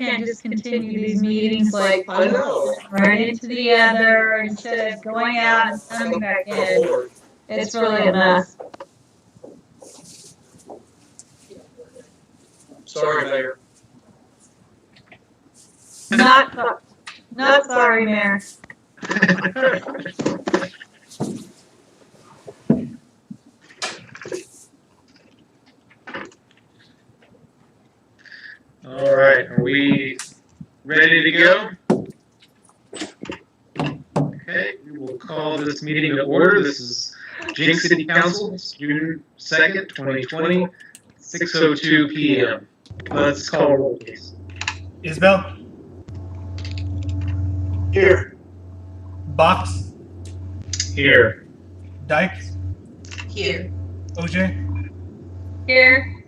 can't just continue these meetings like I know. right into the other instead of going out and coming back in. It's really a mess. Sorry, Mayor. Not sorry, Mayor. All right, are we ready to go? Okay, we will call this meeting to order. This is Jenks City Council, June 2nd, 2020, 6:02 p.m. Let's call roll, please. Isbell? Here. Box? Here. Dyke? Here. OJ? Here.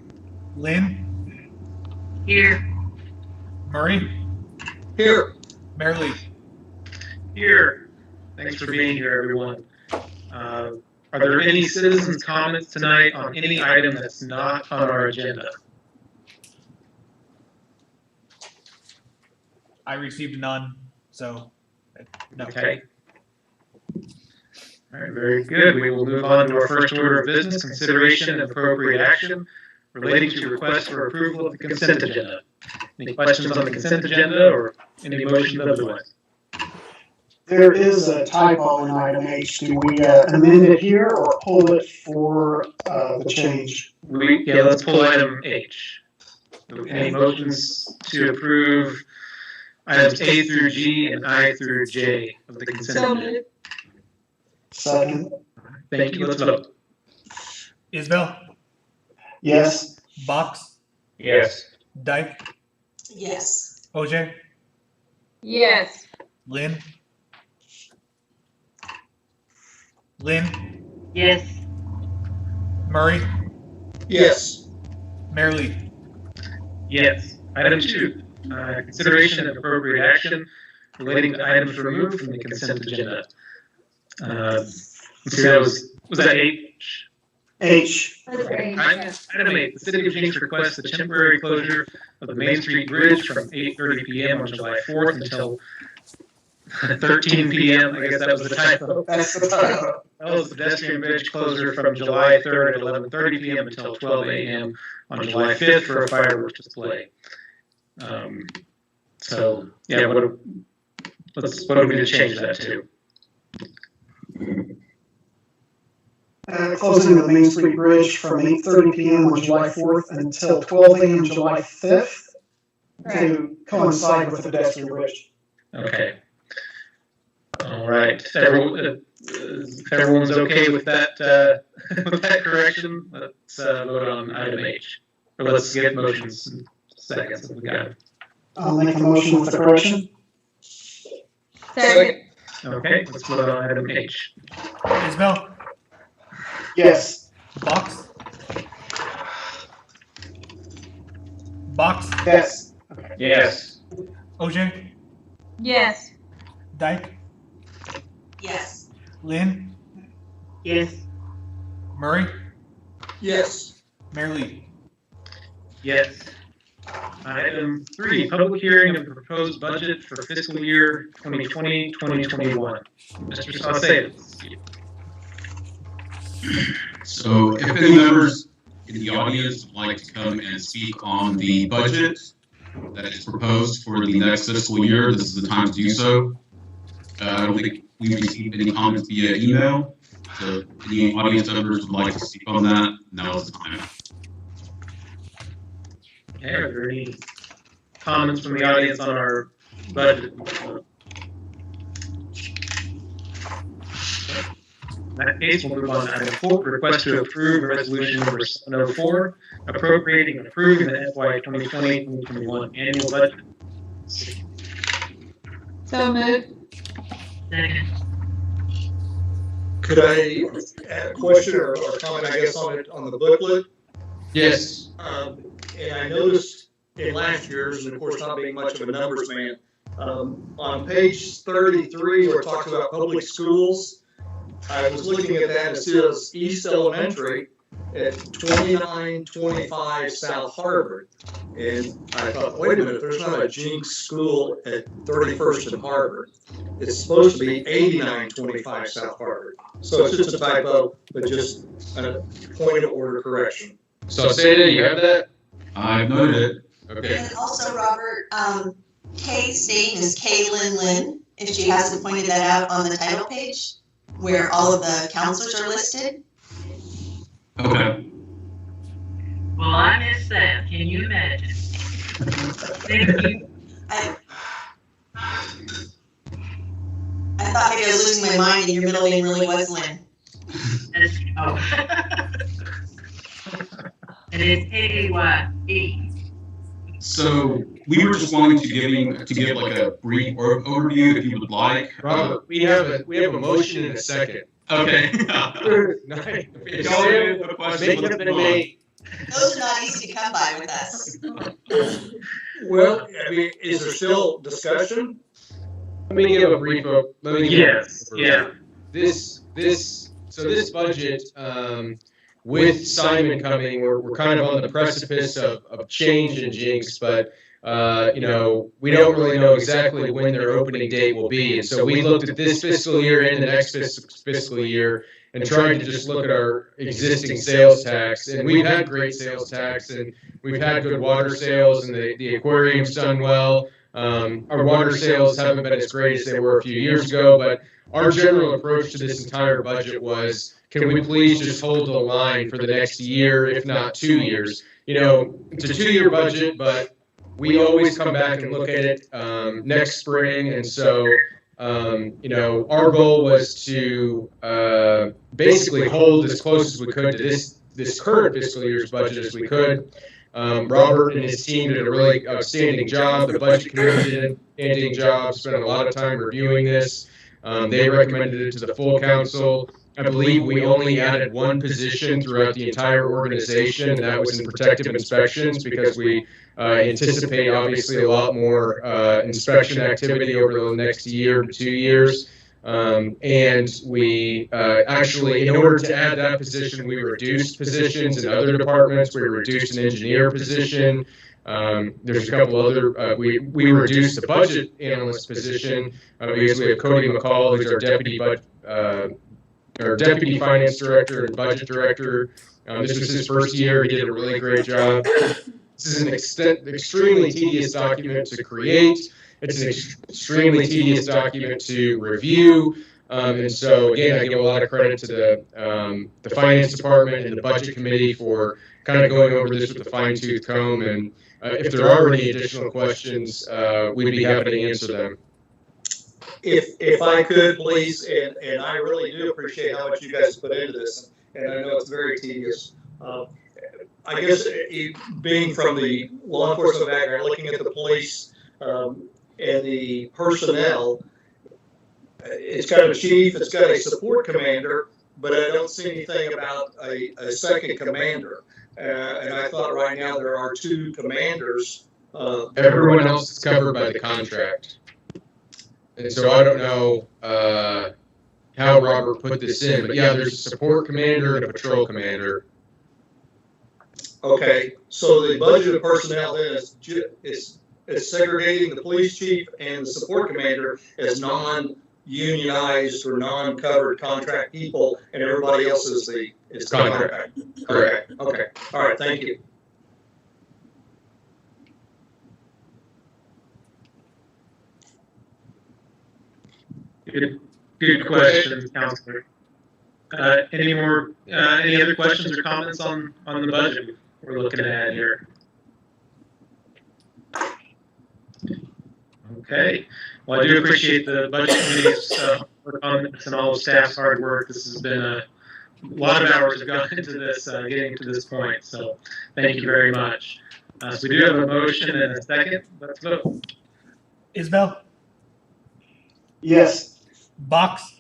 Lynn? Here. Murray? Here. Merrily? Here. Thanks for being here, everyone. Are there any citizens' comments tonight on any item that's not on our agenda? I received none, so no. Okay. All right, very good. We will move on to our first order of business, consideration and appropriate action relating to requests for approval of the consent agenda. Any questions on the consent agenda or any motion otherwise? There is a typo in item H. Do we amend it here or pull it for the change? Let's pull item H. Any motions to approve items A through G and I through J of the consent agenda? Second. Thank you. Let's vote. Isbell? Yes. Box? Yes. Dyke? Yes. OJ? Yes. Lynn? Lynn? Yes. Murray? Yes. Merrily? Yes. Item 2, consideration and appropriate action relating to items removed from the consent agenda. Was that H? H. Item 8, the City of Jenks requests the temporary closure of the Main Street Bridge from 8:30 p.m. on July 4th until 13 p.m. I guess that was the typo. That's the typo. That was the pedestrian bridge closure from July 3rd at 11:30 p.m. until 12 a.m. on July 5th for a fireworks display. So, yeah, what do we need to change that to? Closing of the Main Street Bridge from 8:30 p.m. on July 4th until 12 a.m. July 5th to coincide with the pedestrian bridge. Okay. All right. If everyone's okay with that, with that correction, let's vote on item H. Or let's get motions in seconds if we got it. I'll make a motion with the correction. Second. Okay, let's vote on item H. Isbell? Yes. Box? Box? Yes. Yes. OJ? Yes. Dyke? Yes. Lynn? Yes. Murray? Yes. Merrily? Yes. Item 3, public hearing of proposed budget for fiscal year 2020-2021. Mr. Saucedo. So if any members in the audience would like to come and speak on the budget that is proposed for the next fiscal year, this is the time to do so. I don't think we received any comments via email. So if any audience members would like to speak on that, now is the time. Okay, are there any comments from the audience on our budget? In that case, we'll move on to item 4, request to approve resolution number 704, appropriating and approving the FY 2020-2021 annual budget. So moved. Could I add a question or comment, I guess, on the booklet? Yes. And I noticed in last year's, and of course not being much of a numbers man, on page 33 where it talks about public schools, I was looking at that, it says East Elementary, at 2925 South Harvard. And I thought, wait a minute, there's not a Jenks school at 31st and Harvard. It's supposed to be 8925 South Harvard. So it's just a typo, but just a point of order correction. So Santa, you have that? I've noted it. Okay. And also, Robert, Kay's name is Kaylin Lynn, if she hasn't pointed that out on the title page, where all of the counselors are listed. Okay. Well, I missed that. Can you imagine? Thank you. I thought maybe I was losing my mind and your middle name really was Lynn. Oh. And it's K-A-Y-E. So we were just wanting to give like a brief overview, if you would like. Robert, we have a motion in a second. Okay. It's already a question. Those are not easy to come by with us. Well, I mean, is there still discussion? Let me give a brief. Yes, yeah. This budget, with Simon coming, we're kind of on the precipice of change in Jenks, but we don't really know exactly when their opening date will be. And so we looked at this fiscal year and the next fiscal year and tried to just look at our existing sales tax. And we've had great sales tax, and we've had good water sales, and the aquarium's done well. Our water sales haven't been as great as they were a few years ago, but our general approach to this entire budget was, can we please just hold the line for the next year, if not 2 years? It's a 2-year budget, but we always come back and look at it next spring. And so, our goal was to basically hold as close as we could to this current fiscal year's budget as we could. Robert and his team did a really outstanding job. The budget committee did an outstanding job, spent a lot of time reviewing this. They recommended it to the full council. I believe we only added one position throughout the entire organization, and that was in protective inspections, because we anticipate obviously a lot more inspection activity over the next year to 2 years. And we actually, in order to add that position, we reduced positions in other departments. We reduced an engineer position. There's a couple other, we reduced the budget analyst position because we have Cody McCall, who's our deputy finance director and budget director. This was his first year. He did a really great job. This is an extremely tedious document to create. It's an extremely tedious document to review. And so, again, I give a lot of credit to the finance department and the budget committee for kind of going over this with a fine-tooth comb. And if there are any additional questions, we'd be happy to answer them. If I could, please, and I really do appreciate how much you guys put into this, and I know it's very tedious. I guess being from the law enforcement background, looking at the police and the personnel, it's got a chief, it's got a support commander, but I don't see anything about a second commander. And I thought right now there are 2 commanders. Everyone else is covered by the contract. And so I don't know how Robert put this in, but yeah, there's a support commander and a patrol commander. Okay, so the budget of personnel then is segregating the police chief and the support commander as non-unionized or non-covered contract people, and everybody else is the contract. Correct. Okay. All right. Thank you. Good question, Counselor. Any other questions or comments on the budget we're looking at here? Okay. Well, I do appreciate the budget committee's work on this and all the staff's hard work. This has been a lot of hours have gone into this, getting to this point. So thank you very much. So we do have a motion and a second. Let's vote. Isbell, Yes. Box,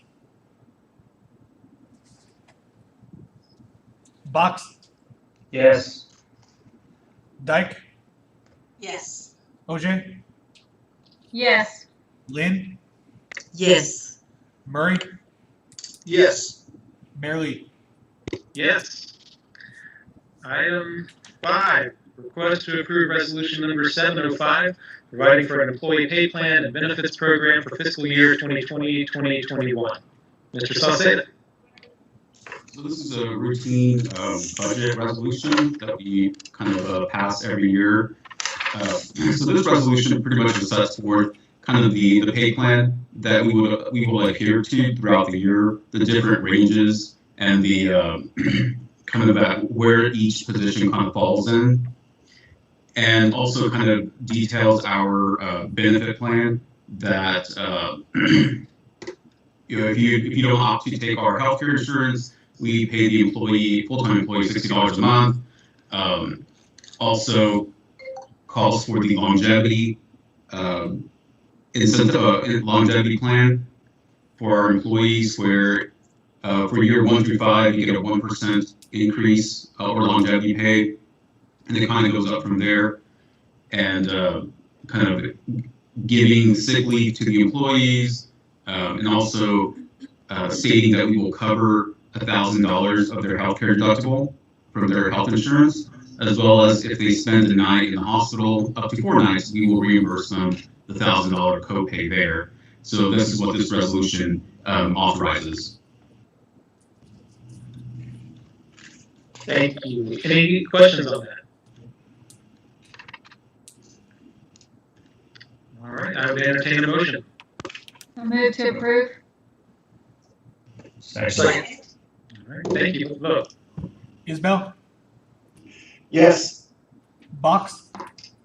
Yes. Dyke, Yes. OJ, Yes. Lynn, Yes. Murray, Yes. Mayor Lee. Yes. Item 5, request to approve resolution number 705, providing for an employee pay plan and benefits program for fiscal year 2020-2021. Mr. Sauceda. So this is a routine budget resolution that we kind of pass every year. So this resolution pretty much sets forth kind of the pay plan that we will adhere to throughout the year, the different ranges and the kind of where each position kind of falls in, and also kind of details our benefit plan that if you don't opt to take our healthcare insurance, we pay the full-time employee $60 a month. Also calls for the longevity longevity plan for our employees, where for year 1 through 5 you get a 1% increase or longevity pay, and it kind of goes up from there. And kind of giving sick leave to the employees, and also stating that we will cover $1,000 of their healthcare deductible from their health insurance, as well as if they spend a night in the hospital, up to 4 nights, we will reimburse them the $1,000 copay there. So this is what this resolution authorizes. Thank you. Any questions on that? All right, I would entertain a motion. I move to approve. Second. All right, thank you. Vote. Isbell, Yes. Box,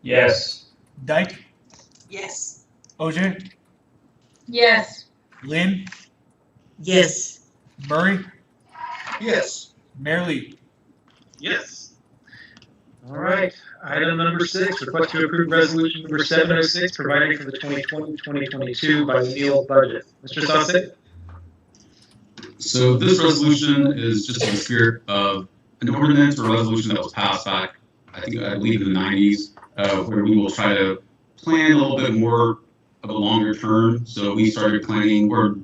Yes. Dyke, Yes. OJ, Yes. Lynn, Yes. Murray, Yes. Merrily. Yes. All right, item number 6, request to approve resolution number 706, providing for the 2020-2022 biennial budget. Mr. Sauceda. So this resolution is just in the spirit of an ordinance or resolution that was passed back, I believe in the 90s, where we will try to plan a little bit more of a longer term. So we started planning or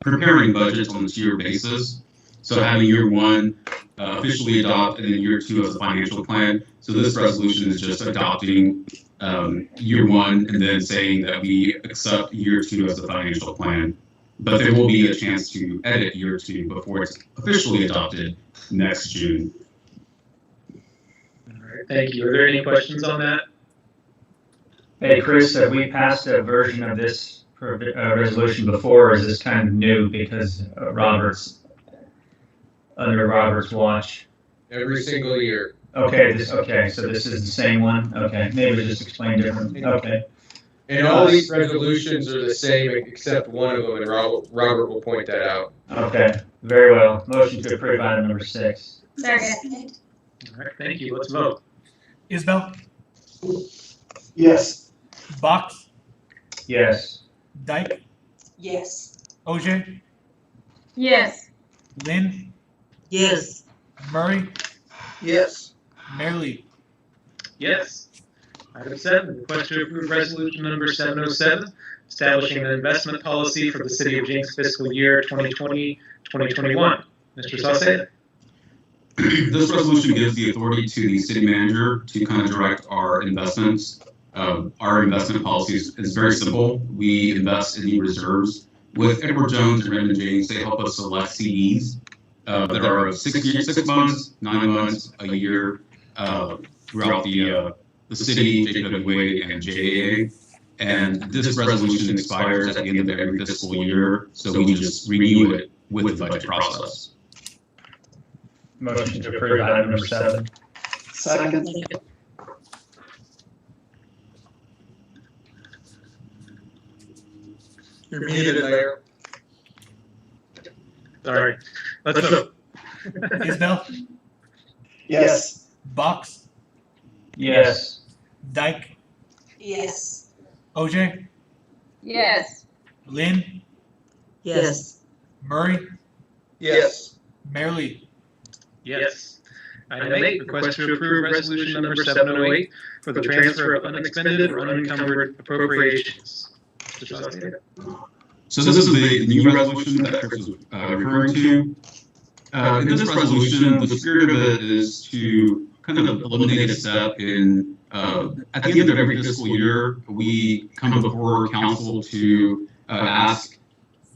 preparing budgets on a 2-year basis. So having year 1 officially adopt, and then year 2 as a financial plan. So this resolution is just adopting year 1 and then saying that we accept year 2 as a financial plan. But there will be a chance to edit year 2 before it's officially adopted next June. All right, thank you. Are there any questions on that? Hey, Chris, have we passed a version of this resolution before, or is this kind of new because under Robert's watch? Every single year. Okay, so this is the same one? Okay, maybe just explain differently. Okay. And all these resolutions are the same except one of them, and Robert will point that out. Okay, very well. Motion to approve item number 6. Second. All right, thank you. Let's vote. Isbell, Yes. Box, Yes. Dyke, Yes. OJ, Yes. Lynn, Yes. Murray, Yes. Merrily. Yes. Item 7, request to approve resolution number 707, establishing an investment policy for the city of Jenks fiscal year 2020-2021. Mr. Sauceda. This resolution gives the authority to the city manager to kind of direct our investments. Our investment policy is very simple. We invest in the reserves. With Edward Jones and Raymond James, they help us select CDs that are 6 months, 9 months, a year throughout the city, JPWA, and JAA. And this resolution expires at the end of every fiscal year, so we just renew it with the budget process. Motion to approve item number 7. Second. You're muted, Mayor. Sorry. Let's vote. Isbell, Yes. Box, Yes. Dyke, Yes. OJ, Yes. Lynn, Yes. Murray, Yes. Merrily. Yes. Item 8, request to approve resolution number 708 for the transfer of unexpended or unencumbered appropriations. Mr. Sauceda. So this is the new resolution that Chris was referring to. In this resolution, the spirit of it is to kind of eliminate a step in, at the end of every fiscal year, we come before council to ask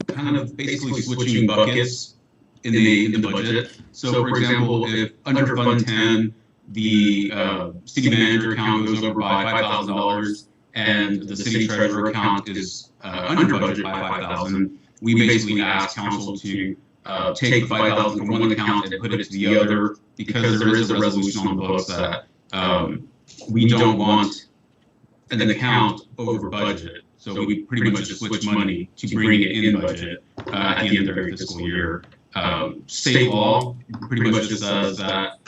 kind of basically switching buckets in the budget. So for example, if under Fund 10, the city manager account goes over by $5,000 and the city treasurer account is under budget by $5,000, we basically ask council to take $5,000 from one account and put it to the other, because there is a resolution on the books that we don't want an account over budget. So we pretty much just switch money to bring it in budget at the end of every fiscal year. State law pretty much just says that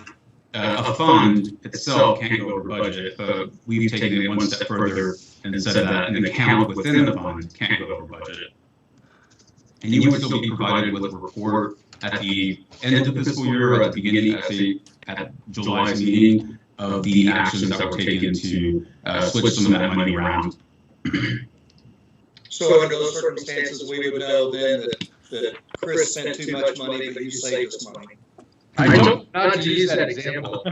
a fund itself can't go over budget, but we've taken it one step further and said that an account within the fund can't go over budget. And you would still be provided with a report at the end of the fiscal year or at the beginning, at July's meeting, of the actions that were taken to switch some of that money around. So under those circumstances, we would know then that Chris spent too much money, but you saved us money. I don't know how to use that example.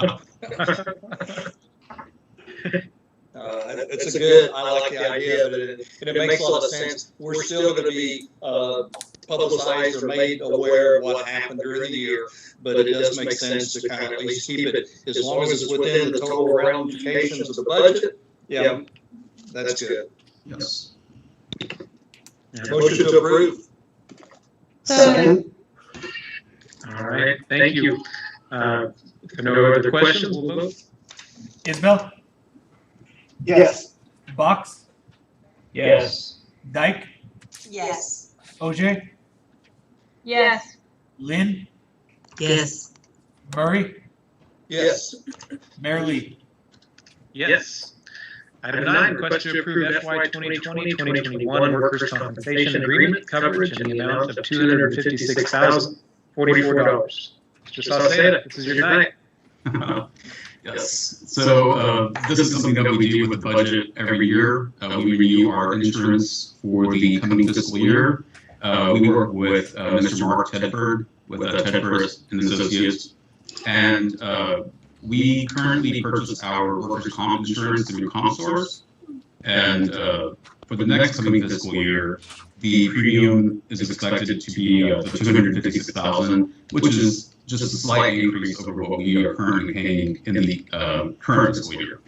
It's a good, I like the idea, but it makes a lot of sense. We're still going to be publicized or made aware of what happened during the year, but it does make sense to kind of at least keep it, as long as it's within the total ramifications of the budget. Yeah, that's good. Yes. Motion to approve. Second. All right, thank you. If there are no other questions, we'll vote. Isbell, Yes. Box, Yes. Dyke, Yes. OJ, Yes. Lynn, Yes. Murray, Yes. Mayor Lee. Yes. Item 9, request to approve FY 2020-2021 workers' compensation agreement coverage in the amount of $256,044. Mr. Sauceda, this is your night. Yes. So this is something that we do with the budget every year. We renew our insurance for the coming fiscal year. We work with Mr. Mark Tedford with Tedford and Associates, and we currently purchase our workers' comp insurance through CompSource. And for the next coming fiscal year, the premium is expected to be the $256,000, which is just a slight increase over what we are currently paying in the current fiscal year.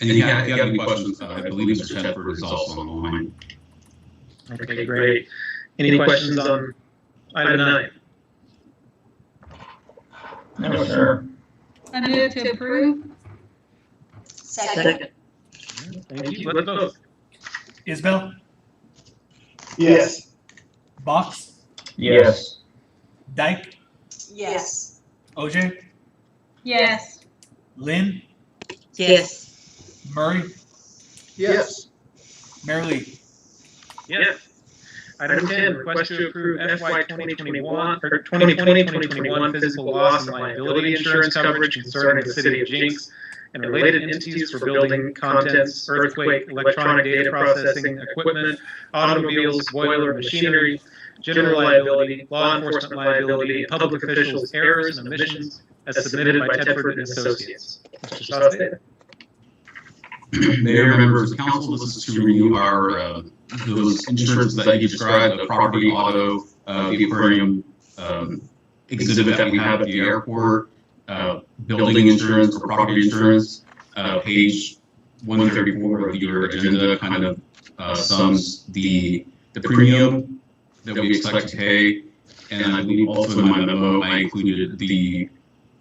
And if you have any questions, I believe Mr. Tedford is also on the line. Okay, great. Any questions on item 9? No, sir. I move to approve. Second. Thank you. Let's vote. Isbell, Yes. Box, Yes. Dyke, Yes. OJ, Yes. Lynn, Yes. Murray, Yes. Mayor Lee. Yes. Item 10, request to approve FY 2021 or 2020-2021 physical loss and liability insurance coverage concerning the city of Jenks and related entities for building contents, earthquake, electronic data processing, equipment, automobiles, boiler, machinery, general liability, law enforcement liability, and public officials' errors and omissions as submitted by Tedford and Associates. Mr. Sauceda. Mayor, members of council, this is to renew our those insurances that you described, the property, auto, the aquarium exhibit that we have at the airport, building insurance or property insurance. Page 134 of your agenda kind of sums the premium that we expect to pay. And I believe also in my memo, I included the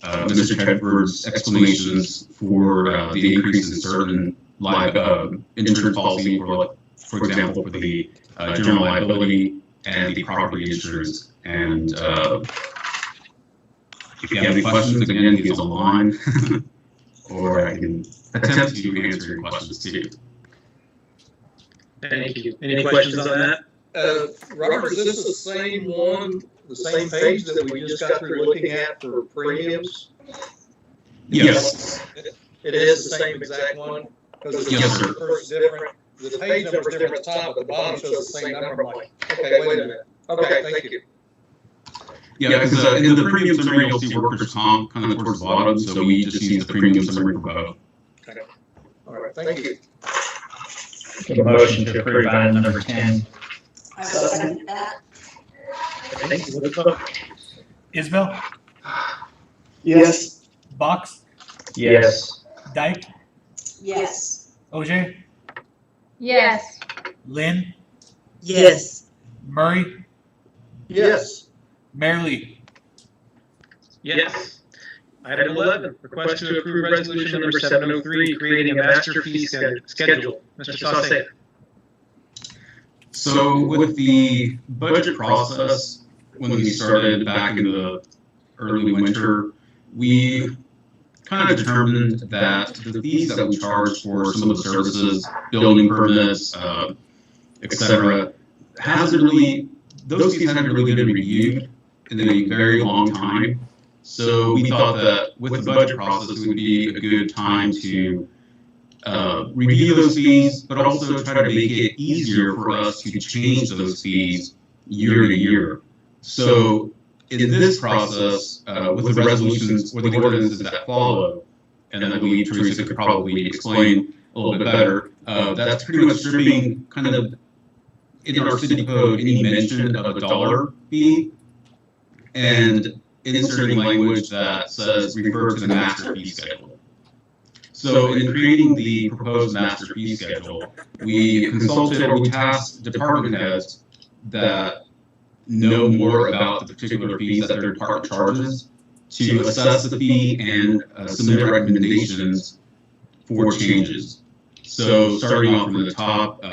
Mr. Tedford's explanations for the increase in certain insurance policy for example, for the general liability and the property insurance. And if you have any questions, again, these online, or I can attempt to answer your questions too. Thank you. Any questions on that? Robert, is this the same one, the same page that we just got through looking at for premiums? Yes. It is the same exact one? Because Yes, sir. First different, the page number is different at the top, but the bottom shows the same number. I'm like, okay, wait a minute. Okay, thank you. Yeah, because in the premium summary, you'll see workers' comp kind of towards the bottom, so we just use the premium summary for both. Okay. All right, thank you. A motion to approve item number 10. I will second that. Isbell, Yes. Box, Yes. Dyke, Yes. OJ, Yes. Lynn, Yes. Murray, Yes. Mayor Lee. Yes. Item 11, request to approve resolution number 703, creating a master fee schedule. Mr. Sauce. So with the budget process, when we started back in the early winter, we kind of determined that the fees that we charge for some of the services, building permits, etc., those fees haven't really been reviewed in a very long time. So we thought that with the budget process, it would be a good time to review those fees, but also try to make it easier for us to change those fees year to year. So in this process, with the resolutions or the ordinances that follow, and I believe Teresa could probably explain a little bit better, that's pretty much stripping kind of in our city code any mention of a dollar fee and inserting language that says refer to the master fee schedule. So in creating the proposed master fee schedule, we consulted or we tasked department heads that know more about the particular fees that their department charges to assess the fee and submit recommendations for changes. So starting off from the top,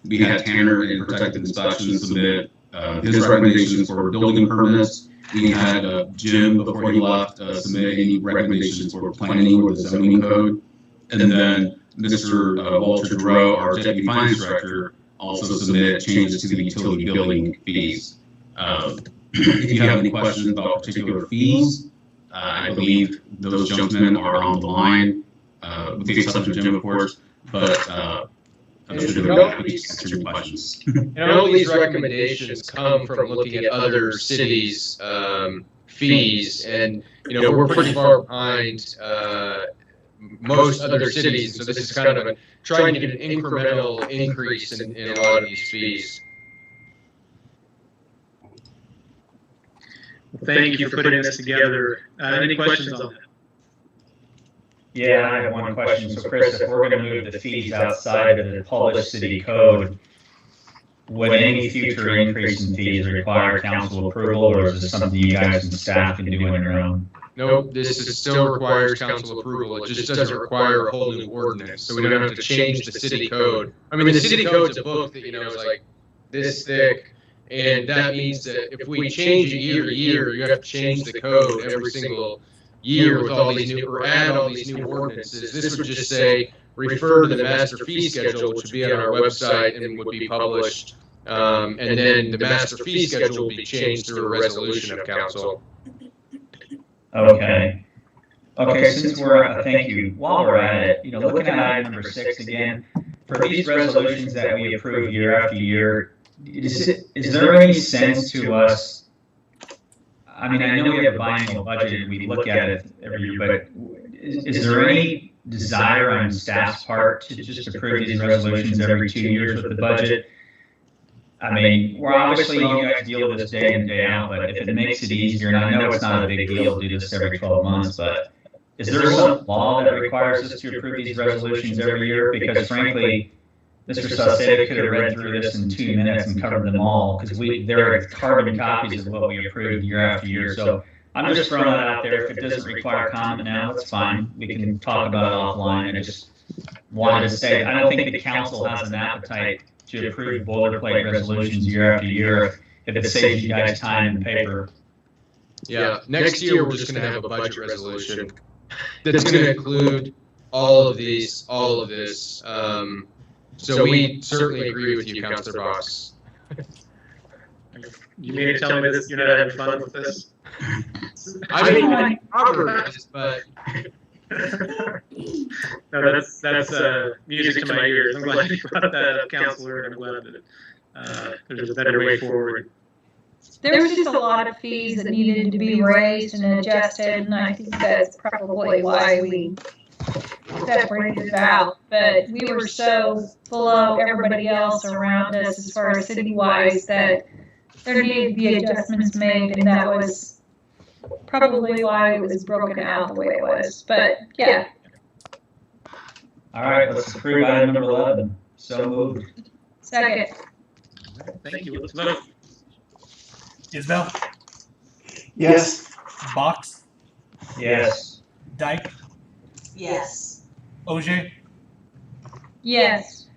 we had Tanner in Protective Inspection submit his recommendations for building permits. We had Jim, before he left, submit any recommendations for planning or the zoning code. And then Mr. Walter Giroux, our Deputy Finance Director, also submitted changes to the utility billing fees. If you have any questions about particular fees, I believe those gentlemen are on the line, with the exception of Jim, of course, but I'm sure they'll answer your questions. And all these recommendations come from looking at other cities' fees, and we're pretty far behind most other cities. So this is kind of trying to get an incremental increase in a lot of these fees. Thank you for putting this together. Any questions on that? Yeah, I have one question. So Chris, if we're going to move the fees outside of the published city code, would any future increase in fees require council approval, or is this something you guys and staff can do on your own? Nope, this still requires council approval. It just doesn't require a whole new ordinance, so we don't have to change the city code. I mean, the city code's a book that is like this thick, and that means that if we change it year to year, you have to change the code every single year with all these new, or add all these new ordinances. This would just say, refer to the master fee schedule, which would be on our website and would be published. And then the master fee schedule will be changed through a resolution of council. Okay. Okay, since we're, thank you, while we're at it, looking at item number 6 again, for these resolutions that we approve year after year, is there any sense to us? I mean, I know we have a biannual budget and we look at it every year, but is there any desire on staff's part to just approve these resolutions every 2 years with the budget? I mean, we're obviously, you guys deal with this day in, day out, but if it makes it easier, and I know it's not a big deal to do this every 12 months, but is there some law that requires us to approve these resolutions every year? Because frankly, Mr. Saucedo could have read through this in 2 minutes and covered them all, because there are carbon copies of what we approved year after year. So I'm just throwing that out there. If it doesn't require comment now, it's fine. We can talk about it offline. I just wanted to say, I don't think the council has an appetite to approve boilerplate resolutions year after year if it saves you guys time and paper. Yeah, next year we're just going to have a budget resolution that's going to include all of this. So we certainly agree with you, Councilor Box. You mean to tell me that you're not having fun with this? I mean, probably is, but no, that's music to my ears. I'm glad you brought that up, Counselor, and I'm glad that there's a better way forward. there was just a lot of fees that needed to be raised and adjusted, and I think that's probably why we separated it out. But we were so below everybody else around us as far as city-wise that there needed to be adjustments made, and that was probably why it was broken out the way it was. But yeah. All right, let's approve item number 11. So moved. Second. Thank you. Let's vote. Isabel, Yes. Box, Yes. Dyke, Yes. OJ, Yes.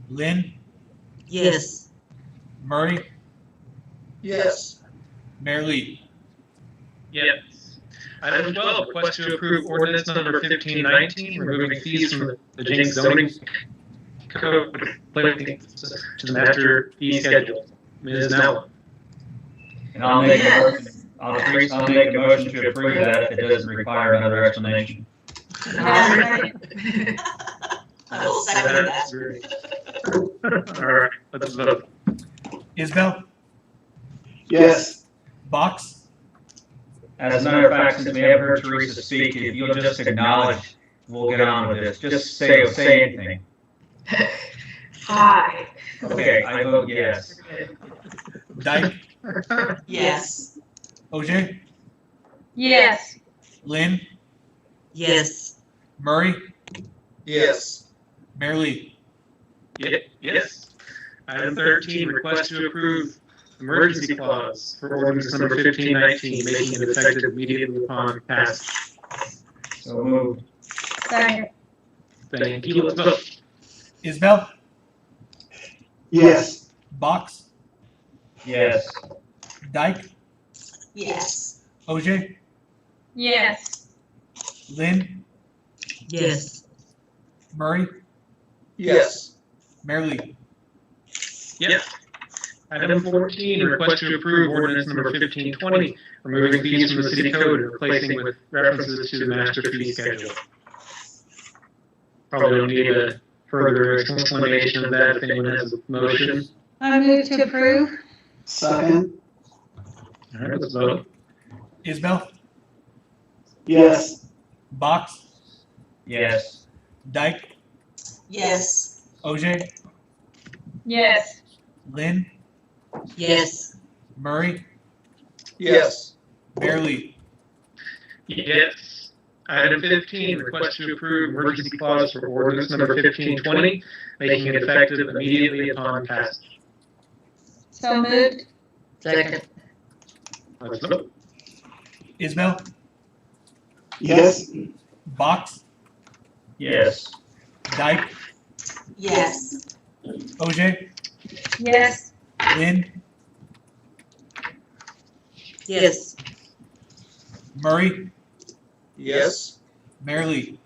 Lynn, Yes. Murray, Yes. Mayor Lee. Yes. Item 12, request to approve ordinance number 1519, removing fees from the Jenks zoning code relating to the master fee schedule. Ms. Nella. And I'll make a motion. I'll make a motion to approve that if it doesn't require another explanation. I will second that. That's great. All right, let's vote. Isabel, Yes. Box, As a matter of fact, since we haven't heard Teresa speak, if you'll just acknowledge, we'll get on with this. Just say anything. Hi. Okay, I vote yes. Dyke, Yes. OJ, Yes. Lynn, Yes. Murray, Yes. Mayor Lee. Yes. Item 13, request to approve emergency clause for ordinance number 1519, making it effective immediately upon passage. So moved. Second. Thank you. Let's vote. Isabel, Yes. Box, Yes. Dyke, Yes. OJ, Yes. Lynn, Yes. Murray, Yes. Mayor Lee. Yes. Item 14, request to approve ordinance number 1520, removing fees from the city code and replacing with references to the master fee schedule. Probably don't need a further explanation of that if anyone has a motion. I move to approve. Second. All right, let's vote. Isabel, Yes. Box, Yes. Dyke, Yes. OJ, Yes. Lynn, Yes. Murray, Yes. Mayor Lee. Yes. Item 15, request to approve emergency clause for ordinance number 1520, making it effective immediately upon passage. So moved. Second. Let's vote. Isabel, Yes. Box, Yes. Dyke, Yes. OJ, Yes. Lynn, Yes. Murray, Yes. Mayor Lee.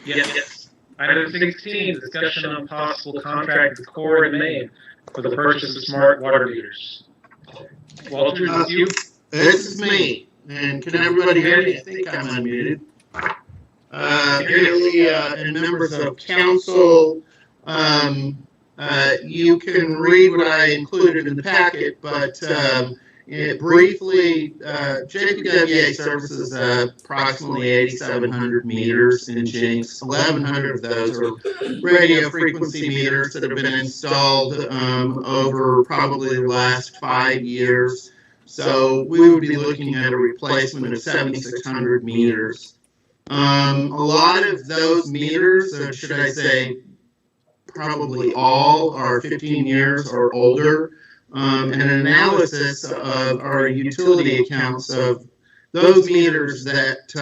Yes. Item 16, discussion on possible contract with Core and Maine for the purchase of smart water meters. Walter, is this you? This is me, and can everybody hear me? I think I'm unmuted. Haley, and members of council, you can read what I included in the packet, but briefly, JPWA services approximately 8,700 meters in Jenks. 1,100 of those are radio frequency meters that have been installed over probably the last 5 years. So we would be looking at a replacement of 7,600 meters. A lot of those meters, or should I say probably all, are 15 years or older. And an analysis of our utility accounts of those meters that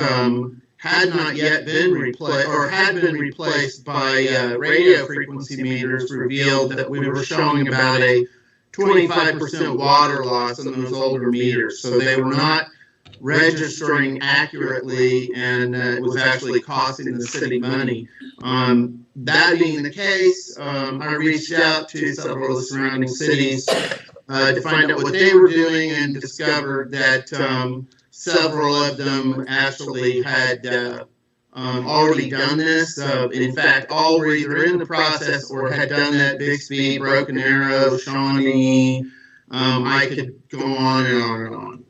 had not yet been replaced or had been replaced by radio frequency meters revealed that we were showing about a 25% water loss in those older meters. So they were not registering accurately, and it was actually costing the city money. That being the case, I reached out to several of the surrounding cities to find out what they were doing, and discovered that several of them actually had already done this. In fact, all were either in the process or had done that. Bixby, Broken Arrow, Shawnee, I could go on and on and on.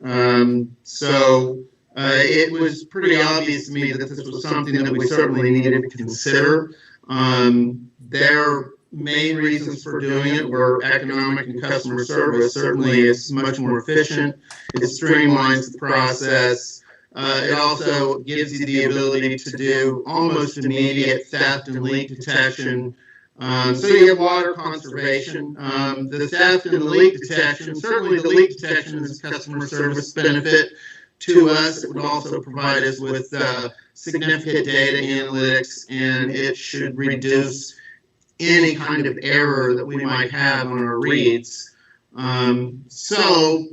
It was pretty obvious to me that this was something that we certainly needed to consider. Their main reasons for doing it were economic and customer service. Certainly, it's much more efficient. It streamlines the process. It also gives you the ability to do almost immediate theft and leak detection. So you have water conservation. The theft and the leak detection, certainly the leak detection is a customer service benefit to us. It would also provide us with significant data analytics, and it should reduce any kind of error that we might have on our reads. So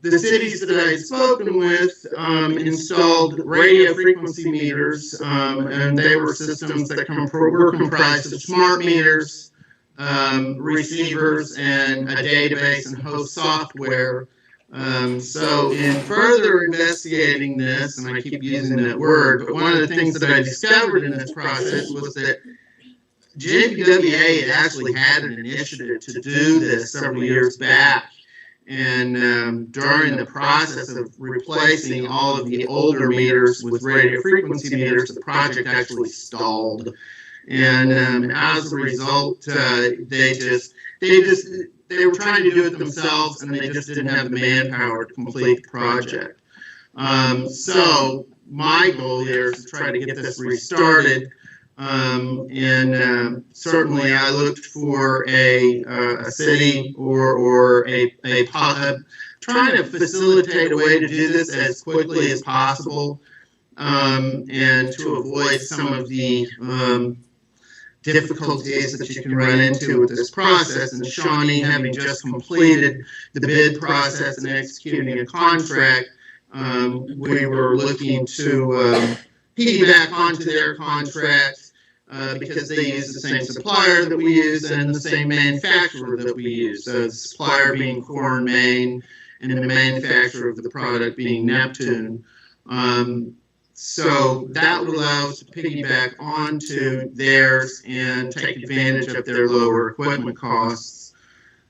the cities that I had spoken with installed radio frequency meters, and they were systems that were comprised of smart meters, receivers, and a database and host software. So in further investigating this, and I keep using that word, but one of the things that I discovered in this process was that JPWA had actually had an initiative to do this several years back. And during the process of replacing all of the older meters with radio frequency meters, the project actually stalled. And as a result, they were trying to do it themselves, and they just didn't have the manpower to complete the project. So my goal here is to try to get this restarted. Certainly I looked for a city or trying to facilitate a way to do this as quickly as possible, and to avoid some of the difficulties that you can run into with this process. And Shawnee, having just completed the bid process and executing a contract, we were looking to piggyback onto their contract because they use the same supplier that we use and the same manufacturer that we use. So the supplier being Core and Main, and the manufacturer of the product being Neptune. So that would allow us to piggyback onto theirs and take advantage of their lower equipment costs.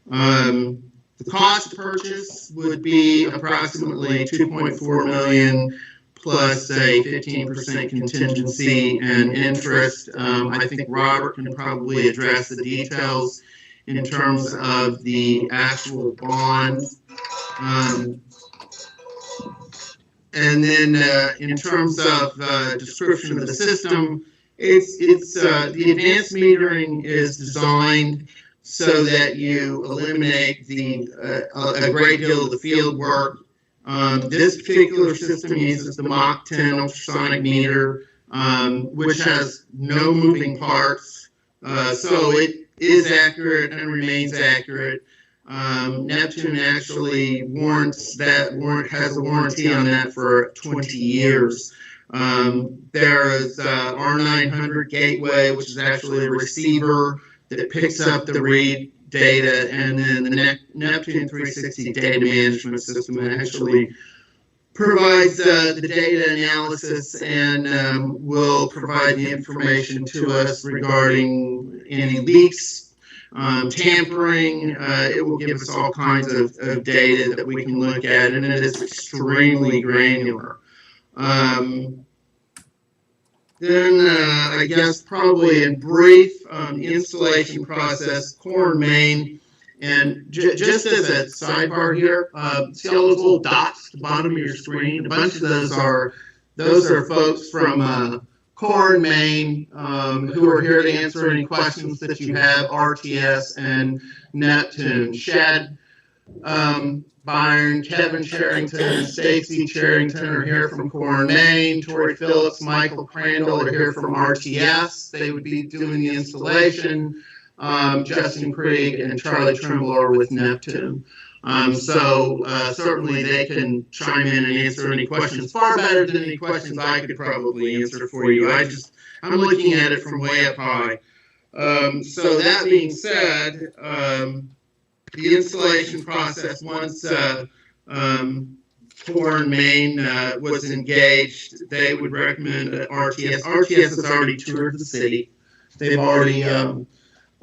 The cost of purchase would be approximately $2.4 million plus a 15% contingency and interest. I think Robert can probably address the details in terms of the actual bond. And then in terms of description of the system, the advanced metering is designed so that you eliminate a great deal of the field work. This particular system uses the Mach 10 ultrasonic meter, which has no moving parts, so it is accurate and remains accurate. Neptune actually has a warranty on that for 20 years. There is R900 gateway, which is actually a receiver that picks up the read data, and then the Neptune 360 data management system actually provides the data analysis and will provide the information to us regarding any leaks, tampering. It will give us all kinds of data that we can look at, and it is extremely granular. Then I guess probably in brief, the installation process, Core and Main, and just as a sidebar here, see all those little dots at the bottom of your screen? A bunch of those are folks from Core and Main who are here to answer any questions that you have, RTS and Neptune. Shad Byron, Kevin Sherrington, and Stacy Sherrington are here from Core and Main. Tori Phillips, Michael Crandall are here from RTS. They would be doing the installation. Justin Krieg and Charlie Trimble are with Neptune. So certainly they can chime in and answer any questions far better than any questions I could probably answer for you. I'm looking at it from way up high. So that being said, the installation process, once Core and Main was engaged, they would recommend RTS. RTS has already toured the city. They've already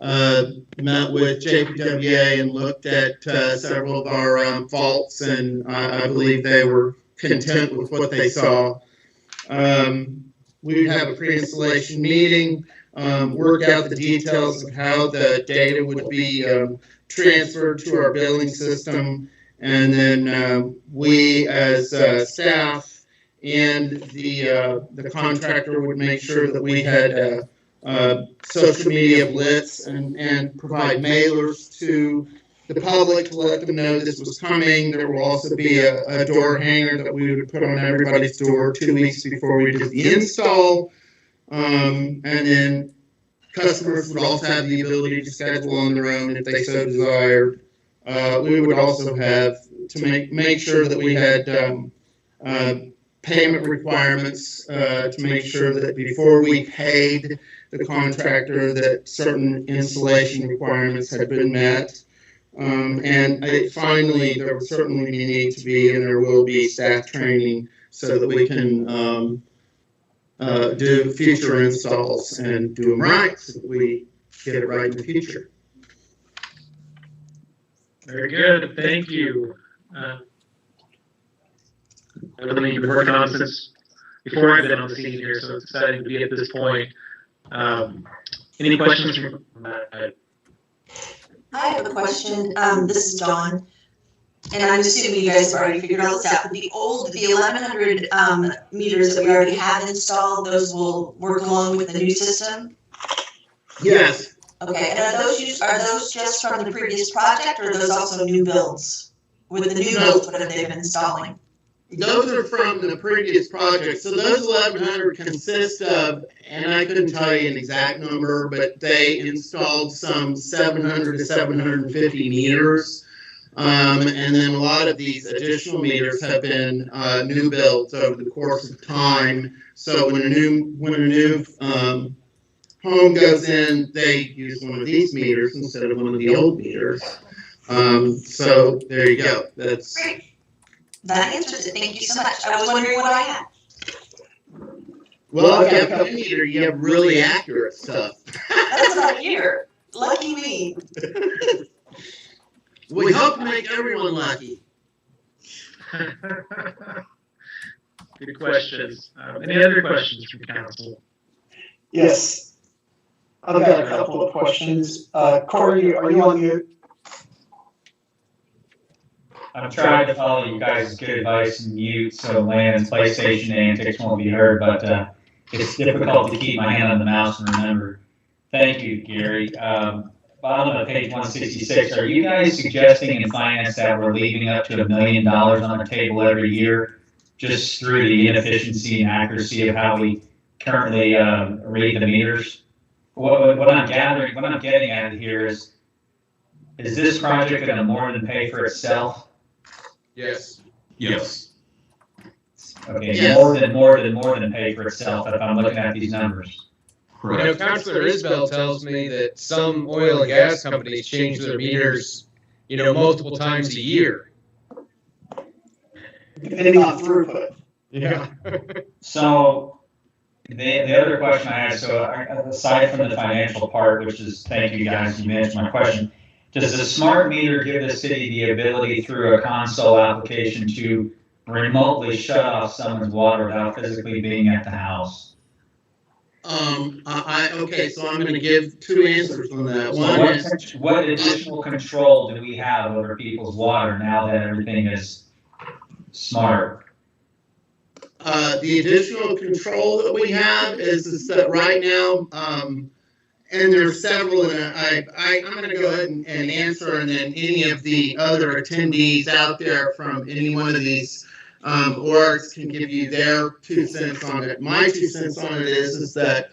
met with JPWA and looked at several of our faults, and I believe they were content with what they saw. We would have a pre-installation meeting, work out the details of how the data would be transferred to our billing system, and then we as staff and the contractor would make sure that we had social media blitz and provide mailers to the public to let them know this was coming. There will also be a door hanger that we would put on everybody's door 2 weeks before we did the install. And then customers would also have the ability to schedule on their own if they so desired. We would also have to make sure that we had payment requirements to make sure that before we paid the contractor that certain installation requirements had been met. And finally, there will certainly need to be, and there will be, staff training so that we can do future installs and do them right so that we get it right in the future. Very good. Thank you. Everything you've been working on since before I've been on the scene here, so it's exciting to be at this point. Any questions from I have a question. This is Dawn, and I'm assuming you guys have already figured all this out. But the 1,100 meters that we already have installed, those will work along with the new system. Yes. Okay, and are those just from the previous project, or are those also new builds? With the new builds, what have they been installing? Those are from the previous project. So those 1,100 consist of, and I couldn't tell you an exact number, but they installed some 700 to 750 meters. And then a lot of these additional meters have been new builds over the course of time. So when a new home goes in, they use one of these meters instead of one of the old meters. So there you go. That's great. That answers it. Thank you so much. I was wondering what I had. Well, if you have a meter, you have really accurate stuff. That's what I hear. Lucky me. We hope to make everyone lucky. Good questions. Any other questions from council? Yes. I've got a couple of questions. Corey, are you on mute? I'm trying to follow you guys' good advice and mute so Land's PlayStation antics won't be heard, but it's difficult to keep my hand on the mouse and remember. Thank you, Gary. Bottom of page 166, are you guys suggesting in finance that we're leaving up to $1 million on the table every year just through the inefficiency and accuracy of how we currently read the meters? What I'm getting at here is this project going to more than pay for itself? Yes. Yes. Okay, Yes. more than pay for itself if I'm looking at these numbers. You know, Councilor Isbell tells me that some oil and gas companies change their meters, you know, multiple times a year. Depending on throughput. Yeah. So the other question I had, so aside from the financial part, which is, thank you guys, you answered my question. Does the smart meter give the city the ability through a console application to remotely shut off someone's water without physically being at the house? Okay, so I'm going to give two answers on that. So One is, what additional control do we have over people's water now that everything is smart? the additional control that we have is that right now, and there's several, and I'm going to go ahead and answer, and then any of the other attendees out there from any one of these orgs can give you their 2 cents on it. My 2 cents on it is that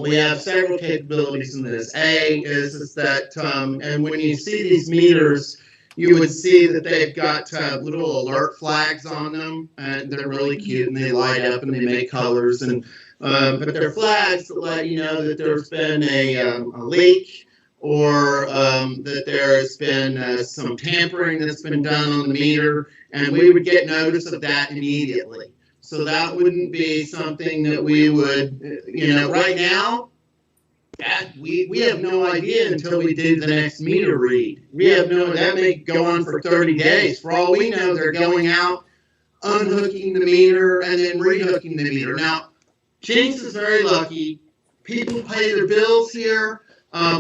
we have several capabilities in this. A is that, and when you see these meters, you would see that they've got little alert flags on them, and they're really cute, and they light up and they make colors, and but they're flags that let you know that there's been a leak, or that there's been some tampering that's been done on the meter, and we would get notice of that immediately. So that wouldn't be something that we would, right now, we have no idea until we do the next meter read. We have no, that may go on for 30 days. For all we know, they're going out, unhooking the meter, and then rehooking the meter. Now, Jenks is very lucky. People pay their bills here.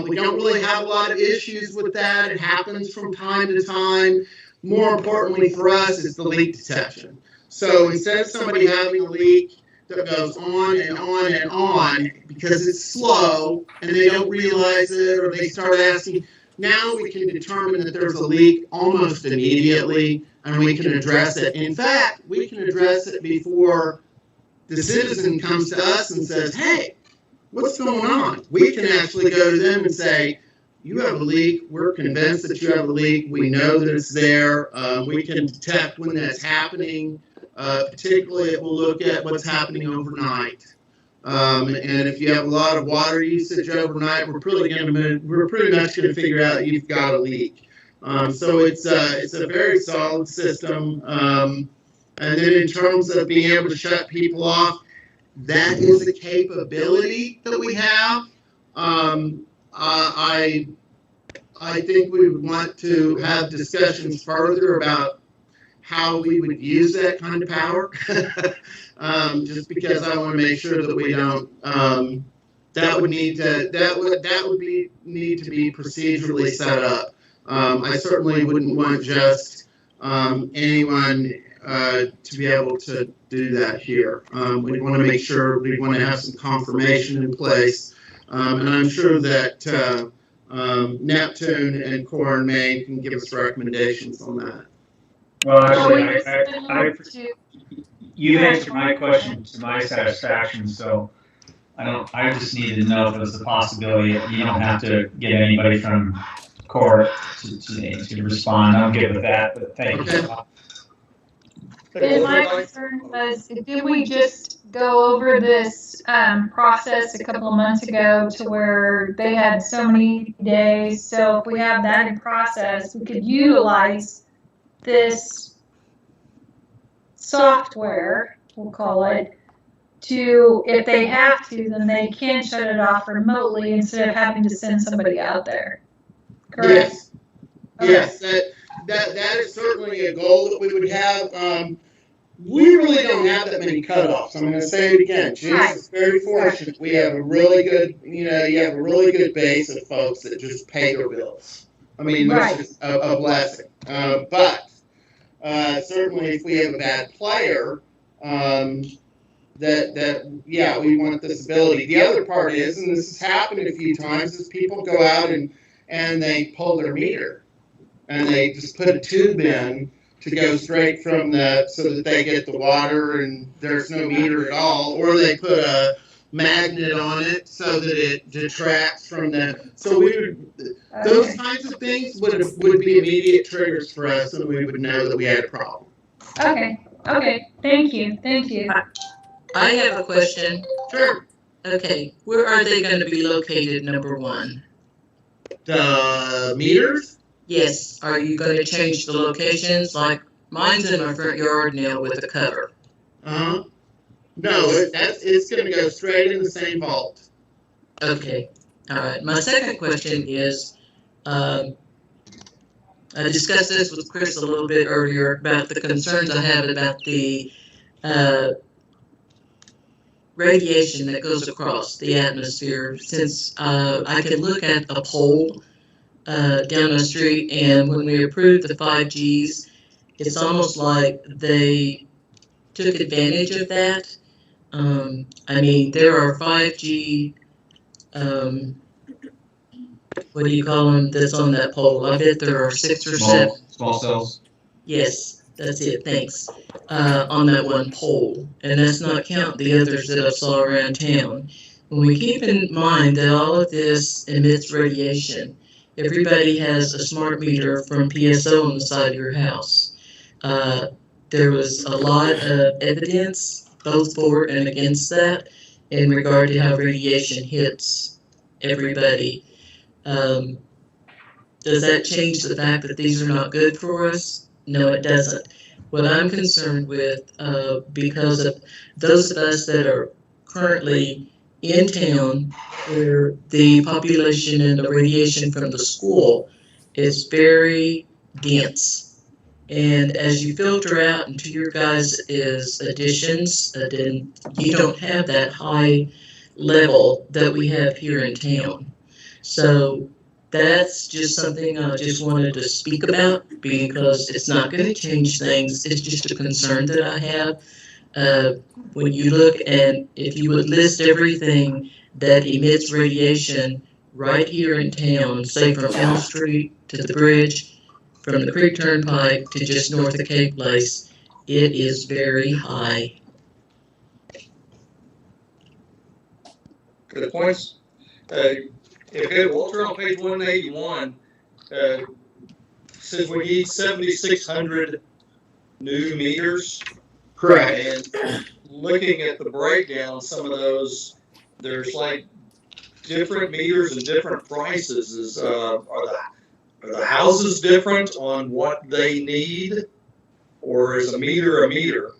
We don't really have a lot of issues with that. It happens from time to time. More importantly for us is the leak detection. So instead of somebody having a leak that goes on and on and on because it's slow and they don't realize it or they start asking, now we can determine that there's a leak almost immediately and we can address it. In fact, we can address it before the citizen comes to us and says, hey, what's going on? We can actually go to them and say, you have a leak. We're convinced that you have a leak. We know that it's there. We can detect when that's happening. Particularly, we'll look at what's happening overnight. And if you have a lot of water usage overnight, we're pretty much going to figure out you've got a leak. So it's a very solid system. And then in terms of being able to shut people off, that is a capability that we have. I think we would want to have discussions further about how we would use that kind of power. Just because I want to make sure that we don't. That would need to need to be procedurally set up. I certainly wouldn't want just anyone to be able to do that here. We want to make sure we want to have some confirmation in place, and I'm sure that Neptune and Core and Maine can give us recommendations on that. Well, actually, you answered my question to my satisfaction, so I just needed to know if it was a possibility. You don't have to get anybody from Core to respond. I'm good with that, but thank you. And my concern was, did we just go over this process a couple of months ago to where they had so many days? So if we have that in process, we could utilize this software, we'll call it, to, if they have to, then they can shut it off remotely instead of having to send somebody out there. Correct? Yes. Okay. Yes, that is certainly a goal that we would have. We really don't have that many cutoffs. I'm going to say it again. Jenks is very fortunate. We have a really good, you have a really good base of folks that just pay their bills. I mean, that's just a blessing. But certainly, if we have a bad player, yeah, we want this ability. The other part is, and this has happened a few times, is people go out and they pull their meter and they just put a tube in to go straight from so that they get the water and there's no meter at all, or they put a magnet on it so that it detracts from that. So those kinds of things would be immediate triggers for us, and we would know that we had a problem. Okay. Thank you. I have a question. Sure. Okay, where are they going to be located, number one? The meters? Yes, are you going to change the locations? Like, mine's in my front yard now with a cover. No, it's going to go straight in the same vault. Okay, all right. My second question is, I discussed this with Chris a little bit earlier about the concerns I have about the radiation that goes across the atmosphere. Since I can look at a pole down the street, and when we approved the 5Gs, it's almost like they took advantage of that. I mean, there are 5G, what do you call them, that's on that pole? I bet there are 6 or 7. Small cells. Yes, that's it, thanks. On that one pole. And that's not count the others that I saw around town. When we keep in mind that all of this emits radiation, everybody has a smart meter from PSO on the side of your house. There was a lot of evidence, both for and against that, in regard to how radiation hits everybody. Does that change the fact that these are not good for us? No, it doesn't. What I'm concerned with, because of those of us that are currently in town where the population and the radiation from the school is very dense. And as you filter out into your guys' additions, then you don't have that high level that we have here in town. So that's just something I just wanted to speak about because it's not going to change things. It's just a concern that I have. When you look and if you would list everything that emits radiation right here in town, say from Elm Street to the bridge, from the Creek Turnpike to just north of Cape Place, it is very high. Good points. We'll turn on page 181. Says we need 7,600 new meters. Correct. And looking at the breakdown, some of those, there's like different meters and different prices. Are the houses different on what they need, or is a meter a meter?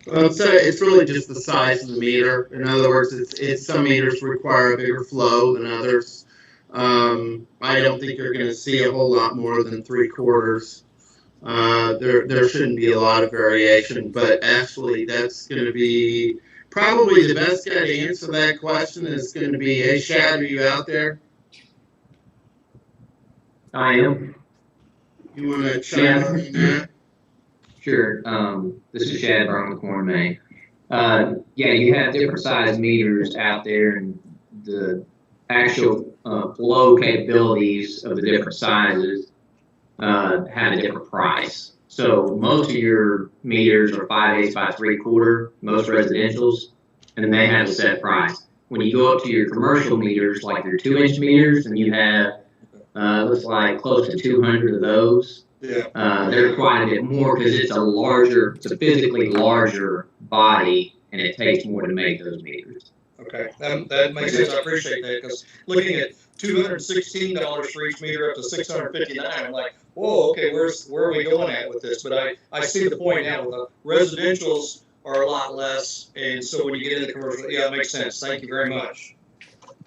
So it's really just the size of the meter. In other words, it's some meters require a bigger flow than others. I don't think you're going to see a whole lot more than 3/4. There shouldn't be a lot of variation, but actually that's going to be probably the best guy to answer that question is going to be, hey, Shad, are you out there? I am. You want to chime in on that? Sure. This is Shad from the Corn Main. Yeah, you have different size meters out there, and the actual flow capabilities of the different sizes have a different price. So most of your meters are 5/8 by 3/4, most residentials, and they have a set price. When you go up to your commercial meters, like your 2-inch meters, and you have looks like close to 200 of those. Yeah. They're quite a bit more because it's a physically larger body, and it takes more to make those meters. Okay, that makes sense. I appreciate that, because looking at $216 for each meter up to $659, I'm like, whoa, okay, where are we going at with this? But I see the point now. The residentials are a lot less, and so when you get into commercial, yeah, it makes sense. Thank you very much.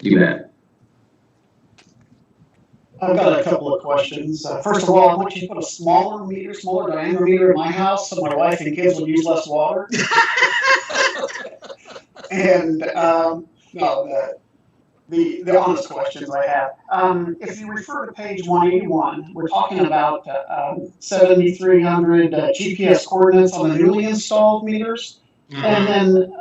You bet. I've got a couple of questions. First of all, I want you to put a smaller diameter meter in my house so my wife and kids will use less water. And the honest questions I have. If you refer to page 181, we're talking about 7,300 GPS coordinates on the newly installed meters. And then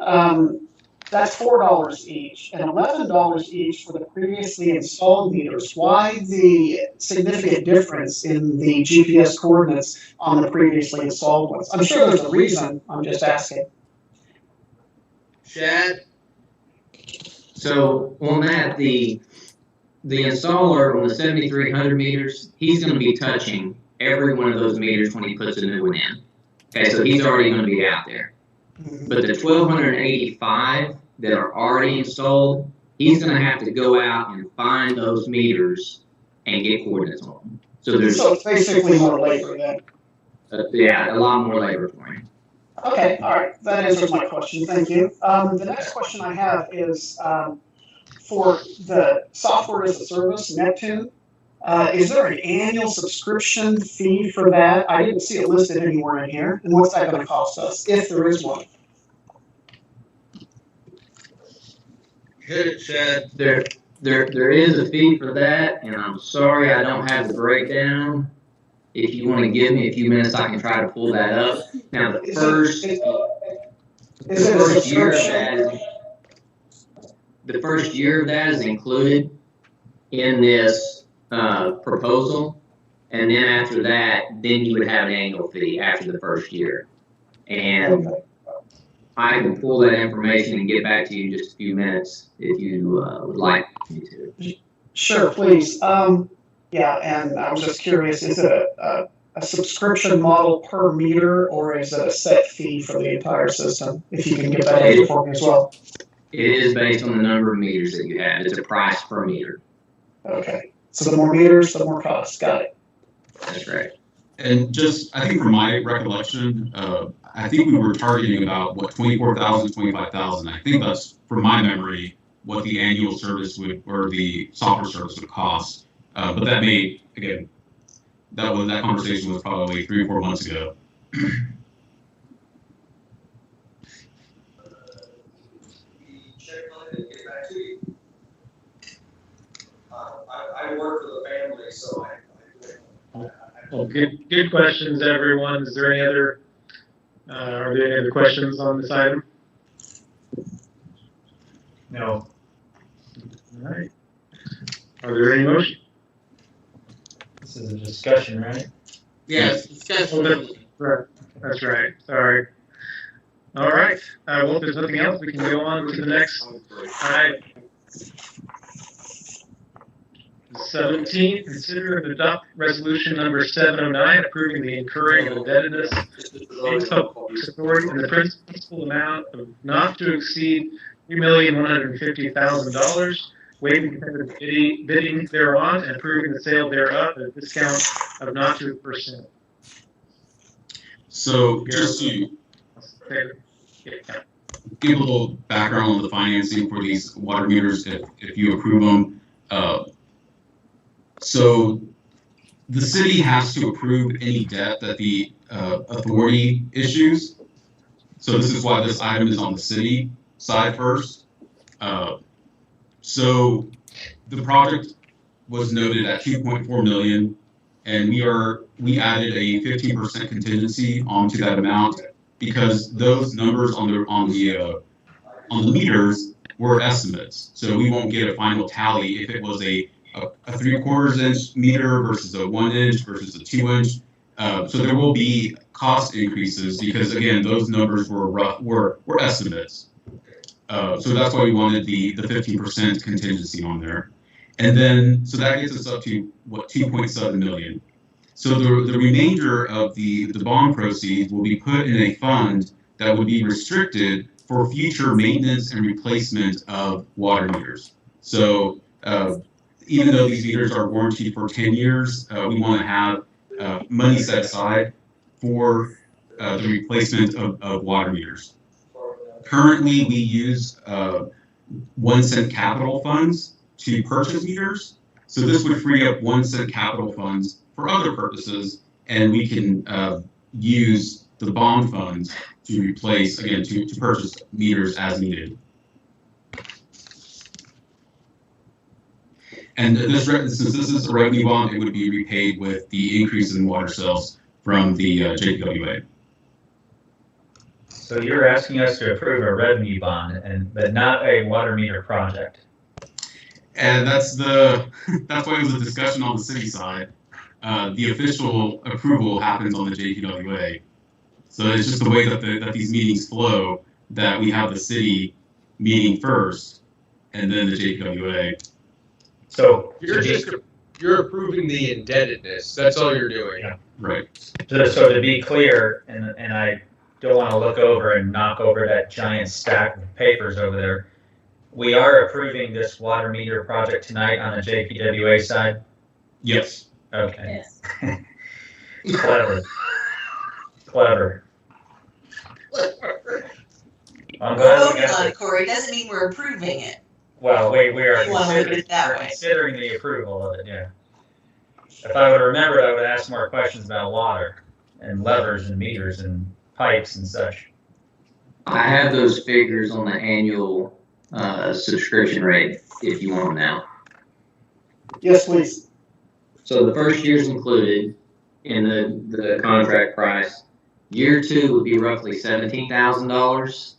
that's $4 each and $11 each for the previously installed meters. Why the significant difference in the GPS coordinates on the previously installed ones? I'm sure there's a reason. I'm just asking. Shad? So on that, the installer on the 7,300 meters, he's going to be touching every one of those meters when he puts a new one in. Okay, so he's already going to be out there. But the 1,285 that are already installed, he's going to have to go out and find those meters and get coordinates on them. So it's basically more labor then. Yeah, a lot more labor for him. Okay, all right, that answers my question. Thank you. The next question I have is for the software as a service, Neptune. Is there an annual subscription fee for that? I didn't see it listed anywhere in here. And what's that going to cost us, if there is one? Hit it, Shad. There is a fee for that, and I'm sorry I don't have the breakdown. If you want to give me a few minutes, I can try to pull that up. Now, the first year of that is included in this proposal, and then after that, then you would have an annual fee after the first year. And I can pull that information and get back to you in just a few minutes if you would like me to. Sure, please. Yeah, and I was just curious, is it a subscription model per meter, or is it a set fee for the entire system? If you can get that info for me as well. It is based on the number of meters that you have. It's a price per meter. Okay, so the more meters, the more cost. Got it. That's right. And just, I think from my recollection, I think we were targeting about, what, 24,000, 25,000. I think that's, from my memory, what the annual service would, or the software service would cost. But that may, again, that conversation was probably 3 or 4 months ago. I work for the family, so Well, good questions, everyone. Is there any other, are there any other questions on this item? No. All right. Are there any motions? This is a discussion, right? Yes, discussion. That's right. Sorry. All right. Well, if there's nothing else, we can go on to the next item. 17, consider and adopt resolution number 709, approving the incurring of indebtedness in Public Authority in the principal amount of not to exceed $3,150,000, waiving competitive bidding thereon, and approving the sale thereof at a discount of not to 2%. So just to give a little background on the financing for these water meters, if you approve them. So the city has to approve any debt that the authority issues. So this is why this item is on the city side first. So the project was noted at 2.4 million, and we added a 15% contingency onto that amount because those numbers on the meters were estimates. So we won't get a final tally if it was a 3/4 inch meter versus a 1 inch versus a 2 inch. So there will be cost increases because again, those numbers were estimates. So that's why we wanted the 15% contingency on there. And then, so that gets us up to what, 2.7 million. So the remainder of the bond proceeds will be put in a fund that would be restricted for future maintenance and replacement of water meters. So even though these meters are warranted for 10 years, we want to have money set aside for the replacement of water meters. Currently, we use 1 cent capital funds to purchase meters. So this would free up 1 cent capital funds for other purposes, and we can use the bond funds to replace, again, to purchase meters as needed. And since this is a revenue bond, it would be repaid with the increase in water sales from the JPWA. So you're asking us to approve a revenue bond, but not a water meter project. And that's why it was a discussion on the city side. The official approval happens on the JPWA. So it's just the way that these meetings flow, that we have the city meeting first, and then the JPWA. So you're approving the indebtedness. That's all you're doing. Yeah. Right. So to be clear, and I don't want to look over and knock over that giant stack of papers over there. We are approving this water meter project tonight on the JPWA side? Yes. Okay. Yes. Clever. I'm glad we Voting got on it. it, Corey, doesn't mean we're approving it. Well, we are You wanna look at it that way. considering the approval of it, yeah. If I would have remembered, I would ask more questions about water and levers and meters and pipes and such. I have those figures on the annual subscription rate if you want them now. Yes, please. So the first year's included in the contract price. Year 2 would be roughly $17,000,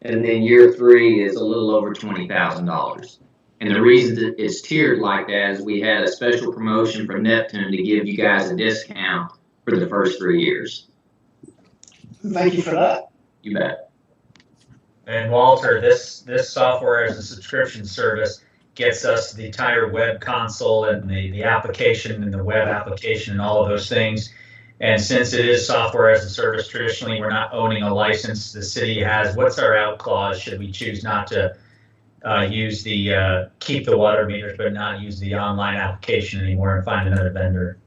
and then year 3 is a little over $20,000. And the reason that it's tiered like that is we had a special promotion from Neptune to give you guys a discount for the first 3 years. Thank you for that. You bet. And Walter, this software as a subscription service gets us the entire web console and the application and the web application and all of those things. And since it is software as a service, traditionally we're not owning a license. The city has, what's our out clause should we choose not to use keep the water meters but not use the online application anymore and find another vendor?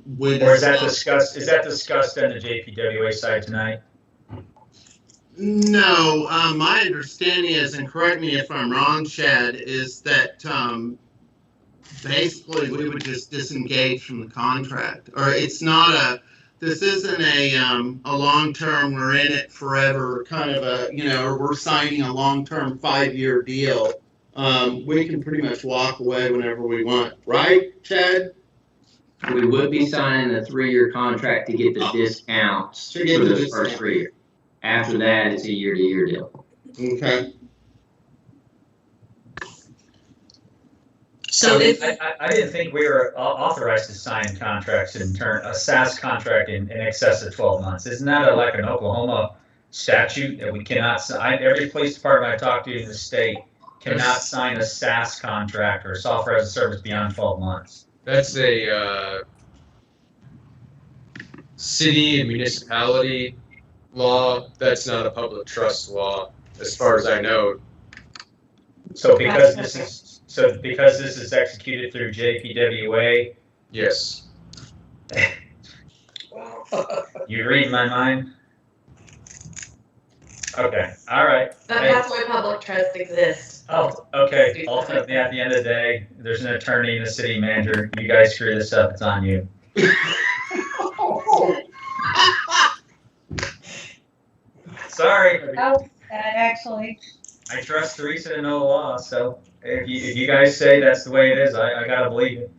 would. Or is that discussed on the JPWA side tonight? No, my understanding is, and correct me if I'm wrong, Chad, is that basically we would just disengage from the contract, or it's not this isn't a long-term, we're in it forever kind of or we're signing a long-term 5-year deal. We can pretty much walk away whenever we want, right, Chad? We would be signing a 3-year contract to get the discounts for those first 3 years. After that, it's a year-to-year deal. Okay. So if, I didn't think we were authorized to sign contracts a SaaS contract in excess of 12 months. Isn't that like an Oklahoma statute that we cannot sign? Every police department I talk to in the state cannot sign a SaaS contract or software as a service beyond 12 months. That's a city and municipality law. That's not a public trust law, as far as I know. So because this is executed through JPWA, yes. You read my mind? Okay, all right. That's why public trust exists. Oh, okay. Ultimately, at the end of the day, there's an attorney and a city manager. You guys screw this up, it's on you. Sorry. Oh, actually. I trust Teresa to know the law, so if you guys say that's the way it is, I gotta believe it.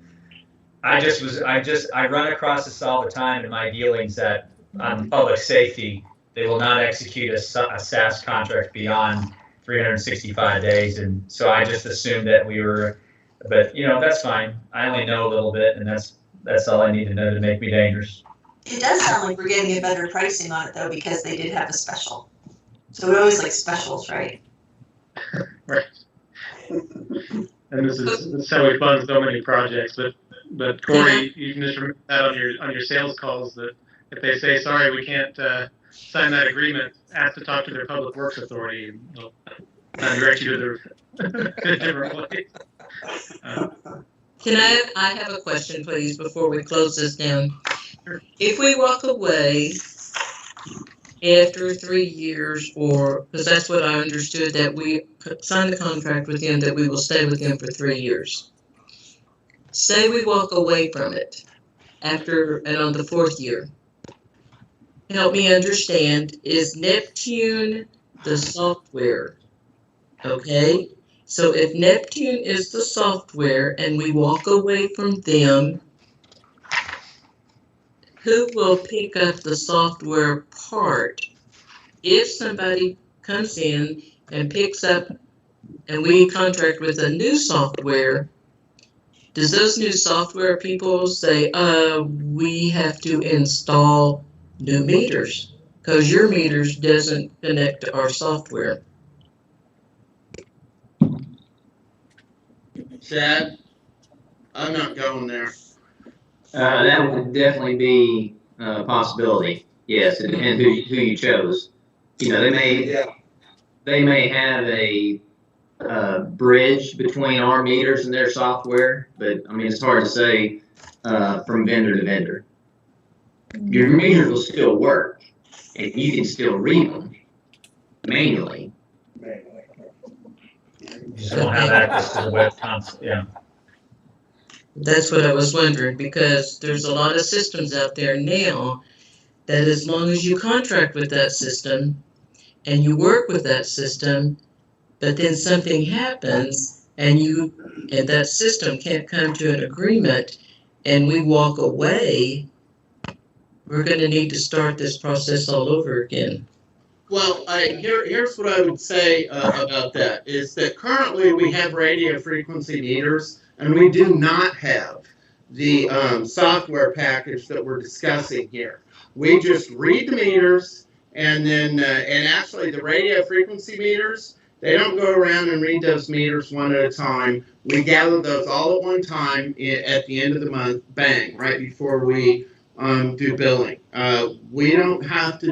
I run across this all the time in my dealings that on public safety, they will not execute a SaaS contract beyond 365 days, and so I just assumed that we were, but that's fine. I only know a little bit, and that's all I need to know to make me dangerous. It does sound like we're getting a better pricing on it though, because they did have a special. So we always like specials, right? Right. And this is how we fund so many projects. But Corey, you can just remember that on your sales calls that if they say sorry, we can't sign that agreement, ask to talk to their public works authority, and they'll direct you to a different place. can I have a question, please, before we close this down? If we walk away after 3 years, or because that's what I understood, that we signed the contract with them, that we will stay with them for 3 years. Say we walk away from it after and on the 4th year. Help me understand, is Neptune the software? Okay, so if Neptune is the software and we walk away from them, who will pick up the software part? If somebody comes in and picks up and we contract with a new software, does those new software people say, we have to install new meters because your meters doesn't connect to our software? Chad, I'm not going there. That would definitely be a possibility. Yes, it depends who you chose. They may have a bridge between our meters and their software, but I mean it's hard to say from vendor to vendor. Your meters will still work, and you can still read them manually. You just don't have access to the web console. Yeah. That's what I was wondering, because there's a lot of systems out there now that as long as you contract with that system and you work with that system, but then something happens and that system can't come to an agreement and we walk away, we're going to need to start this process all over again. Well, here's what I would say about that, is that currently we have radio frequency meters, and we do not have the software package that we're discussing here. We just read the meters, and then, and actually the radio frequency meters, they don't go around and read those meters one at a time. We gather those all at one time at the end of the month, bang, right before we do billing. We don't have to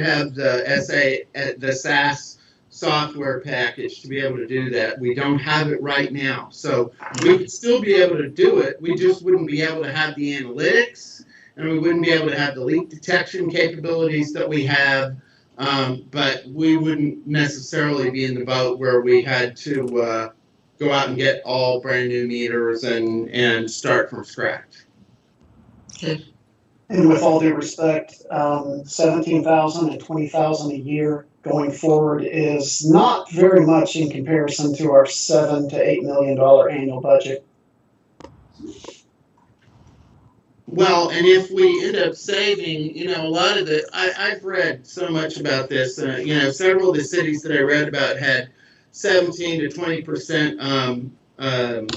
have the SaaS software package to be able to do that. We don't have it right now. So we could still be able to do it. We just wouldn't be able to have the analytics, and we wouldn't be able to have the leak detection capabilities that we have. But we wouldn't necessarily be in the boat where we had to go out and get all brand new meters and start from scratch. Okay. And with all due respect, 17,000 and 20,000 a year going forward is not very much in comparison to our $7 to $8 million annual budget. Well, and if we end up saving, a lot of I've read so much about this. Several of the cities that I read about had 17 to 20%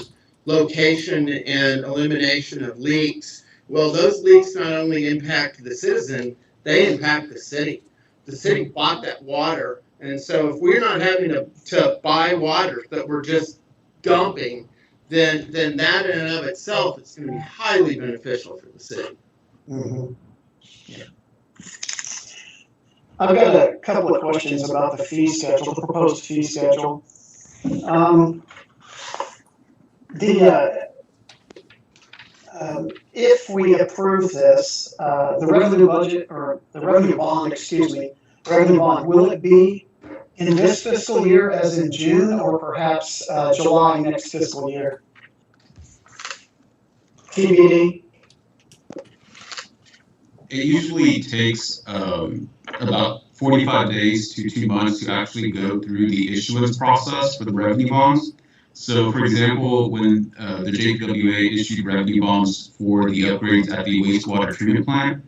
location and elimination of leaks. Well, those leaks not only impact the citizen, they impact the city. The city bought that water, and so if we're not having to buy water that we're just dumping, then that in and of itself is going to be highly beneficial for the city. Mm-hmm. Yeah. I've got a couple of questions about the fee schedule, the proposed fee schedule. If we approve this, the revenue budget, or the revenue bond, revenue bond, will it be in this fiscal year as in June, or perhaps July next fiscal year? TBD. It usually takes about 45 days to 2 months to actually go through the issuance process for the revenue bonds. So, for example, when the JPWA issued revenue bonds for the upgrades at the wastewater treatment plant,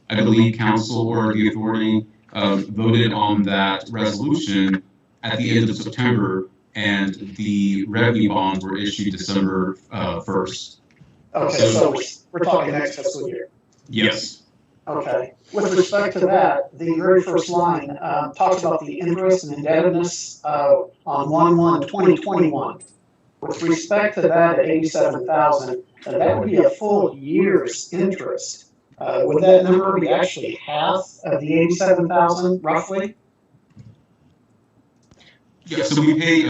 I believe council or the authority voted on that resolution at the end of September, and the revenue bonds were issued December 1st. Okay, so we're talking next fiscal year. Yes. Okay. With respect to that, the very first line talks about the interest and indebtedness on 1/1/2021. With respect to that at 87,000, that would be a full year's interest. Would that number be actually half of the 87,000, roughly? Yeah, so we pay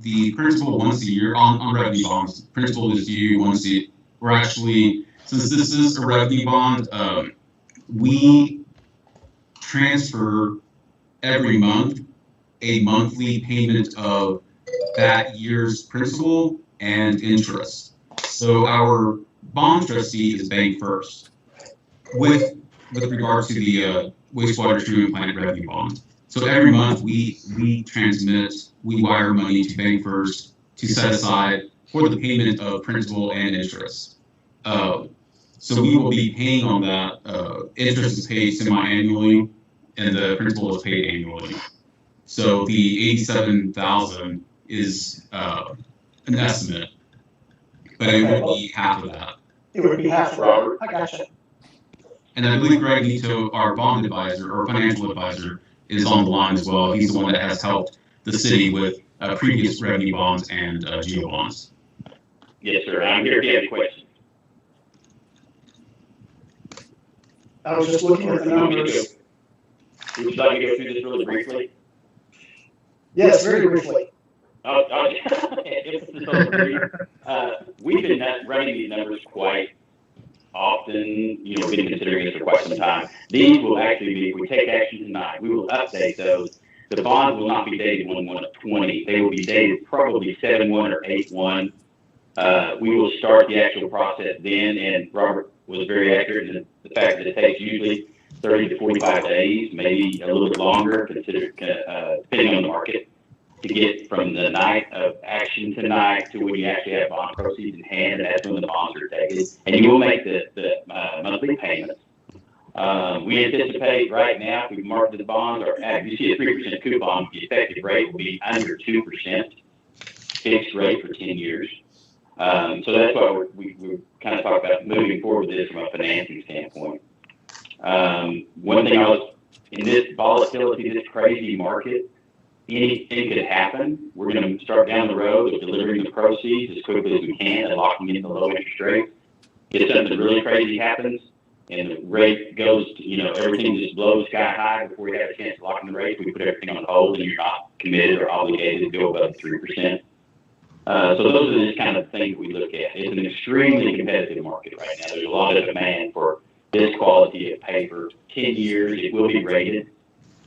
the principal once a year on revenue bonds. Principal is due once a year. We're actually, since this is a revenue bond, we transfer every month a monthly payment of that year's principal and interest. So our bond trustee is paying first with regard to the wastewater treatment plant revenue bond. So every month we wire money to Bank First to set aside for the payment of principal and interest. So we will be paying on that. Interest is paid semi-annually, and the principal is paid annually. So the 87,000 is an estimate, but it would be half of that. It would be half of that. I gotcha. And I believe Greg Nito, our bond advisor or financial advisor, is on the line as well. He's the one that has helped the city with previous revenue bonds and geo bonds. Yes, sir. I'm here if you have any questions. I was just looking at the numbers. Would you like me to go through this really briefly? Yes, very briefly. We've been running these numbers quite often, been considering this for quite some time. These will actually be, if we take action tonight, we will update those. The bonds will not be dated 1/1/20. They will be dated probably 7/1 or 8/1. We will start the actual process then, and Robert was very accurate in the fact that it takes usually 30 to 45 days, maybe a little bit longer, depending on the market, to get from the night of action tonight to when you actually have bond proceeds in hand, and that's when the bonds are taken. And you will make the monthly payments. We anticipate right now, if we market the bonds, or if you see a 3% coupon, the effective rate will be under 2%, fixed rate for 10 years. So that's why we kind of talk about moving forward with this from a financing standpoint. One thing in this volatility, this crazy market, anything could happen. We're going to start down the road of delivering the proceeds as quickly as we can and locking in the low interest rate. If something really crazy happens, and the rate goes to, everything just blows sky high before we have a chance to lock in the rate, we put everything on hold and you're not committed or obligated to go above 3%. So those are the kind of things we look at. It's an extremely competitive market right now. There's a lot of demand for this quality of paper. 10 years, it will be rated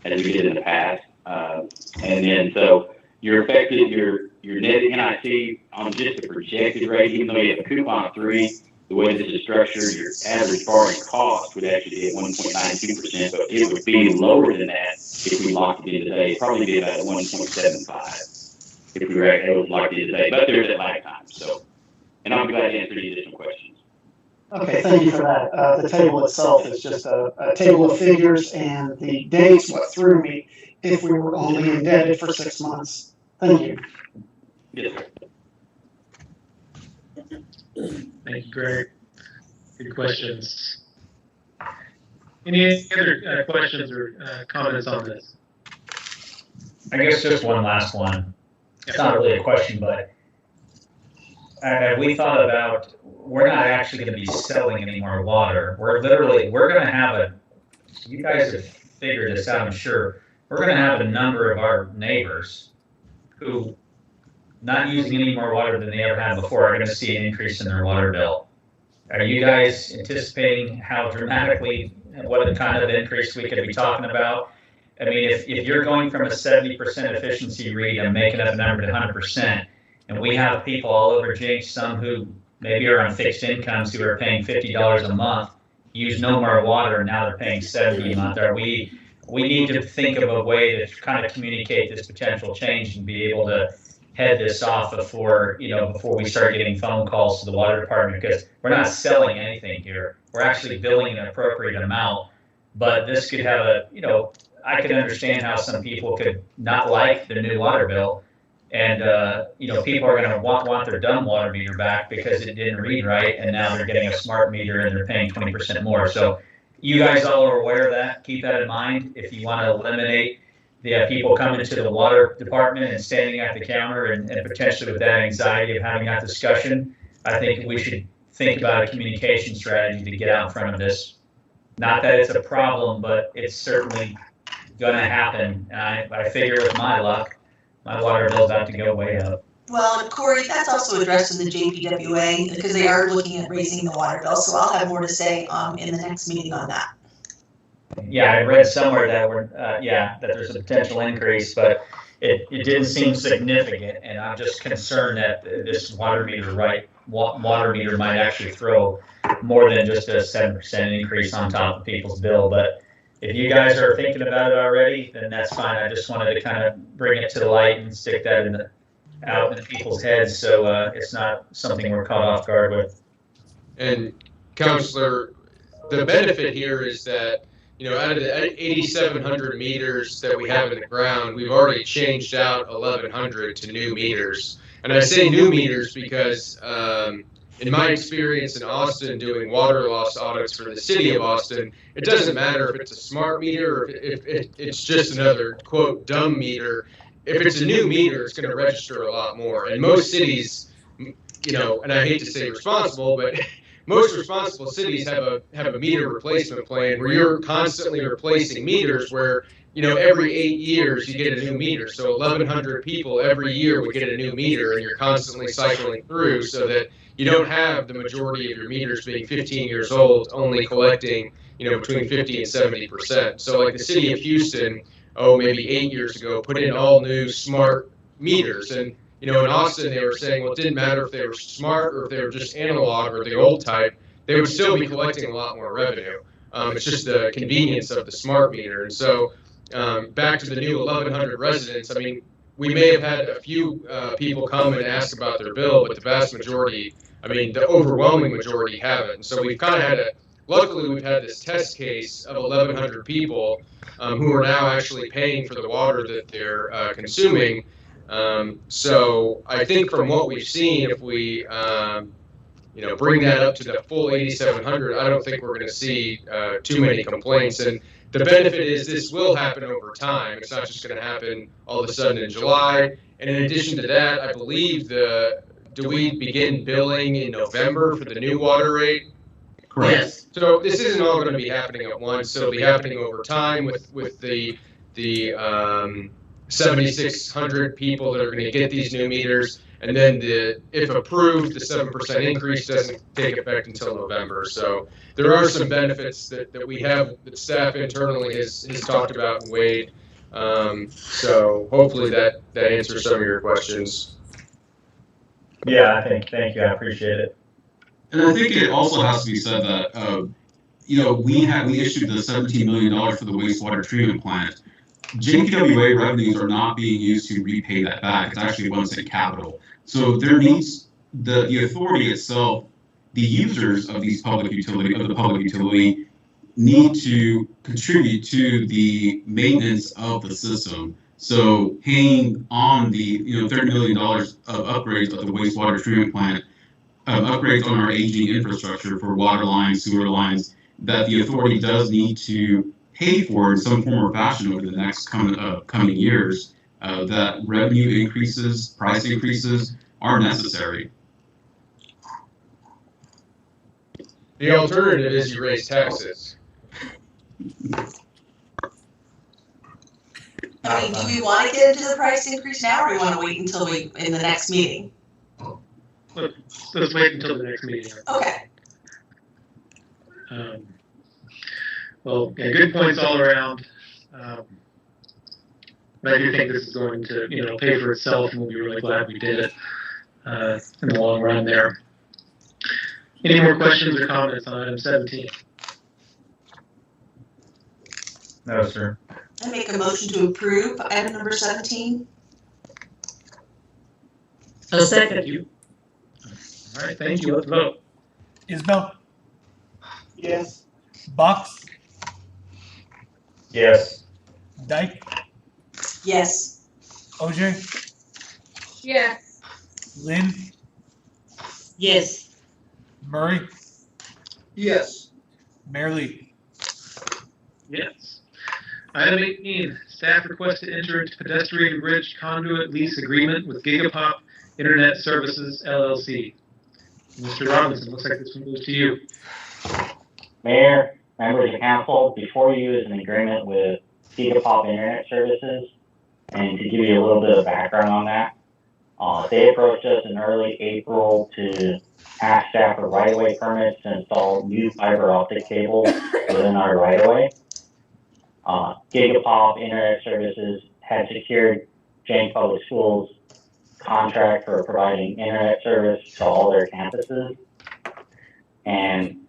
as we did in the past. And then so your effective, your net NIC on just the projected rate, even though you have a coupon of 3, the way this is structured, your average borrowing cost would actually be at 1.92%, but it would be lower than that if we locked it in today. It'd probably be about 1.75 if we were able to lock it in today. But there's a lag time. So, and I'll be glad to answer any additional questions. Okay, thank you for that. The table itself is just a table of figures, and the dates what threw me if we were only indebted for 6 months. Thank you. Yes, sir. Thank you, Greg. Good questions. Any other questions or comments on this? I guess just one last one. It's not really a question, but we thought about, we're not actually going to be selling any more water. We're going to have you guys have figured this out, I'm sure. We're going to have a number of our neighbors who, not using any more water than they ever had before, are going to see an increase in their water bill. Are you guys anticipating how dramatically, what kind of increase we could be talking about? I mean, if you're going from a 70% efficiency read and making up a number to 100%, and we have people all over Jenks, some who maybe are on fixed incomes who are paying $50 a month, use no more water, and now they're paying $70 a month. We need to think of a way to kind of communicate this potential change and be able to head this off before we start getting phone calls to the water department, because we're not selling anything here. We're actually billing an appropriate amount, but this could have I could understand how some people could not like the new water bill, and people are going to want their dumb water meter back because it didn't read right, and now they're getting a smart meter and they're paying 20% more. So you guys all are aware of that. Keep that in mind if you want to eliminate the people coming to the water department and standing at the counter and potentially with that anxiety of having that discussion. I think we should think about a communication strategy to get out in front of this. Not that it's a problem, but it's certainly going to happen. And I figure with my luck, my water bill's about to go way up. Well, and Corey, that's also addressed in the JPWA, because they are looking at raising the water bill, so I'll have more to say in the next meeting on that. Yeah, I read somewhere that there's a potential increase, but it didn't seem significant, and I'm just concerned that this water meter might actually throw more than just a 7% increase on top of people's bill. But if you guys are thinking about it already, then that's fine. I just wanted to kind of bring it to the light and stick that out in people's heads, so it's not something we're caught off guard with. And Counselor, the benefit here is that, out of the 8,700 meters that we have in the ground, we've already changed out 1,100 to new meters. And I say new meters because, in my experience in Austin doing water loss audits for the city of Austin, it doesn't matter if it's a smart meter or if it's just another, quote, dumb meter. If it's a new meter, it's going to register a lot more. And most cities, and I hate to say responsible, but most responsible cities have a meter replacement plan where you're constantly replacing meters where, every 8 years you get a new meter. So 1,100 people every year would get a new meter, and you're constantly cycling through so that you don't have the majority of your meters being 15 years old, only collecting, between 50 and 70%. So like the city of Houston, maybe 8 years ago, put in all new smart meters. And, in Austin, they were saying, well, it didn't matter if they were smart or if they were just analog or the old type, they would still be collecting a lot more revenue. It's just the convenience of the smart meter. And so back to the new 1,100 residents, I mean, we may have had a few people come and ask about their bill, but the vast majority, the overwhelming majority haven't. And so we've kind of luckily we've had this test case of 1,100 people who are now actually paying for the water that they're consuming. So I think from what we've seen, if we, bring that up to the full 8,700, I don't think we're going to see too many complaints. And the benefit is this will happen over time. It's not just going to happen all of a sudden in July. And in addition to that, I believe do we begin billing in November for the new water rate? Correct. Yes. So this isn't all going to be happening at once. So it'll be happening over time with the 7,600 people that are going to get these new meters, and then if approved, the 7% increase doesn't take effect until November. So there are some benefits that we have that staff internally has talked about and weighed. So hopefully that answers some of your questions. Yeah, thank you. I appreciate it. And I think it also has to be said that, we issued the $17 million for the wastewater treatment plant. JPWA revenues are not being used to repay that back. It's actually once in capital. So there needs the authority itself, the users of the public utility need to contribute to the maintenance of the system. So paying on the $30 million of upgrades of the wastewater treatment plant, upgrades on our aging infrastructure for water lines, sewer lines, that the authority does need to pay for in some form or fashion over the next coming years. That revenue increases, price increases are necessary. The alternative is you raise taxes. I mean, do we want to get into the price increase now, or do we want to wait until in the next meeting? Let's wait until the next meeting. Okay. Well, yeah, good points all around. But I do think this is going to, pay for itself, and we'll be really glad we did it in the long run there. Any more questions or comments on item 17? No, sir. I make a motion to approve item number 17. A second. You. All right, thank you. Let's vote. Isbell, Yes. Box, Yes. Dyke, Yes. OJ, Yes. Lynn, Yes. Murray, Yes. Mayor Lee. Yes. Item 18, staff request to enter into pedestrian bridge conduit lease agreement with Gigapop Internet Services LLC. Mr. Robinson, looks like this one goes to you. Mayor, members of council, before you is an agreement with Gigapop Internet Services, and to give you a little bit of background on that, they approached us in early April to ask staff for right-of-way permits to install new fiber optic cables within our right-of-way. Gigapop Internet Services had secured Jenks Public Schools contract for providing internet service to all their campuses, and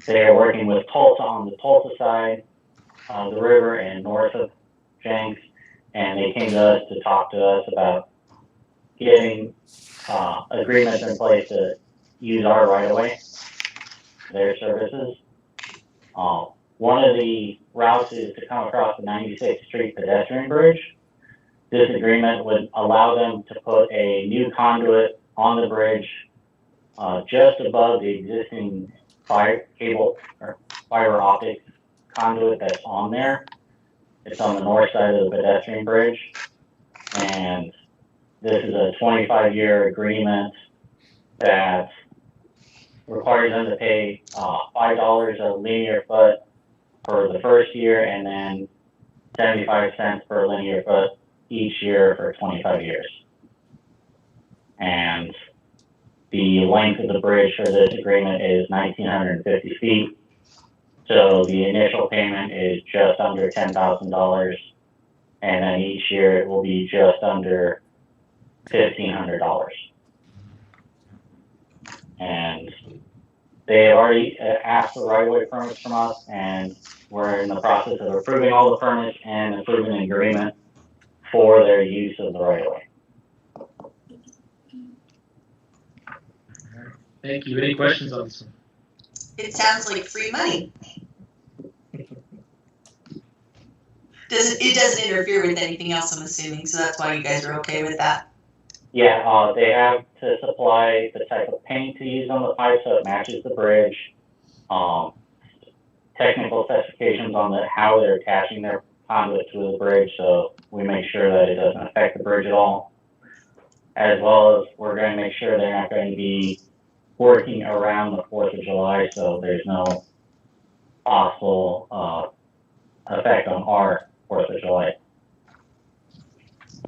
they are working with Tulsa on the Tulsa side of the river and north of Jenks, and they came to us to talk to us about getting agreements in place to use our right-of-way, their services. One of the routes is to come across the 96th Street pedestrian bridge. This agreement would allow them to put a new conduit on the bridge just above the existing fiber optic conduit that's on there. It's on the north side of the pedestrian bridge, and this is a 25-year agreement that requires them to pay $5 a linear foot for the first year, and then 75 cents per linear foot each year for 25 years. And the length of the bridge for this agreement is 1,950 feet. So the initial payment is just under $10,000, and then each year it will be just under $1,500. And they have already asked for right-of-way permits from us, and we're in the process of approving all the permits and approving an agreement for their use of the right-of-way. Thank you. Any questions on this one? It sounds like free money. It doesn't interfere with anything else, I'm assuming, so that's why you guys are okay with that. Yeah, they have to supply the type of paint to use on the pipe so it matches the bridge. Technical specifications on how they're attaching their conduit to the bridge, so we make sure that it doesn't affect the bridge at all. As well as we're going to make sure they're not going to be working around the 4th of July, so there's no possible effect on our 4th of July.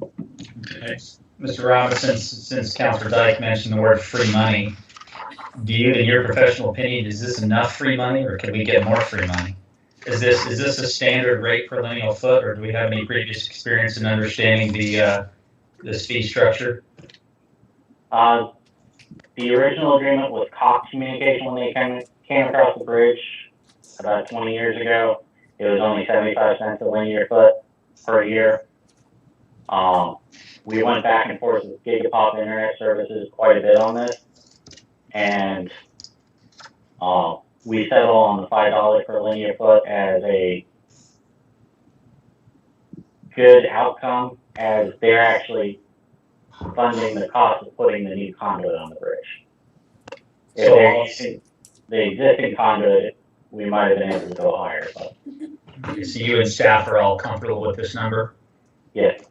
Okay. Mr. Robinson, since Councilor Dyke mentioned the word free money, do you, in your professional opinion, is this enough free money, or could we get more free money? Is this a standard rate per lineal foot, or do we have any previous experience in understanding this fee structure? The original agreement with Cox Communication when they came across the bridge about 20 years ago. It was only 75 cents a linear foot per year. We went back and forth with Gigapop Internet Services quite a bit on this, and we settle on the $5 per linear foot as a good outcome, as they're actually funding the cost of putting the new conduit on the bridge. If they're using the existing conduit, we might have been able to go higher. But. So you and staff are all comfortable with this number? Yes.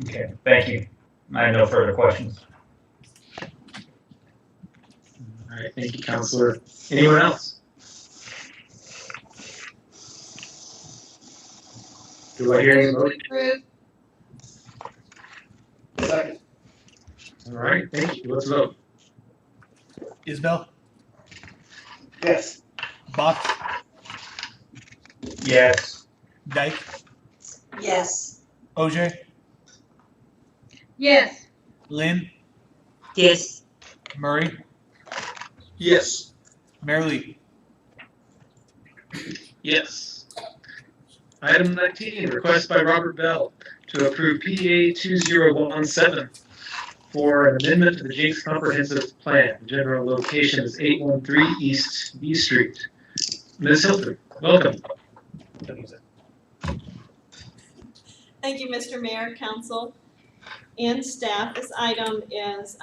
Okay, thank you. I have no further questions. All right, thank you, Counselor. Anyone else? Do I hear any motion? Second. All right, thank you. Let's vote. Isbell, Yes. Box, Yes. Dyke, Yes. OJ, Yes. Lynn, Yes. Murray, Yes. Merrily. Yes. Item 19, request by Robert Bell to approve PDA 2017 for an amendment to the Jenks Comprehensive Plan. The general location is 813 East B Street. Ms. Hilton, welcome. Thank you, Mr. Mayor, Council, and staff. This item is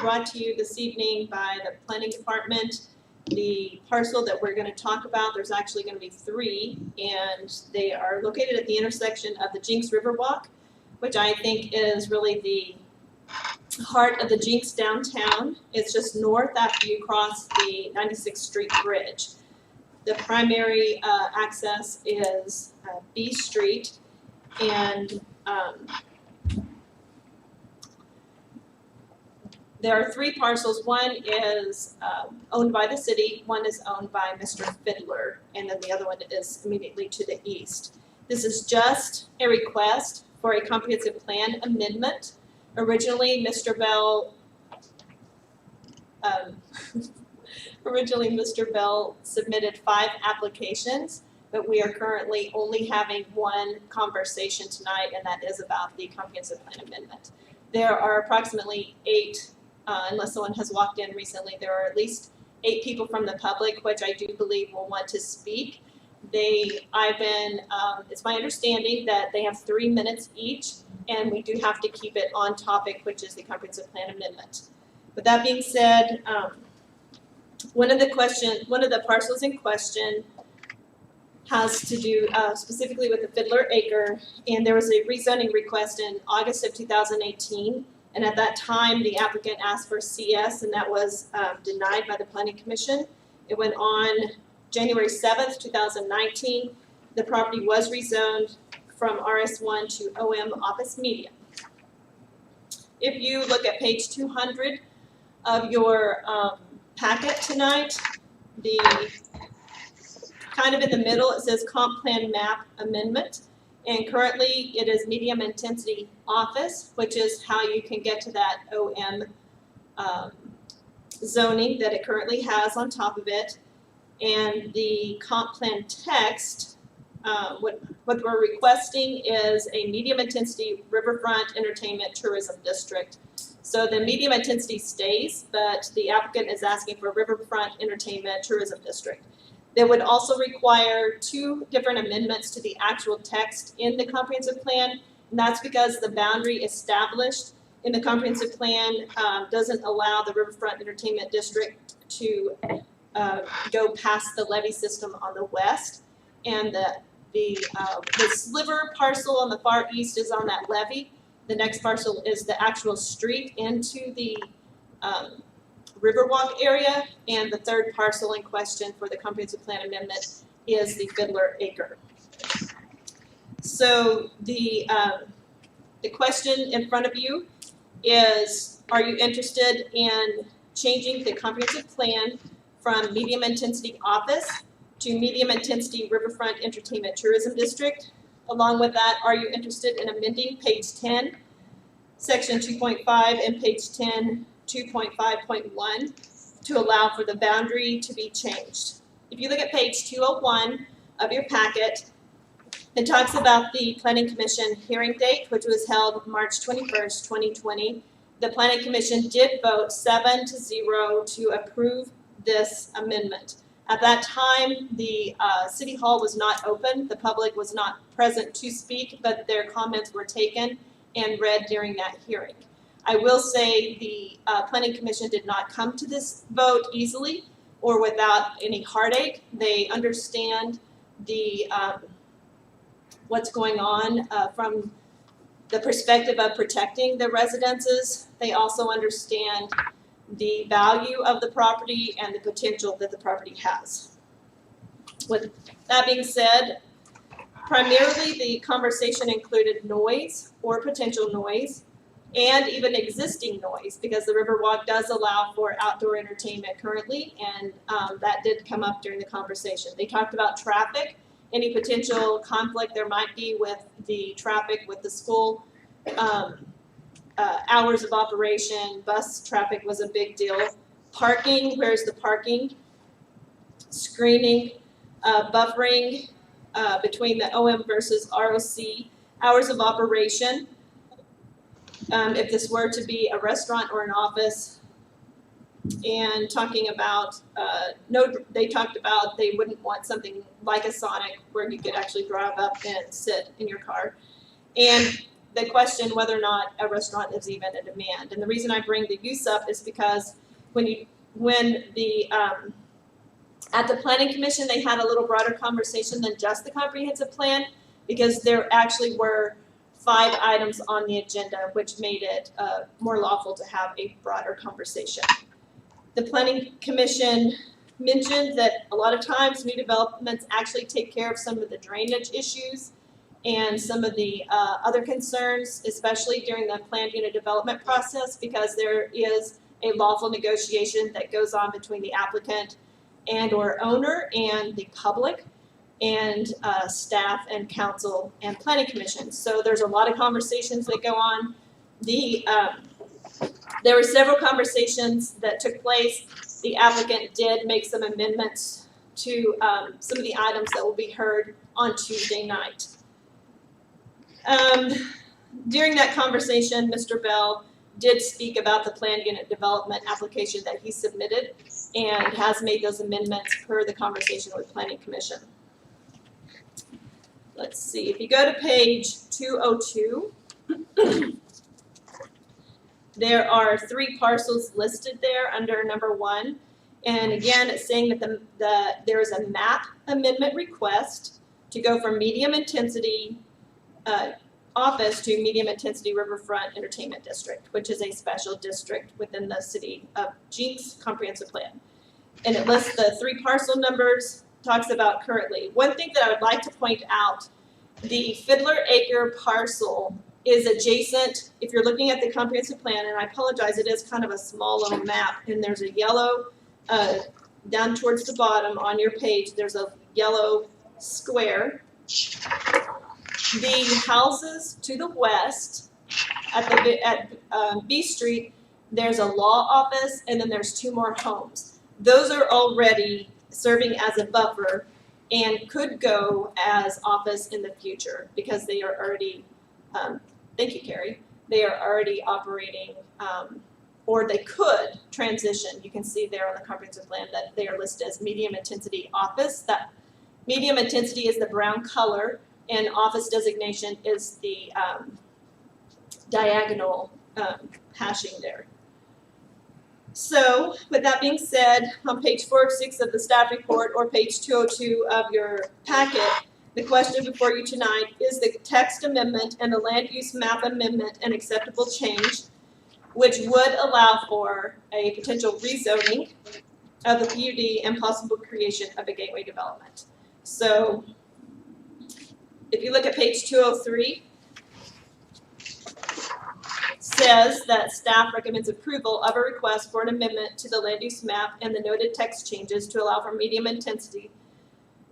brought to you this evening by the Planning Department. The parcel that we're going to talk about, there's actually going to be 3, and they are located at the intersection of the Jenks Riverwalk, which I think is really the heart of the Jenks downtown. It's just north after you cross the 96th Street Bridge. The primary access is B Street, and there are 3 parcels. One is owned by the city, one is owned by Mr. Fiddler, and then the other one is immediately to the east. This is just a request for a comprehensive plan amendment. Originally, Mr. Bell submitted 5 applications, but we are currently only having 1 conversation tonight, and that is about the comprehensive plan amendment. There are approximately 8, unless someone has walked in recently, there are at least 8 people from the public, which I do believe will want to speak. It's my understanding that they have 3 minutes each, and we do have to keep it on topic, which is the comprehensive plan amendment. With that being said, one of the parcels in question has to do specifically with the Fiddler Acre, and there was a rezoning request in August of 2018, and at that time the applicant asked for CS, and that was denied by the Planning Commission. It went on January 7th, 2019. The property was rezoned from RS1 to OM Office Media. If you look at page 200 of your packet tonight, the kind of in the middle it says Comp Plan Map Amendment, and currently it is Medium Intensity Office, which is how you can get to that OM zoning that it currently has on top of it. And the comp plan text, what we're requesting is a medium intensity riverfront entertainment tourism district. So the medium intensity stays, but the applicant is asking for riverfront entertainment tourism district. They would also require 2 different amendments to the actual text in the comprehensive plan, and that's because the boundary established in the comprehensive plan doesn't allow the riverfront entertainment district to go past the levee system on the west, and the sliver parcel on the far east is on that levee. The next parcel is the actual street into the Riverwalk area, and the third parcel in question for the comprehensive plan amendment is the Fiddler Acre. So the question in front of you is, are you interested in changing the comprehensive plan from medium intensity office to medium intensity riverfront entertainment tourism district? Along with that, are you interested in amending page 10, section 2.5 and page 10, 2.5.1 to allow for the boundary to be changed? If you look at page 201 of your packet, it talks about the Planning Commission hearing date, which was held March 21st, 2020. The Planning Commission did vote 7-0 to approve this amendment. At that time, the City Hall was not open. The public was not present to speak, but their comments were taken and read during that hearing. I will say the Planning Commission did not come to this vote easily or without any heartache. They understand the what's going on from the perspective of protecting the residences. They also understand the value of the property and the potential that the property has. With that being said, primarily the conversation included noise or potential noise and even existing noise, because the Riverwalk does allow for outdoor entertainment currently, and that did come up during the conversation. They talked about traffic, any potential conflict there might be with the traffic with the school, hours of operation, bus traffic was a big deal. Parking, where's the parking? Screening, buffering between the OM versus ROC, hours of operation. If this were to be a restaurant or an office, and talking about, they talked about they wouldn't want something like a Sonic where you could actually drive up and sit in your car. And the question whether or not a restaurant is even a demand. And the reason I bring the use up is because at the Planning Commission, they had a little broader conversation than just the comprehensive plan, because there actually were 5 items on the agenda, which made it more lawful to have a broader conversation. The Planning Commission mentioned that a lot of times new developments actually take care of some of the drainage issues and some of the other concerns, especially during the planned unit development process, because there is a lawful negotiation that goes on between the applicant and or owner and the public and staff and council and planning commission. So there's a lot of conversations that go on. There were several conversations that took place. The applicant did make some amendments to some of the items that will be heard on Tuesday night. During that conversation, Mr. Bell did speak about the planned unit development application that he submitted and has made those amendments per the conversation with Planning Commission. Let's see, if you go to page 202, there are 3 parcels listed there under number 1. And again, it's saying that there is a map amendment request to go from medium intensity office to medium intensity riverfront entertainment district, which is a special district within the city of Jenks comprehensive plan. And it lists the 3 parcel numbers, talks about currently. One thing that I would like to point out, the Fiddler Acre parcel is adjacent, if you're looking at the comprehensive plan, and I apologize, it is kind of a small little map, and there's a yellow, down towards the bottom on your page, there's a yellow square. The houses to the west at B Street, there's a law office, and then there's 2 more homes. Those are already serving as a buffer and could go as office in the future because they are already, thank you, Carrie, they are already operating, or they could transition. You can see there on the comprehensive plan that they are listed as medium intensity office. That medium intensity is the brown color, and office designation is the diagonal hashing there. So with that being said, on page 406 of the staff report or page 202 of your packet, the question before you tonight is the text amendment and the land use map amendment an acceptable change. which would allow for a potential rezoning of the PUD and possible creation of a gateway development. So if you look at page 203, says that staff recommends approval of a request for an amendment to the land use map and the noted text changes to allow for medium intensity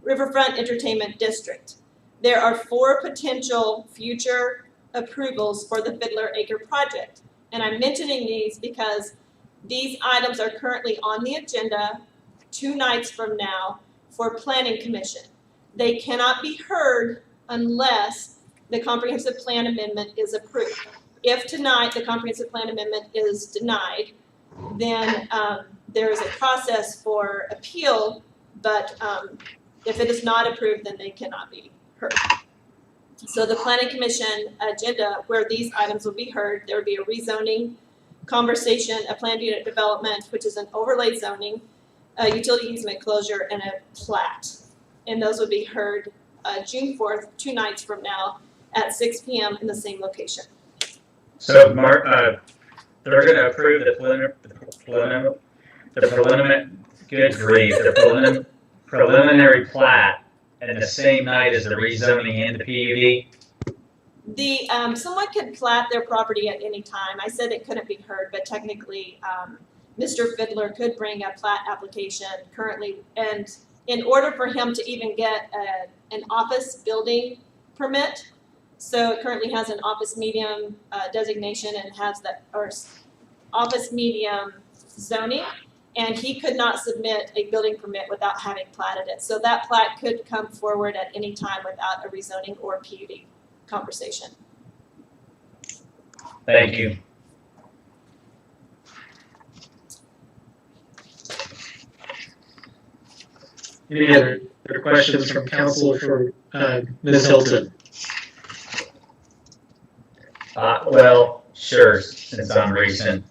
Riverfront Entertainment District. There are 4 potential future approvals for the Fiddler Acre project. And I'm mentioning these because these items are currently on the agenda 2 nights from now for Planning Commission. They cannot be heard unless the comprehensive plan amendment is approved. If tonight the comprehensive plan amendment is denied, then there is a process for appeal, but if it is not approved, then they cannot be heard. So the Planning Commission agenda where these items will be heard, there would be a rezoning conversation, a planned unit development, which is an overlay zoning, a utility easement closure, and a plat. And those would be heard June 4th, 2 nights from now at 6 p.m. in the same location. So, Mark, they're going to approve the preliminary plat and the same night as the rezoning and the PUD? Someone could plat their property at any time. I said it couldn't be heard, but technically, Mr. Fiddler could bring a plat application currently, and in order for him to even get an office building permit, so it currently has an office medium designation and has that, or office medium zoning, and he could not submit a building permit without having platted it. So that plat could come forward at any time without a rezoning or PUD conversation. Thank you. Any other questions from council for Ms. Hilton? Well, sure, since I'm recent.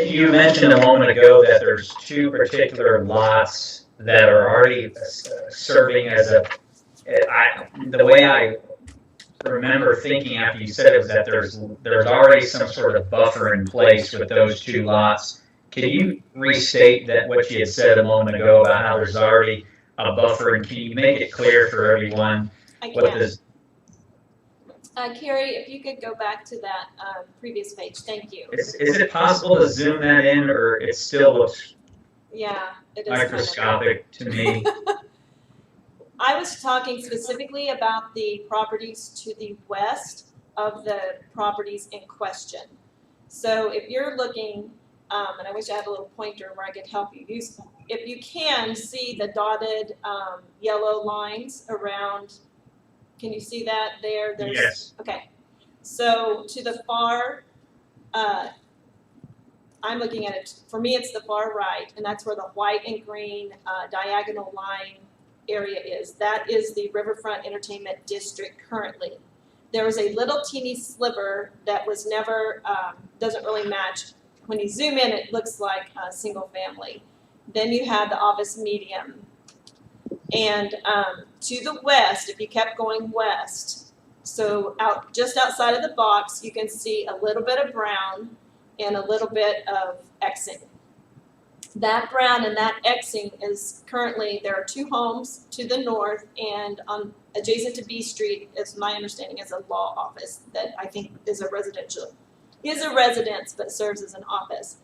You mentioned a moment ago that there's 2 particular lots that are already serving as the way I remember thinking after you said it was that there's already some sort of buffer in place with those 2 lots. Can you restate that what you had said a moment ago about how there's already a buffer, and can you make it clear for everyone what this? Carrie, if you could go back to that previous page, thank you. Is it possible to zoom that in, or it still looks yeah, it is microscopic to me? I was talking specifically about the properties to the west of the properties in question. So if you're looking, and I wish I had a little pointer where I could help you use, if you can see the dotted yellow lines around. Can you see that there? Yes. Okay. So to the far, I'm looking at it, for me it's the far right, and that's where the white and green diagonal line area is. That is the Riverfront Entertainment District currently. There was a little teeny sliver that was never, doesn't really match. When you zoom in, it looks like a single family. Then you had the office medium. And to the west, if you kept going west, so just outside of the box, you can see a little bit of brown and a little bit of Xing. That brown and that Xing is currently, there are 2 homes to the north, and adjacent to B Street, is my understanding, is a law office that I think is a residence, but serves as an office.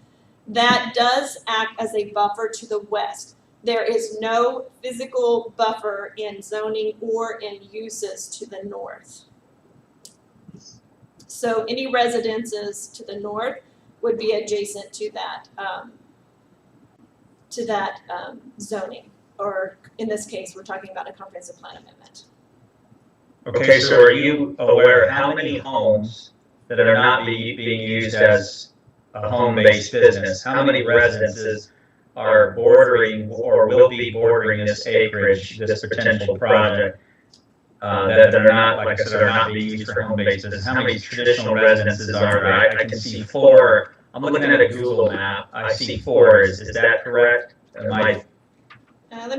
That does act as a buffer to the west. There is no physical buffer in zoning or in uses to the north. So any residences to the north would be adjacent to that zoning, or in this case, we're talking about a comprehensive plan amendment. Okay, so are you aware of how many homes that are not being used as a home-based business? How many residences are bordering or will be bordering this acreage, this potential project, that are not, like I said, are not being used for home-based business? How many traditional residences are there? I can see 4. I'm looking at a Google map. I see 4. Is that correct? Let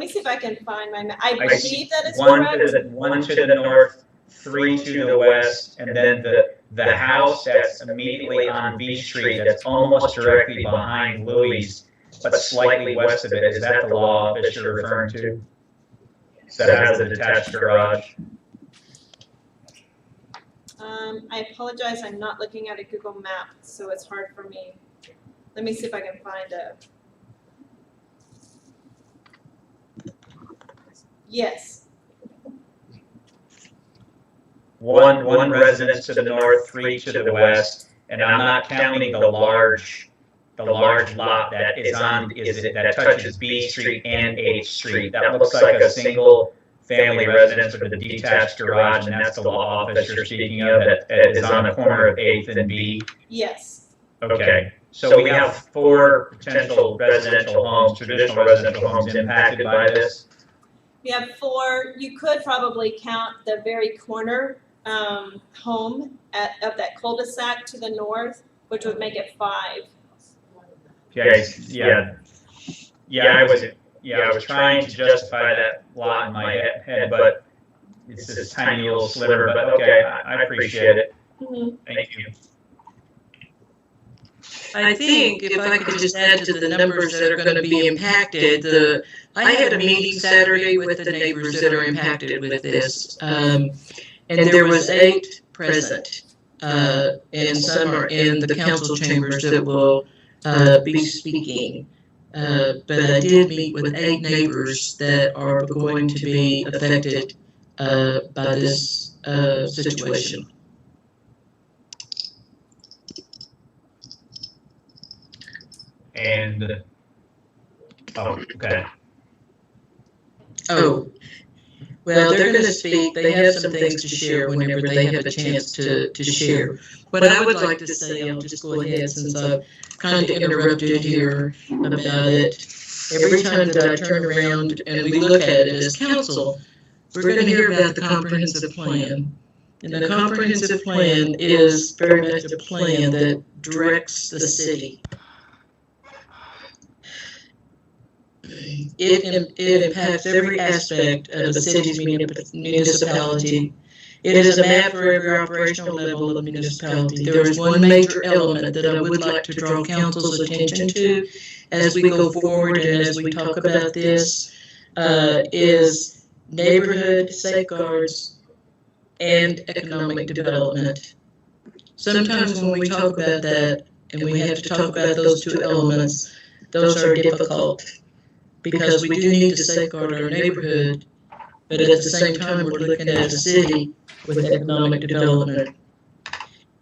me see if I can find my map. I believe that is one correct. 1 to the north, 3 to the west, and then the house that's immediately on B Street, that's almost directly behind Louis, but slightly west of it, is that the law office you're referring to? That has a detached garage? I apologize, I'm not looking at a Google map, so it's hard for me. Let me see if I can find a. Yes. One residence to the north, 3 to the west, and I'm not counting the large lot that is that touches B Street and H Street. That looks like a single family residence with a detached garage, and that's the law office you're speaking of that is on the corner of 8th and B? Yes. Okay, so we have 4 potential residential homes, traditional residential homes impacted by this? We have 4. You could probably count the very corner home of that cul-de-sac to the north, which would make it 5. Okay, I was trying to justify that lot in my head, but it's this tiny little sliver, but okay, I appreciate it. Mm-hmm. Thank you. I think if I could just add to the numbers that are going to be impacted, I had a meeting Saturday with the neighbors that are impacted with this, and there was 8 present, and some are in the council chambers that will be speaking. But I did meet with 8 neighbors that are going to be affected by this situation. And, okay. Oh, well, they're going to speak. They have some things to share whenever they have a chance to share. What I would like to say, I'll just go ahead since I've kind of interrupted here about it. Every time that I turn around and we look at it as council, we're going to hear about the comprehensive plan. And the comprehensive plan is very much a plan that directs the city. It impacts every aspect of the city's municipality. It is a map for every operational level of municipality. There is one major element that I would like to draw council's attention to as we go forward and as we talk about this, is neighborhood safeguards and economic development. Sometimes when we talk about that and we have to talk about those 2 elements, those are difficult because we do need to safeguard our neighborhood, but at the same time we're looking at a city with economic development.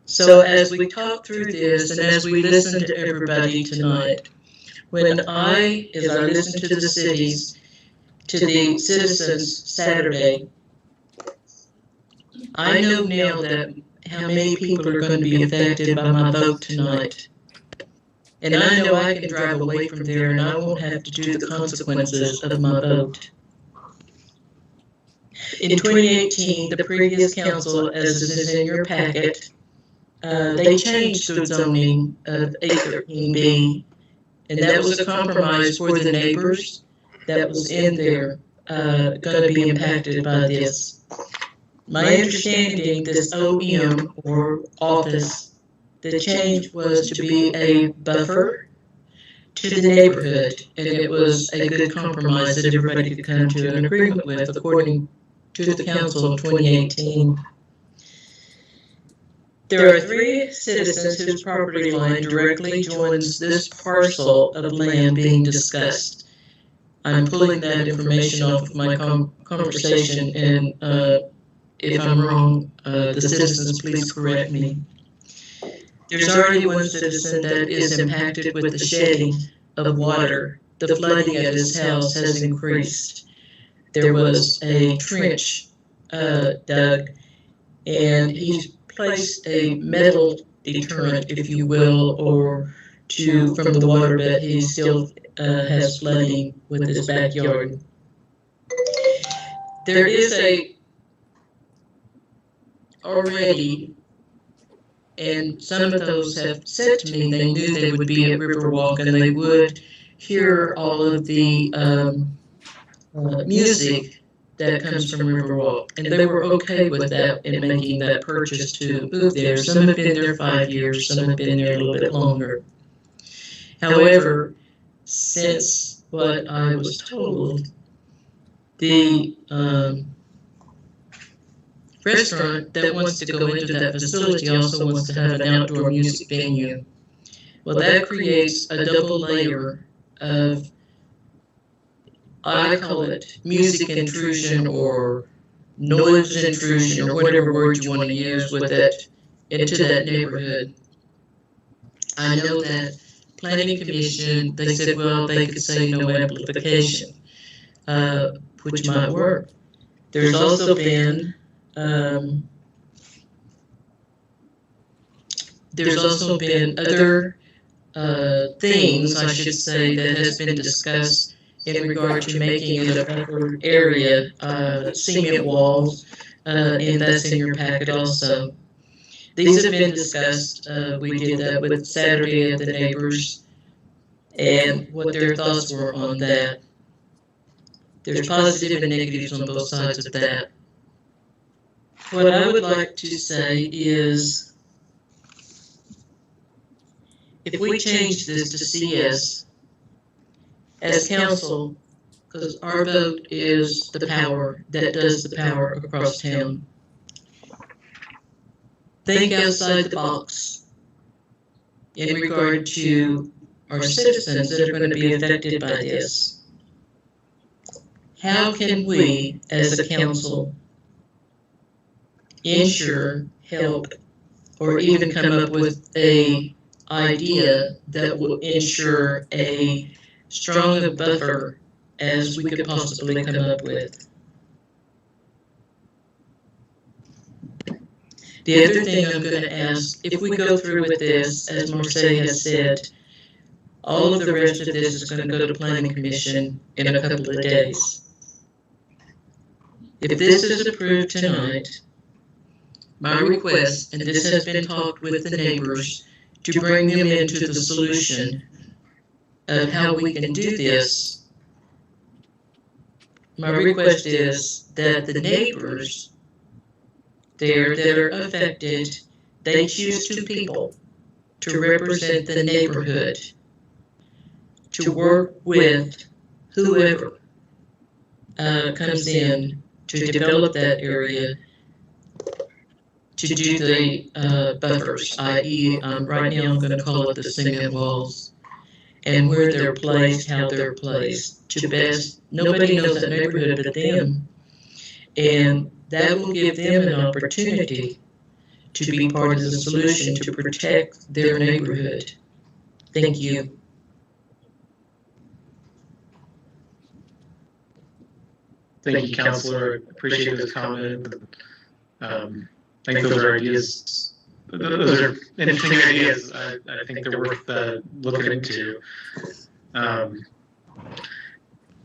So as we talk through this and as we listen to everybody tonight, as I listen to the citizens Saturday, I know now that how many people are going to be affected by my vote tonight. And I know I can drive away from there and I won't have to do the consequences of my vote. In 2018, the previous council, as is in your packet, they changed the zoning of A13B, and that was a compromise for the neighbors that was in there going to be impacted by this. My understanding, this OM, or office, the change was to be a buffer to the neighborhood, and it was a good compromise that everybody could come to an agreement with, according to the council of 2018. There are 3 citizens whose property line directly joins this parcel of land being discussed. I'm pulling that information off of my conversation, and if I'm wrong, the citizens please correct me. There's already one citizen that is impacted with the shedding of water. The flooding at his house has increased. There was a trench dug, and he's placed a metal deterrent, if you will, from the water, but he still has flooding with his backyard. There is already, and some of those have said to me they knew they would be at Riverwalk and they would hear all of the music that comes from Riverwalk, and they were okay with that in making that purchase to move there. Some have been there 5 years, some have been there a little bit longer. However, since what I was told, the restaurant that wants to go into that facility also wants to have an outdoor music venue. Well, that creates a double layer of, I call it music intrusion or noise intrusion or whatever word you want to use with it into that neighborhood. I know that Planning Commission, they said, well, they could say no amplification, which might work. There's also been other things, I should say, that has been discussed in regard to making it a buffer area, cement walls, and that's in your packet also. These have been discussed. We did that with Saturday at the neighbors and what their thoughts were on that. There's positive and negatives on both sides of that. What I would like to say is, if we change this to CS as council, because our vote is the power that does the power across town, think outside the box in regard to our citizens that are going to be affected by this. How can we, as a council, ensure, help, or even come up with a idea that will ensure a strong a buffer as we could possibly come up with? The other thing I'm going to ask, if we go through with this, as Marseille has said, all of the rest of this is going to go to Planning Commission in a couple of days. If this is approved tonight, my request, and this has been talked with the neighbors, to bring them into the solution of how we can do this, my request is that the neighbors there that are affected, they choose 2 people to represent the neighborhood, to work with whoever comes in to develop that area, to do the buffers, i.e. right now I'm going to call it the cement walls, and where they're placed, how they're placed, to best, nobody knows that neighborhood but them, and that will give them an opportunity to be part of the solution to protect their neighborhood. Thank you. Thank you, Councilor. Appreciate those comments. I think those are ideas. Those are interesting ideas. I think they're worth looking into.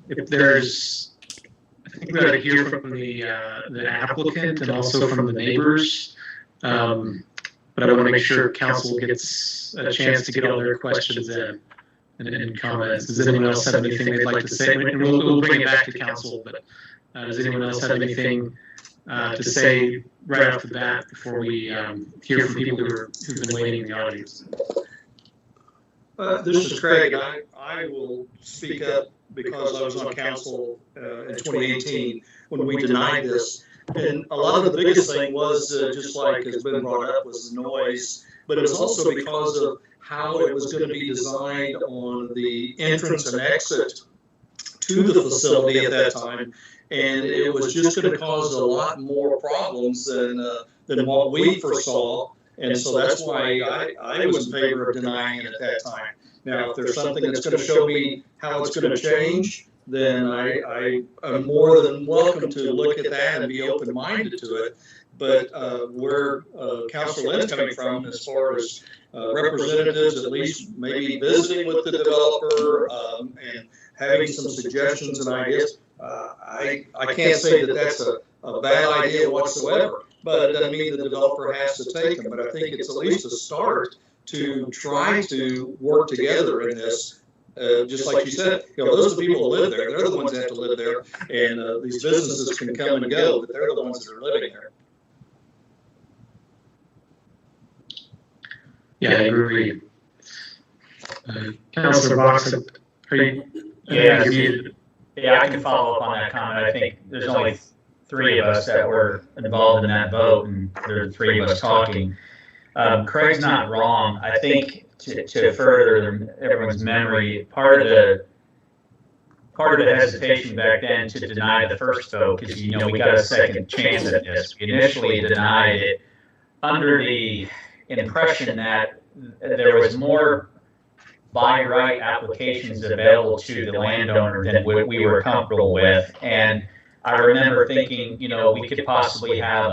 If there's, I think we got to hear from the applicant and also from the neighbors. But I want to make sure council gets a chance to get all their questions in and comments. Does anyone else have anything they'd like to say? And we'll bring it back to council, but does anyone else have anything to say right off the bat before we hear from people who've been waiting in the audience? This is Craig. I will speak up because I was on council in 2018 when we denied this. And a lot of the biggest thing was, just like has been brought up, was the noise, but it was also because of how it was going to be designed on the entrance and exit to the facility at that time. And it was just going to cause a lot more problems than what we foresaw. And so that's why I was in favor of denying it at that time. Now, if there's something that's going to show me how it's going to change, then I am more than welcome to look at that and be open-minded to it. But where Councilor Lynn's coming from, as far as representatives, at least maybe visiting with the developer and having some suggestions and ideas, I can't say that that's a bad idea whatsoever. But it doesn't mean the developer has to take them. But I think it's at least a start to try to work together in this Just like you said, those are the people that live there. They're the ones that have to live there. And these businesses can come and go, but they're the ones that are living there. Yeah, I agree. Councilor Box, are you? Yeah, you're muted. Yeah, I can follow up on that comment. I think there's only 3 of us that were involved in that vote, and there are 3 of us talking. Craig's not wrong. I think to further everyone's memory, part of the hesitation back then to deny the first vote, because we got a second chance at this. We initially denied it under the impression that there was more by right applications available to the landowner than we were comfortable with. And I remember thinking, we could possibly have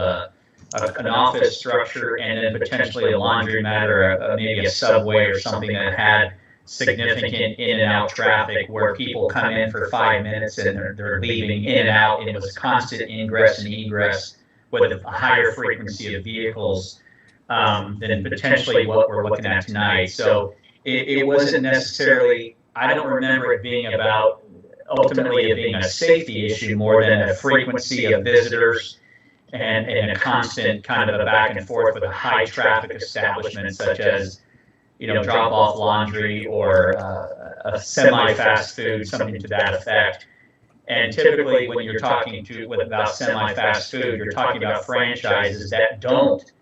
an office structure and then potentially a laundromat or maybe a subway or something that had significant in and out traffic where people come in for 5 minutes and they're leaving in and out, and it was constant ingress and egress with a higher frequency of vehicles than potentially what we're looking at tonight. So it wasn't necessarily, I don't remember it being about ultimately it being a safety issue more than a frequency of visitors and a constant kind of a back and forth with a high traffic establishment such as, drop off laundry or a semi-fast food, something to that effect. And typically when you're talking about semi-fast food, you're talking about franchises that don't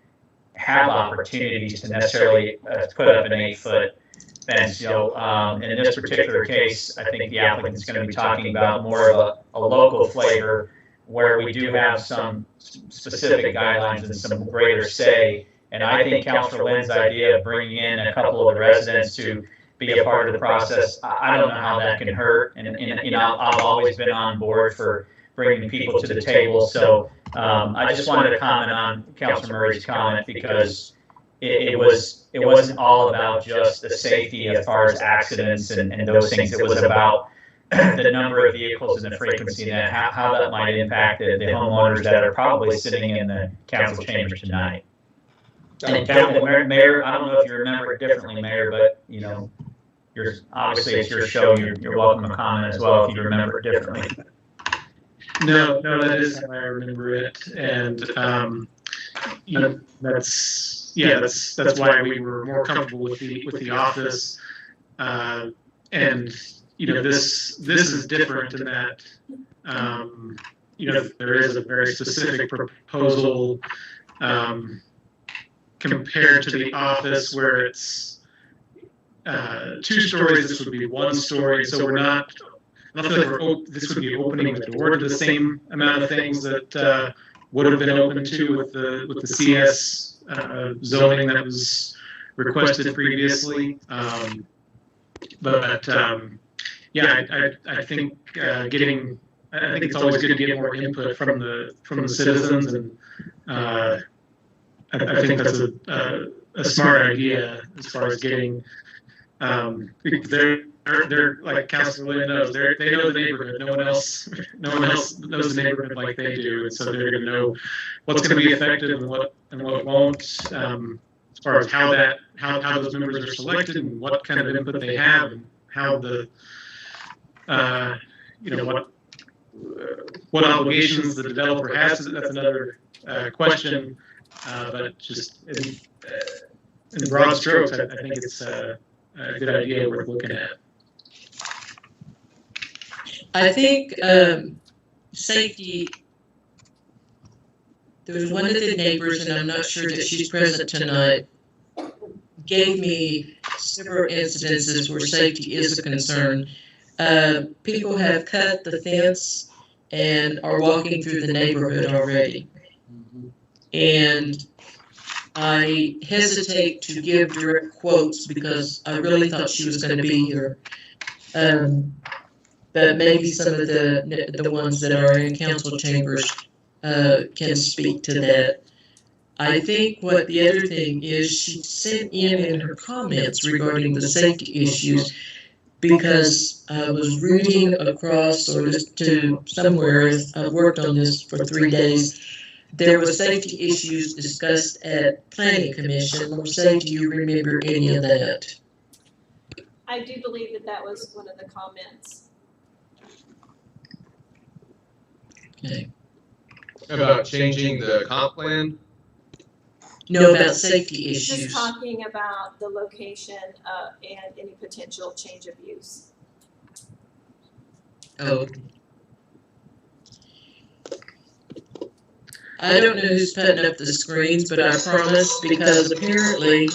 have opportunities to necessarily put up an 8-foot fence. In this particular case, I think the applicant's going to be talking about more of a local flavor where we do have some specific guidelines and some greater say. And I think Councilor Lynn's idea of bringing in a couple of the residents to be a part of the process, I don't know how that can hurt. And I've always been on board for bringing people to the table. So I just wanted to comment on Councilor Murray's comment because it wasn't all about just the safety as far as accidents and those things. It was about the number of vehicles and the frequency and how that might impact the homeowners that are probably sitting in the council chamber tonight. And Mayor, I don't know if you remember it differently, Mayor, but you're obviously it's your show. You're welcome to comment as well if you remember it differently. No, that is how I remember it, and that's why we were more comfortable with the office, and this is different in that there is a very specific proposal compared to the office where it's 2 stories. This would be 1 story, so we're not. I don't feel like this would be opening the door to the same amount of things that would have been open to with the CS zoning that was requested previously. I think I think it's always good to get more input from the citizens, and I think that's a smart idea as far as getting. They're like Councilor Lynn knows. They know the neighborhood. No one else knows the neighborhood like they do, and so they're going to know what's going to be effective and what won't. As far as how those members are selected and what kind of input they have and how the what obligations the developer has. That's another question. But just in broad strokes, I think it's a good idea worth looking at. I think safety, there was one of the neighbors, and I'm not sure that she's present tonight, gave me several incidences where safety is a concern. People have cut the fence and are walking through the neighborhood already. And I hesitate to give direct quotes because I really thought she was going to be here. But maybe some of the ones that are in council chambers can speak to that. I think what the other thing is, she sent in her comments regarding the safety issues because I was reading across or to somewhere, I've worked on this for 3 days, there were safety issues discussed at Planning Commission. Mercedes, do you remember any of that? I do believe that that was one of the comments. Okay. About changing the comp plan? No, about safety Just issues. talking about the location and any potential change of use. Oh. I don't know who's putting up the screens, but I promise, because apparently,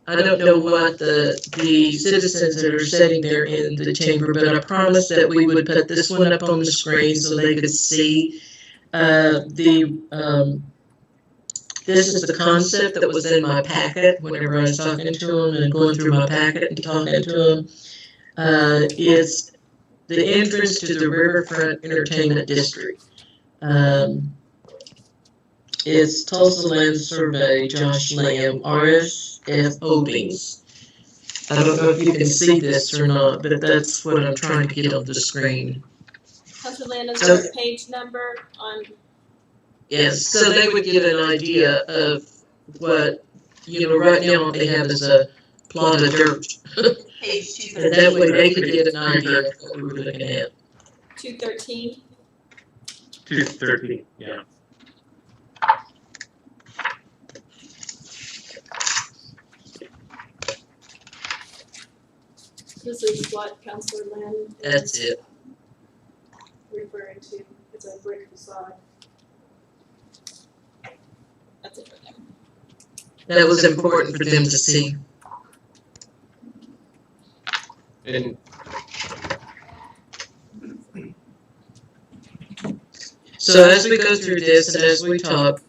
I don't know what the citizens that are sitting there in the chamber, but I promised that we would put this one up on the screen so they could see this is the concept that was in my packet whenever I was talking to them and going through my packet and talking to them. It's the entrance to the Riverfront Entertainment District. It's Tulsa Land Survey, Josh Lamb, RSF Holdings. I don't know if you can see this or not, but that's what I'm trying to get on the screen. Counselor Land, is there a page number on? Yes, so they would get an idea of what, right now what they have is a plot of dirt. Page 213. And that way they could get an idea of what we were looking at. 213. 213, yeah. This is what Counselor Land is That's it. referring to. It's a brick facade. That's it right there. That was important for them to see. And So as we go through this and as we talk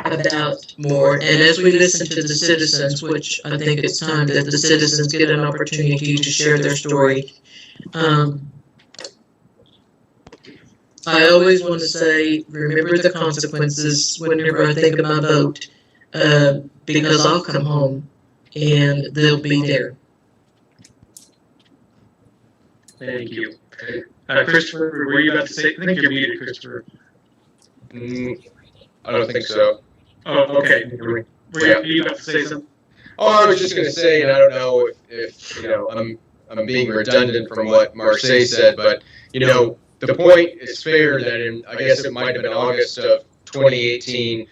about more and as we listen to the citizens, which I think it's time that the citizens get an opportunity to share their story, I always want to say, remember the consequences whenever I think of my vote, because I'll come home and they'll be there. Thank you. Christopher, were you about to say? I think you're muted, Christopher. I don't think so. Oh, okay. Were you about to say something? Oh, I was just going to say, and I don't know if I'm being redundant from what Marseille said, but the point is fair that I guess it might have been August of 2018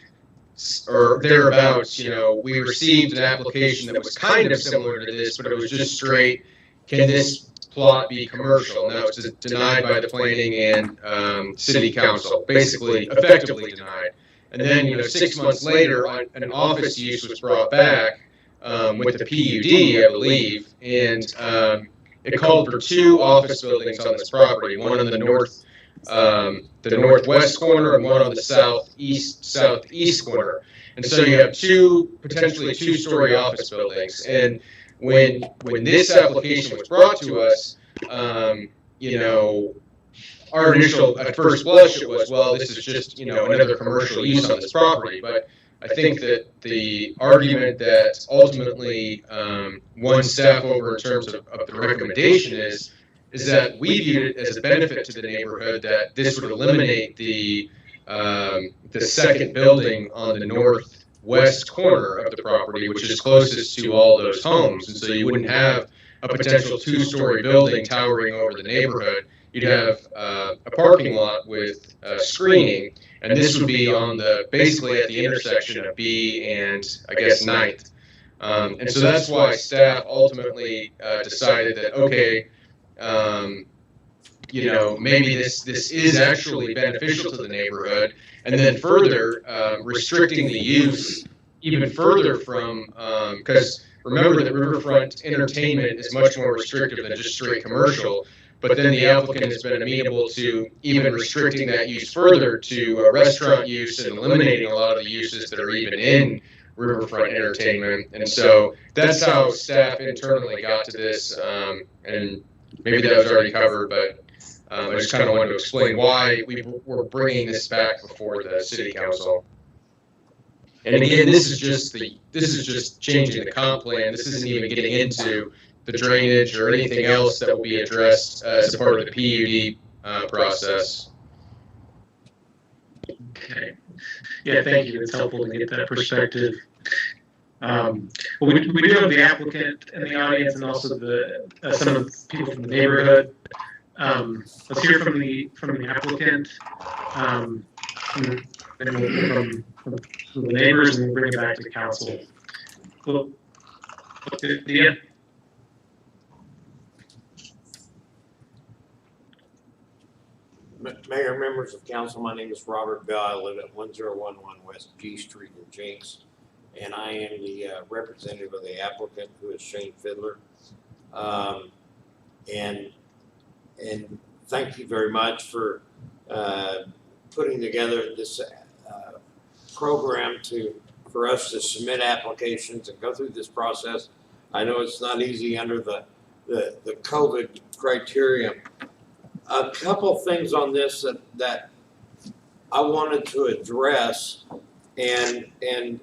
or thereabouts. We received an application that was kind of similar to this, but it was just straight, can this plot be commercial? Now it's denied by the planning and city council, basically effectively denied. And then 6 months later, an office use was brought back with the PUD, I believe, and it called for 2 office buildings on this property, one on the northwest corner and one on the southeast corner. And so you have potentially 2-story office buildings. And when this application was brought to us, our initial, at first blush, it was, well, this is just, another commercial use on this property. But I think that the argument that ultimately won staff over in terms of the recommendation is that we viewed it as a benefit to the neighborhood that this would eliminate the second building on the northwest corner of the property, which is closest to all those homes. And so you wouldn't have a potential 2-story building towering over the neighborhood. You'd have a parking lot with screening, and this would be on basically at the intersection of B and I guess 9th. And so that's why staff ultimately decided that, okay, maybe this is actually beneficial to the neighborhood, and then further restricting the use even further from, because remember that Riverfront Entertainment is much more restrictive than just straight commercial. But then the applicant has been amenable to even restricting that use further to restaurant use and eliminating a lot of the uses that are even in Riverfront Entertainment. And so that's how staff internally got to this. And maybe that was already covered, but I just kind of wanted to explain why we were bringing this back before the city council. And again, this is just changing the comp plan. This isn't even getting into the drainage or anything else that will be addressed as a part of the PUD process. Okay. Yeah, thank you. It's helpful to get that perspective. We do have the applicant in the audience and also the some of the people from the neighborhood. Let's hear from the applicant, and from the neighbors, and we'll bring it back to council. Cool. Yeah. Mayor, members of council, my name is Robert Bell. I live at 1011 West G Street in Jenks, and I am the representative of the applicant, who is Shane Fiddler. And thank you very much for putting together this program for us to submit applications and go through this process. I know it's not easy under the COVID criteria. A couple things on this that I wanted to address, and I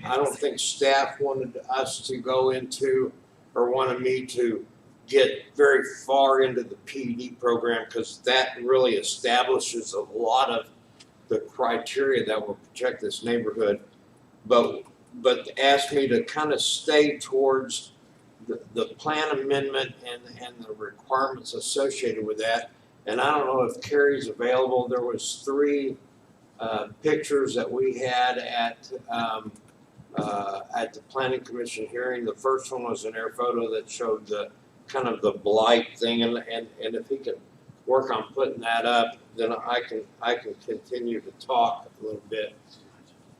don't think staff wanted us to go into or wanted me to get very far into the PED program, because that really establishes a lot of the criteria that will protect this neighborhood, but asked me to kind of stay towards the plan amendment and the requirements associated with that. And I don't know if Carrie's available. There was 3 pictures that we had at the Planning Commission hearing. The first one was an air photo that showed the kind of the blight thing, and if he can work on putting that up, then I can continue to talk a little bit.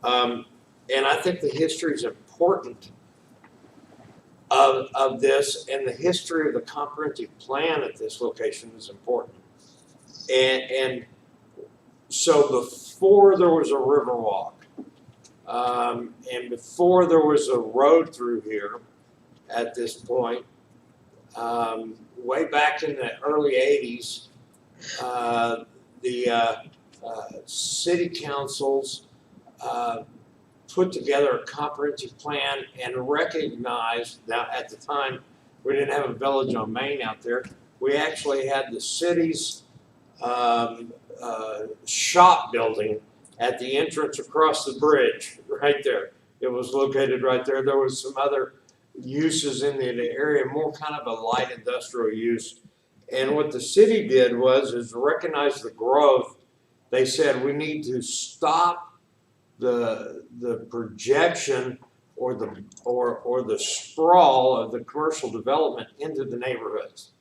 And I think the history is important of this, and the history of the comprehensive plan at this location is important. And so before there was a river walk, and before there was a road through here at this point, way back in the early 80s, the city councils put together a comprehensive plan and recognized, now at the time we didn't have a village on Main out there, we actually had the city's shop building at the entrance across the bridge right there. It was located right there. There was some other uses in the area, more kind of a light industrial use. And what the city did is recognize the growth. They said we need to stop the projection or the sprawl of the commercial development into the neighborhoods.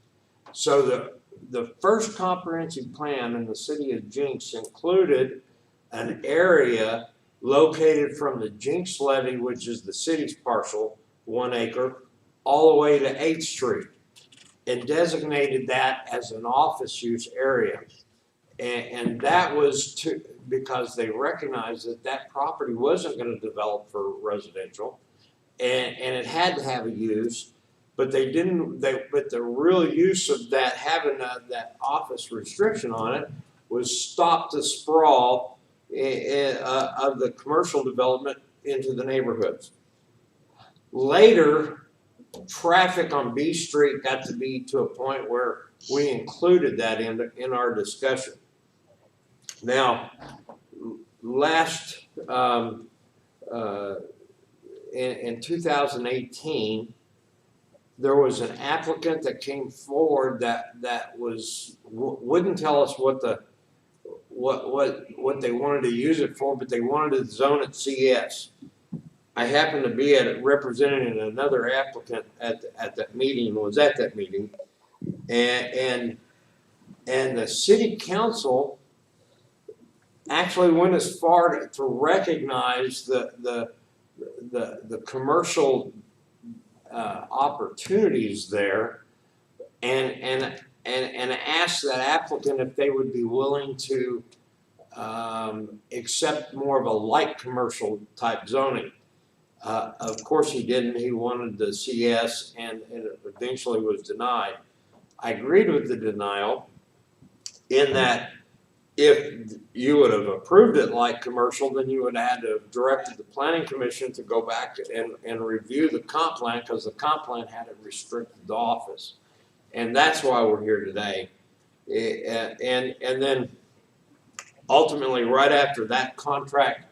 So the first comprehensive plan in the city of Jenks included an area located from the Jenks levee, which is the city's parcel, 1 acre, all the way to 8th Street, and designated that as an office use area. And that was because they recognized that property wasn't going to develop for residential, and it had to have a use, but they didn't. But the real use of that, having that office restriction on it, was stop the sprawl of the commercial development into the neighborhoods. Later, traffic on B Street got to be to a point where we included that in our discussion. Now, in 2018, there was an applicant that came forward that wouldn't tell us what they wanted to use it for, but they wanted to zone it CS. I happened to be representing another applicant at that meeting, and the city council actually went as far to recognize the commercial opportunities there, and asked that applicant if they would be willing to accept more of a light commercial type zoning. Of course he didn't. He wanted the CS, and it eventually was denied. I agreed with the denial in that if you would have approved it like commercial, then you would have had to have directed the planning commission to go back and review the comp plan, because the comp plan had a restricted office. And that's why we're here today. And then ultimately, right after that contract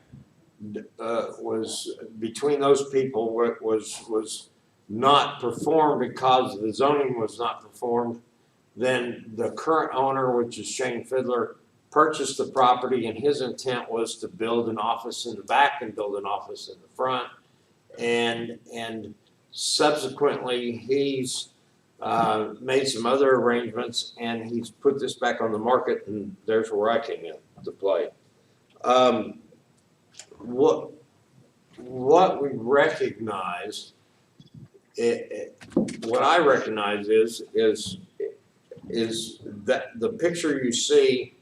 was between those people was not performed because the zoning was not performed, then the current owner, which is Shane Fiddler, purchased the property, and his intent was to build an office in the back and build an office in the front. And subsequently, he's made some other arrangements, and he's put this back on the market, and there's where I came in to play. What we recognize, what I recognize is that the picture you see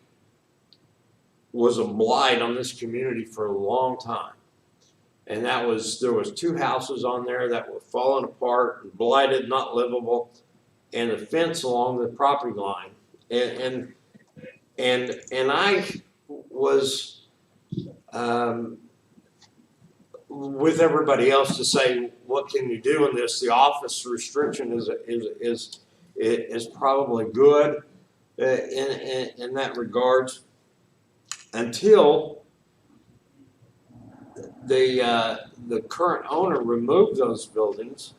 was a blight on this community for a long time. And that was, there was 2 houses on there that were falling apart, blighted, not livable, and the fence along the property line. And I was with everybody else to say, what can you do in this? The office restriction is probably good in that regards, until the current owner removed those buildings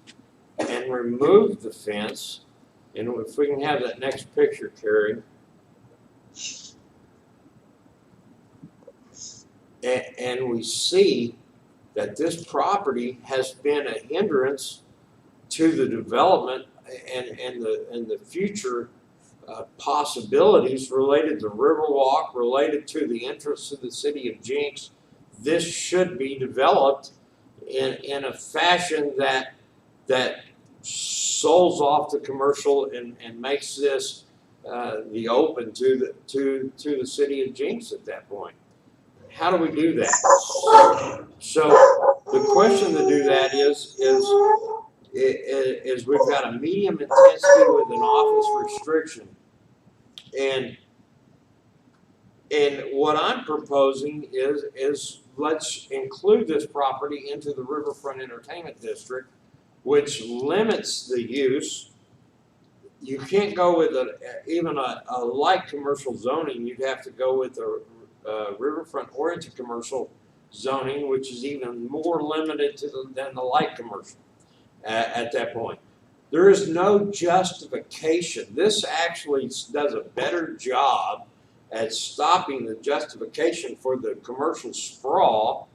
and removed the fence. And if we can have that next picture, Carrie. And we see that this property has been a hindrance to the development and the future possibilities related to Riverwalk, related to the interests of the city of Jenks. This should be developed in a fashion that souls off the commercial and makes this the open to the city of Jenks at that point. How do we do that? So the question to do that is we've got a medium intensity with an office restriction, and what I'm proposing is let's include this property into the Riverfront Entertainment District, which limits the use. You can't go with even a light commercial zoning. You'd have to go with a riverfront oriented commercial zoning, which is even more limited than the light commercial at that point. There is no justification. This actually does a better job at stopping the justification for the commercial sprawl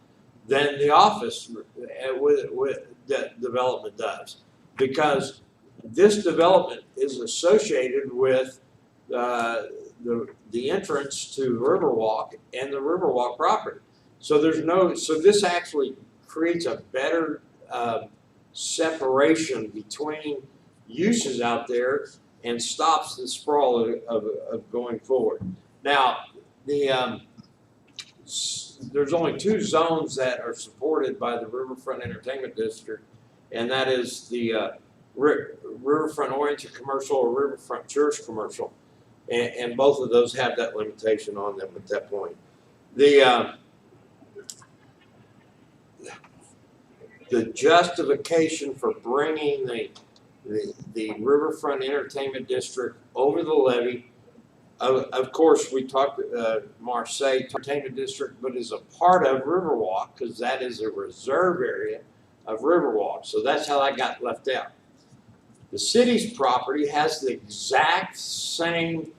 than the office with that development does, because this development is associated with the entrance to Riverwalk and the Riverwalk property. So this actually creates a better separation between uses out there and stops the sprawl of going forward. Now, there's only 2 zones that are supported by the Riverfront Entertainment District, and that is the Riverfront Oriented Commercial or Riverfront Tourist Commercial. And both of those have that limitation on them at that point. The justification for bringing the Riverfront Entertainment District over the levee, of course, we talked Marseille Entertainment District, but is a part of Riverwalk because that is a reserve area of Riverwalk. So that's how that got left out. The city's property has the exact same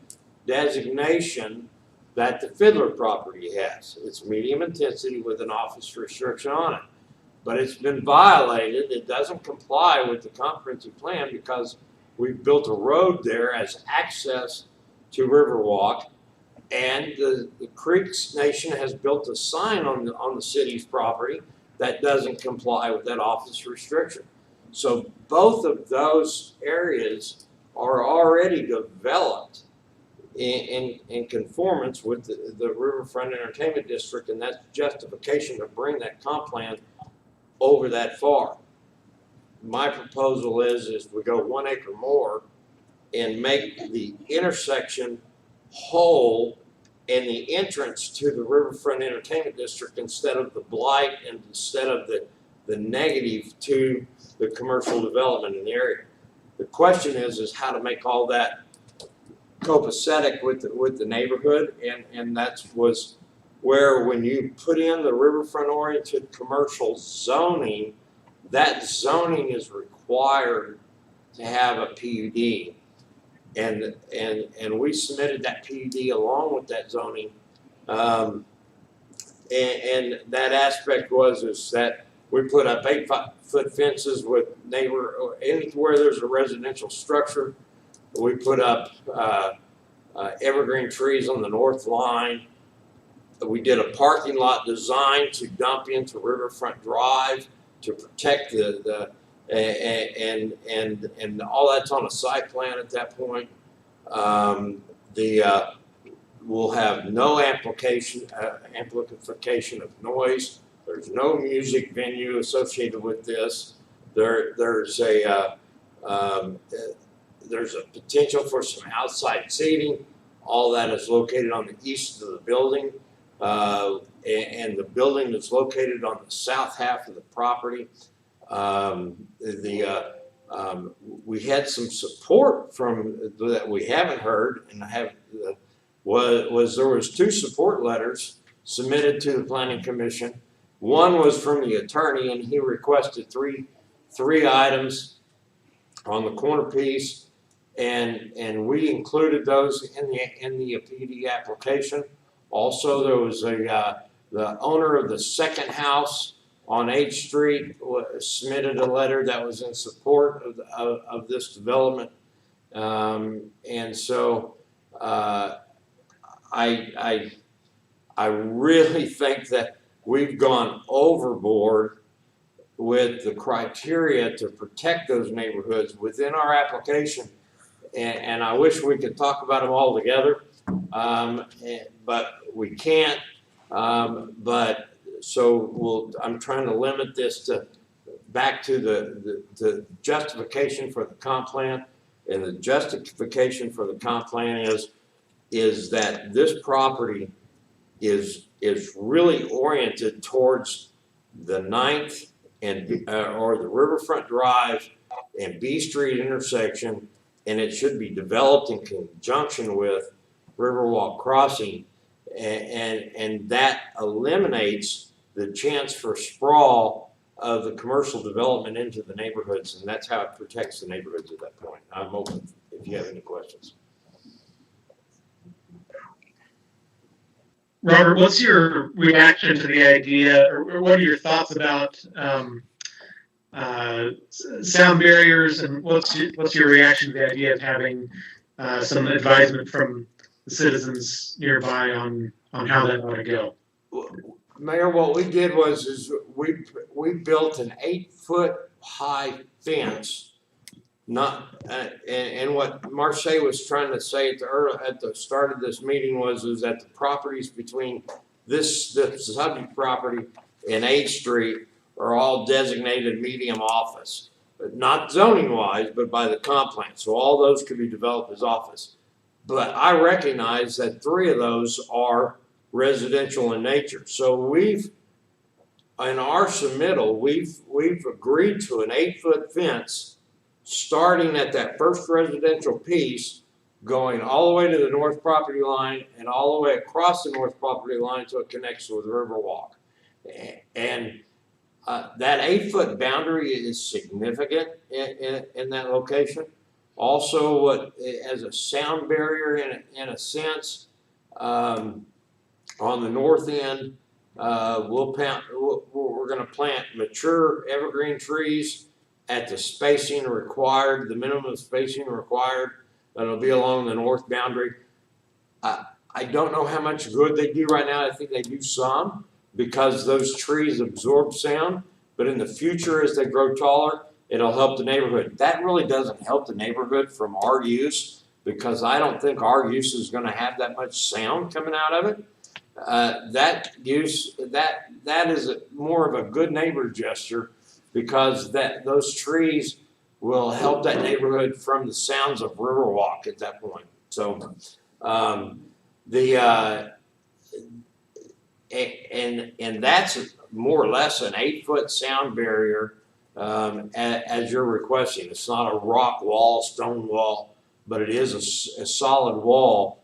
designation that the Fiddler property has. It's medium intensity with an office restriction on it. But it's been violated. It doesn't comply with the comprehensive plan because we've built a road there as access to Riverwalk, and the Creeks Nation has built a sign on the city's property that doesn't comply with that office restriction. So both of those areas are already developed in conformance with the Riverfront Entertainment District, and that's justification to bring that comp plan over that far. My proposal is we go 1 acre more and make the intersection whole and the entrance to the Riverfront Entertainment District instead of the blight and instead of the negative to the commercial development in the area. The question is how to make all that copacetic with the neighborhood, and that was where when you put in the riverfront oriented commercial zoning, that zoning is required to have a PUD. And we submitted that PUD along with that zoning. And that aspect is that we put up 8-foot fences with anywhere there's a residential structure. We put up evergreen trees on the north line. We did a parking lot design to dump into Riverfront Drive to protect and all that's on a site plan at that point. We'll have no amplification of noise. There's no music venue associated with this. There's a potential for some outside seating. All that is located on the east of the building, and the building is located on the south half of the property. We had some support from that we haven't heard, and there was 2 support letters submitted to the Planning Commission. One was from the attorney, and he requested three items on the corner piece, and we included those in the PD application. Also, there was the owner of the second house on H Street submitted a letter that was in support of this development, and so I really think that we've gone overboard with the criteria to protect those neighborhoods within our application, and I wish we could talk about them all together, but we can't. So I'm trying to limit this back to the justification for the comp plan, and the justification for the comp plan is that this property is really oriented towards the 9th or the Riverfront Drive and B Street intersection, and it should be developed in conjunction with Riverwalk Crossing, and that eliminates the chance for sprawl of the commercial development into the neighborhoods, and that's how it protects the neighborhoods at that point. I'm open if you have any questions. Robert, what's your reaction to the idea, or what are your thoughts about sound barriers, and what's your reaction to the idea of having some advisement from the citizens nearby on how that ought to go? Mayor, what we did was we built an 8-foot high fence. And what Marche was trying to say at the start of this meeting was that the properties between the subject property and 8th Street are all designated medium office, but not zoning wise, but by the comp plan. So all those could be developed as office. But I recognize that 3 of those are residential in nature. So in our submittal, we've agreed to an 8-foot fence starting at that first residential piece, going all the way to the north property line and all the way across the north property line so it connects with Riverwalk. And that 8-foot boundary is significant in that location. Also, as a sound barrier in a sense, on the north end, we're going to plant mature evergreen trees at the spacing required, the minimum spacing required. That'll be along the north boundary. I don't know how much good they do right now. I think they do some because those trees absorb sound. But in the future, as they grow taller, it'll help the neighborhood. That really doesn't help the neighborhood from our use because I don't think our use is going to have that much sound coming out of it. That is more of a good neighbor gesture because those trees will help that neighborhood from the sounds of Riverwalk at that point. So and that's more or less an 8-foot sound barrier as you're requesting. It's not a rock wall, stone wall, but it is a solid wall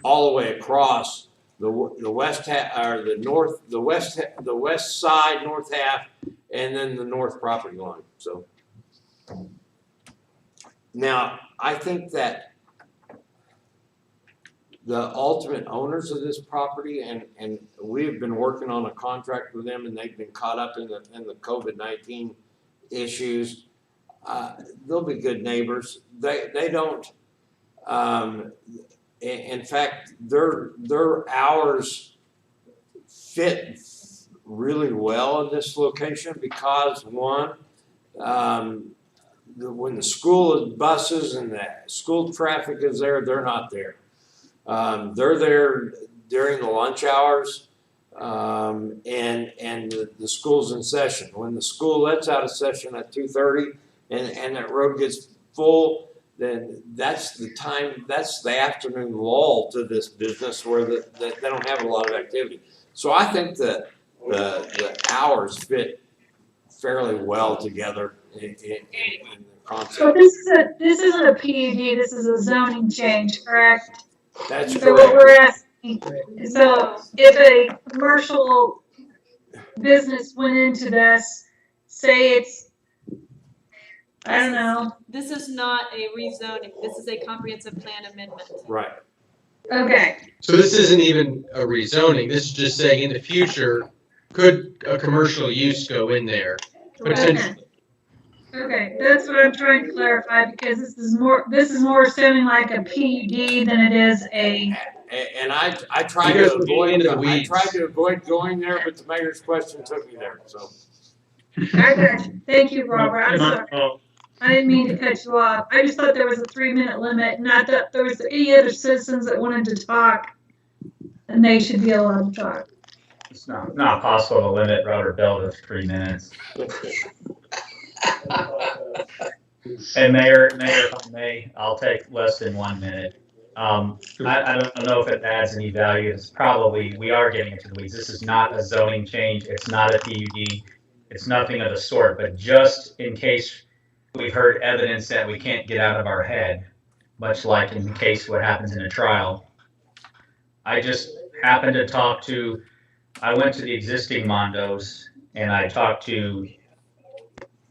all the way across the west half, or the north, the west side, north half, and then the north property line, so. Now, I think that the ultimate owners of this property, and we've been working on a contract with them, and they've been caught up in the COVID-19 issues. They'll be good neighbors. They don't. In fact, their hours fit really well in this location because one, when the school buses and the school traffic is there, they're not there. They're there during the lunch hours, and the school's in session. When the school lets out of session at 2:30 and that road gets full, then that's the time, that's the afternoon lull to this business where they don't have a lot of activity. So I think that the hours fit fairly well together in the concept. So this isn't a PUD, this is a zoning change, correct? That's So what correct. we're asking, so if a commercial business went into this, say it's, I don't know. This is not a rezoning. This is a comprehensive plan amendment. Right. Okay. So this isn't even a rezoning. This is just saying in the future, could a commercial use go in there? Potentially. Okay, that's what I'm trying to clarify because this is more sounding like a PUD than it is a. And I tried to avoid going there, but the mayor's question took me there. So. I got you. Thank you, Robert. I'm sorry. I didn't mean to cut you off. I just thought there was a 3-minute limit, not that there was any other citizens that wanted to talk, and they should be allowed to talk. It's not possible to limit Robert Bell to 3 minutes. And Mayor, if I may, I'll take less than 1 minute. I don't know if it adds any value. It's probably, we are getting into the weeds. This is not a zoning change. It's not a PUD. It's nothing of the sort, but just in case we've heard evidence that we can't get out of our head, much like in the case what happens in a trial. I just happened to I went to the existing Mondos and I talked to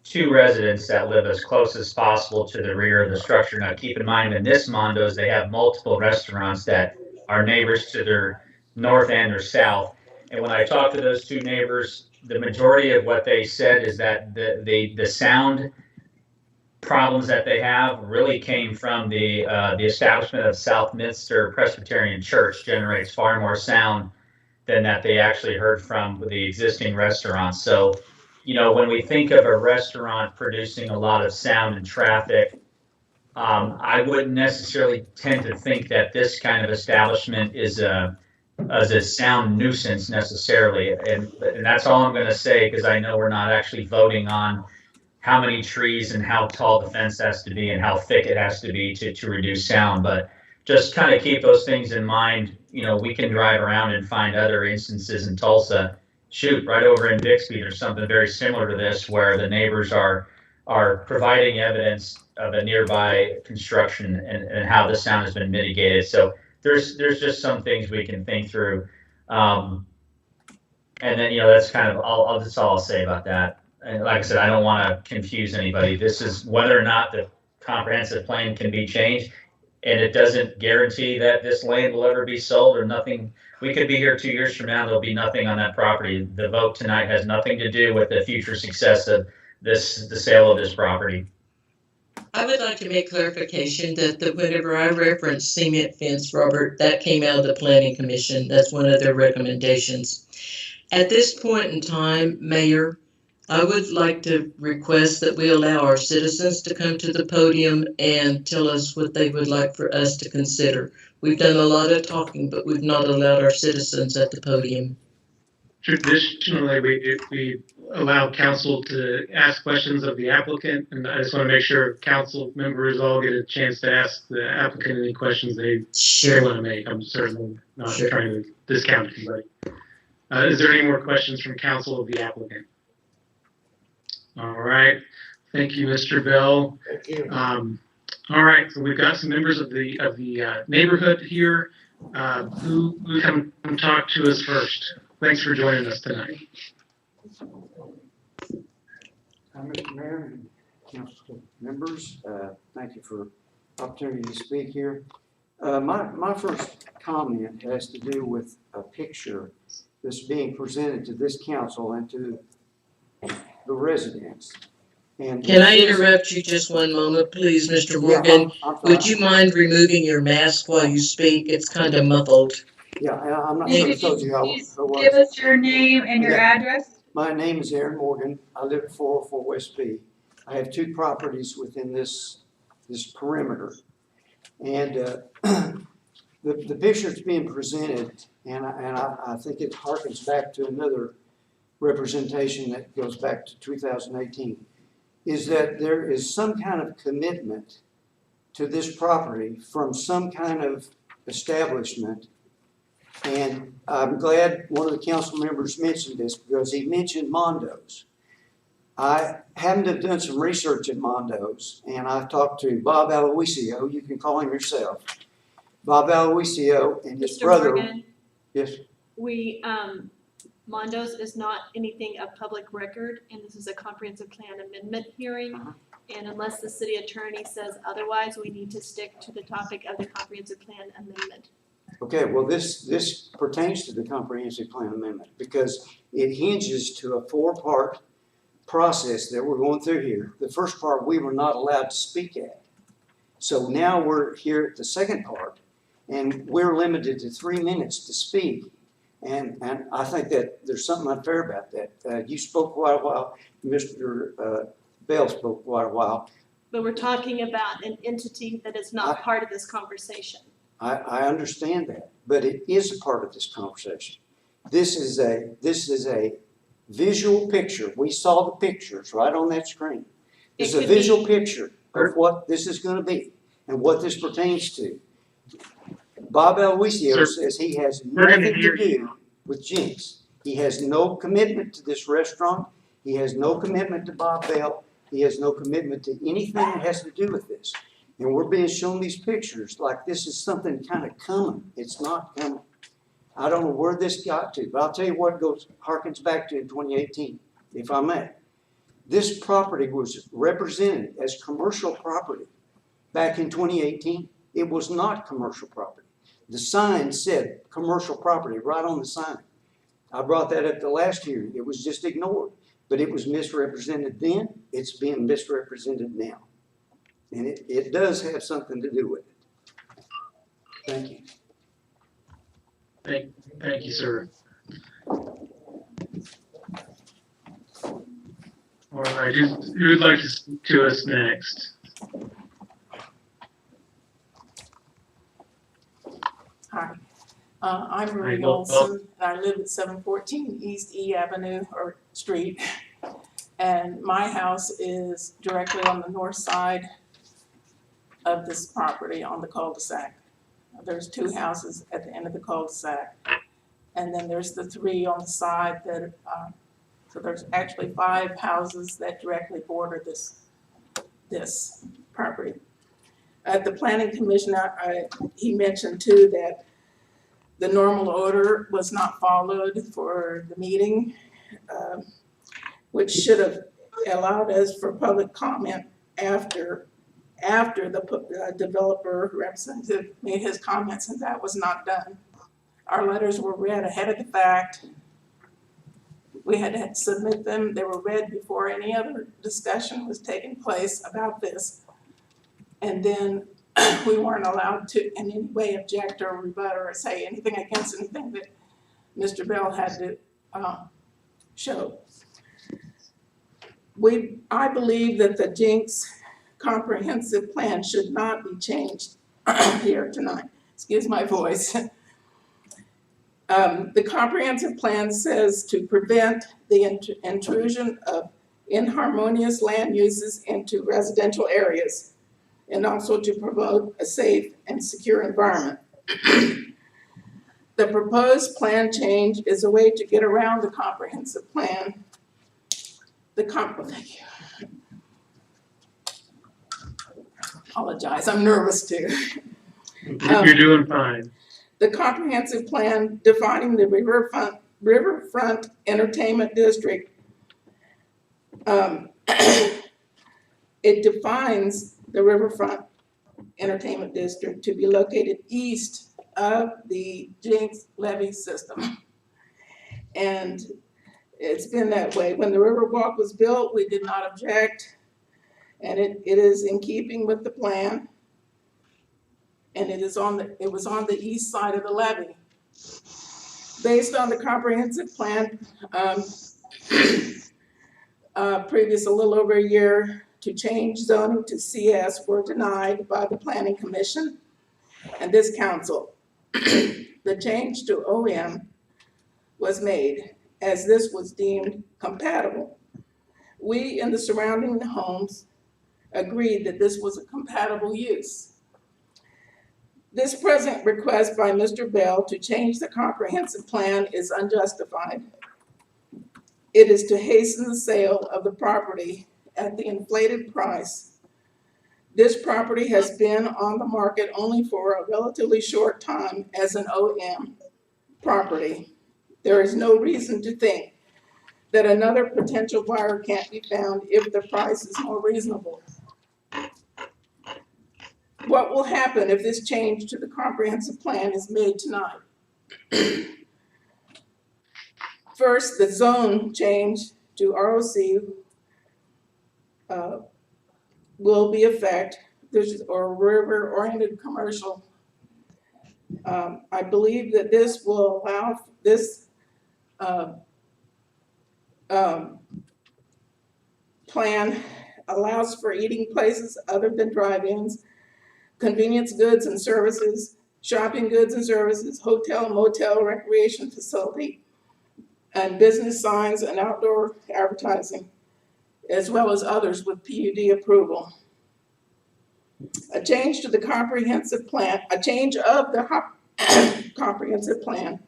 2 residents that live as close as possible to the rear of the structure. Now keep in mind in this Mondos, they have multiple restaurants that are neighbors to their north and or south. And when I talked to those 2 neighbors, the majority of what they said is that the sound problems that they have really came from the establishment of Southminster Presbyterian Church generates far more sound than that they actually heard from the existing restaurants. So, you know, when we think of a restaurant producing a lot of sound and traffic, I wouldn't necessarily tend to think that this kind of establishment is a sound nuisance necessarily. And that's all I'm going to say because I know we're not actually voting on how many trees and how tall the fence has to be and how thick it has to be to reduce sound. But just kind of keep those things in mind. You know, we can drive around and find other instances in Tulsa. Shoot, right over in Bixby, there's something very similar to this where the neighbors are providing evidence of a nearby construction and how the sound has been mitigated. So there's just some things we can think through. And then, you know, that's kind of that's all I'll say about that. And like I said, I don't want to confuse anybody. This is whether or not the comprehensive plan can be changed. And it doesn't guarantee that this land will ever be sold or nothing. We could be here 2 years from now, there'll be nothing on that property. The vote tonight has nothing to do with the future success of the sale of this property. I would like to make clarification that whenever I referenced cement fence, Robert, that came out of the Planning Commission. That's one of their recommendations. At this point in time, Mayor, I would like to request that we allow our citizens to come to the podium and tell us what they would like for us to consider. We've done a lot of talking, but we've not allowed our citizens at the podium. Traditionally, we allow council to ask questions of the applicant, and I just want to make sure council members all get a chance to ask the applicant any questions they want to make. I'm certainly not trying to discount anybody. Is there any more questions from council of the applicant? All right. Thank you, Mr. Bell. Thank you. All right. So we've got some members of the neighborhood here. Who come talk to us first? Thanks for joining us tonight. Mr. Mayor and council members, thank you for the opportunity to speak here. My first comment has to do with a picture that's being presented to this council and to the residents. And Can I interrupt you just one moment, please, Mr. Morgan? Would you mind removing your mask while you speak? It's kind of muffled. Yeah, I'm not Hey, sure I could you told you how please it was. give us your name and your address? My name is Aaron Morgan. I live at 404 West B. I have 2 properties within this perimeter. And the picture that's being presented, and I think it harkens back to another representation that goes back to 2018, is that there is some kind of commitment to this property from some kind of establishment. And I'm glad one of the council members mentioned this because he mentioned Mondo's. I happened to have done some research at Mondo's, and I've talked to Bob Aloisio, you can call him yourself. Bob Aloisio and his brother. Morgan, Yes. Mondo's is not anything of public record, and this is a comprehensive plan amendment hearing. And unless the city attorney says otherwise, we need to stick to the topic of the comprehensive plan amendment. Okay, well, this pertains to the comprehensive plan amendment because it hinges to a 4-part process that we're going through here. The first part we were not allowed to speak at. So now we're here at the second part, and we're limited to 3 minutes to speak. And I think that there's something unfair about that. You spoke quite a while, Mr. Bell spoke quite a while. But we're talking about an entity that is not part of this conversation. I understand that, but it is a part of this conversation. This is a visual picture. We saw the pictures right on that screen. It's a visual picture of what this is going to be and what this pertains to. Bob Aloisio says he has nothing to do with Jenks. He has no commitment to this restaurant. He has no commitment to Bob Bell. He has no commitment to anything that has to do with this. And we're being shown these pictures like this is something kind of coming. It's not coming. I don't know where this got to, but I'll tell you what it harkens back to in 2018, if I may. This property was represented as commercial property back in 2018. It was not commercial property. The sign said commercial property right on the sign. I brought that up the last hearing. It was just ignored, but it was misrepresented then. It's being misrepresented now. And it does have something to do with it. Thank you. Thank you, sir. All right, who would like to speak to us next? Hi, I'm Marie Olson, and I live at 714 East E Avenue or Street. And my house is directly on the north side of this property on the cul-de-sac. There's 2 houses at the end of the cul-de-sac. And then there's the 3 on the side that, so there's actually 5 houses that directly border this property. At the planning commission, he mentioned too that the normal order was not followed for the meeting, which should have allowed us for public comment after the developer representative made his comments, and that was not done. Our letters were read ahead of the fact. We had to submit them. They were read before any other discussion was taking place about this. And then we weren't allowed to in any way object or rebut or say anything against anything that Mr. Bell had to show. I believe that the Jenks comprehensive plan should not be changed here tonight. Excuse my voice. The comprehensive plan says to prevent the intrusion of inharmonious land uses into residential areas and also to promote a safe and secure environment. The proposed plan change is a way to get around the comprehensive plan. Thank you. Apologize, I'm nervous too. You're doing fine. the comprehensive plan defining the Riverfront Entertainment District. It defines the Riverfront Entertainment District to be located east of the Jenks levee system. And it's been that way. When the Riverwalk was built, we did not object, and it is in keeping with the plan. And it was on the east side of the levee. Based on the comprehensive plan, previous a little over a year to change zoning to CS were denied by the Planning Commission and this council. The change to OM was made as this was deemed compatible. We in the surrounding homes agreed that this was a compatible use. This present request by Mr. Bell to change the comprehensive plan is unjustified. It is to hasten the sale of the property at the inflated price. This property has been on the market only for a relatively short time as an OM property. There is no reason to think that another potential buyer can't be found if the price is more reasonable. What will happen if this change to the comprehensive plan is made tonight? First, the zone change to ROC will be effect, or river-oriented commercial. I believe that this will allow this plan allows for eating places other than drive-ins, convenience goods and services, shopping goods and services, hotel, motel, recreation facility, and business signs and outdoor advertising, as well as others with PUD approval. A change to the comprehensive plan, a change of the comprehensive plan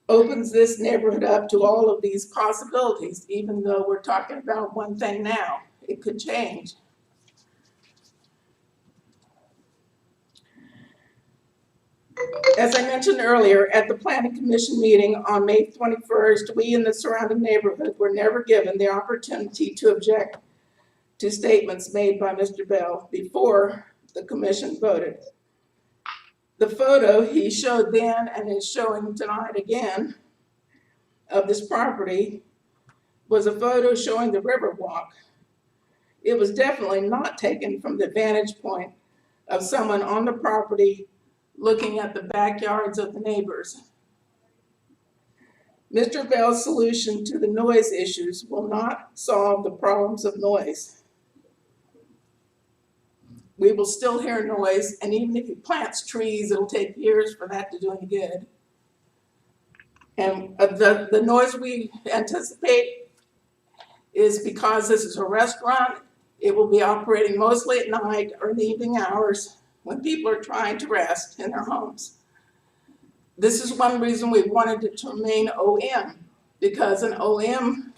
opens this neighborhood up to all of these possibilities, even though we're talking about one thing now. It could change. As I mentioned earlier, at the Planning Commission meeting on May 21st, we in the surrounding neighborhood were never given the opportunity to object to statements made by Mr. Bell before the commission voted. The photo he showed then and is showing tonight again of this property was a photo showing the Riverwalk. It was definitely not taken from the vantage point of someone on the property looking at the backyards of the neighbors. Mr. Bell's solution to the noise issues will not solve the problems of noise. We will still hear noise, and even if he plants trees, it'll take years for that to do any good. And the noise we anticipate is because this is a restaurant, it will be operating mostly at night or in the evening hours when people are trying to rest in their homes. This is one reason we wanted it to remain OM, because an OM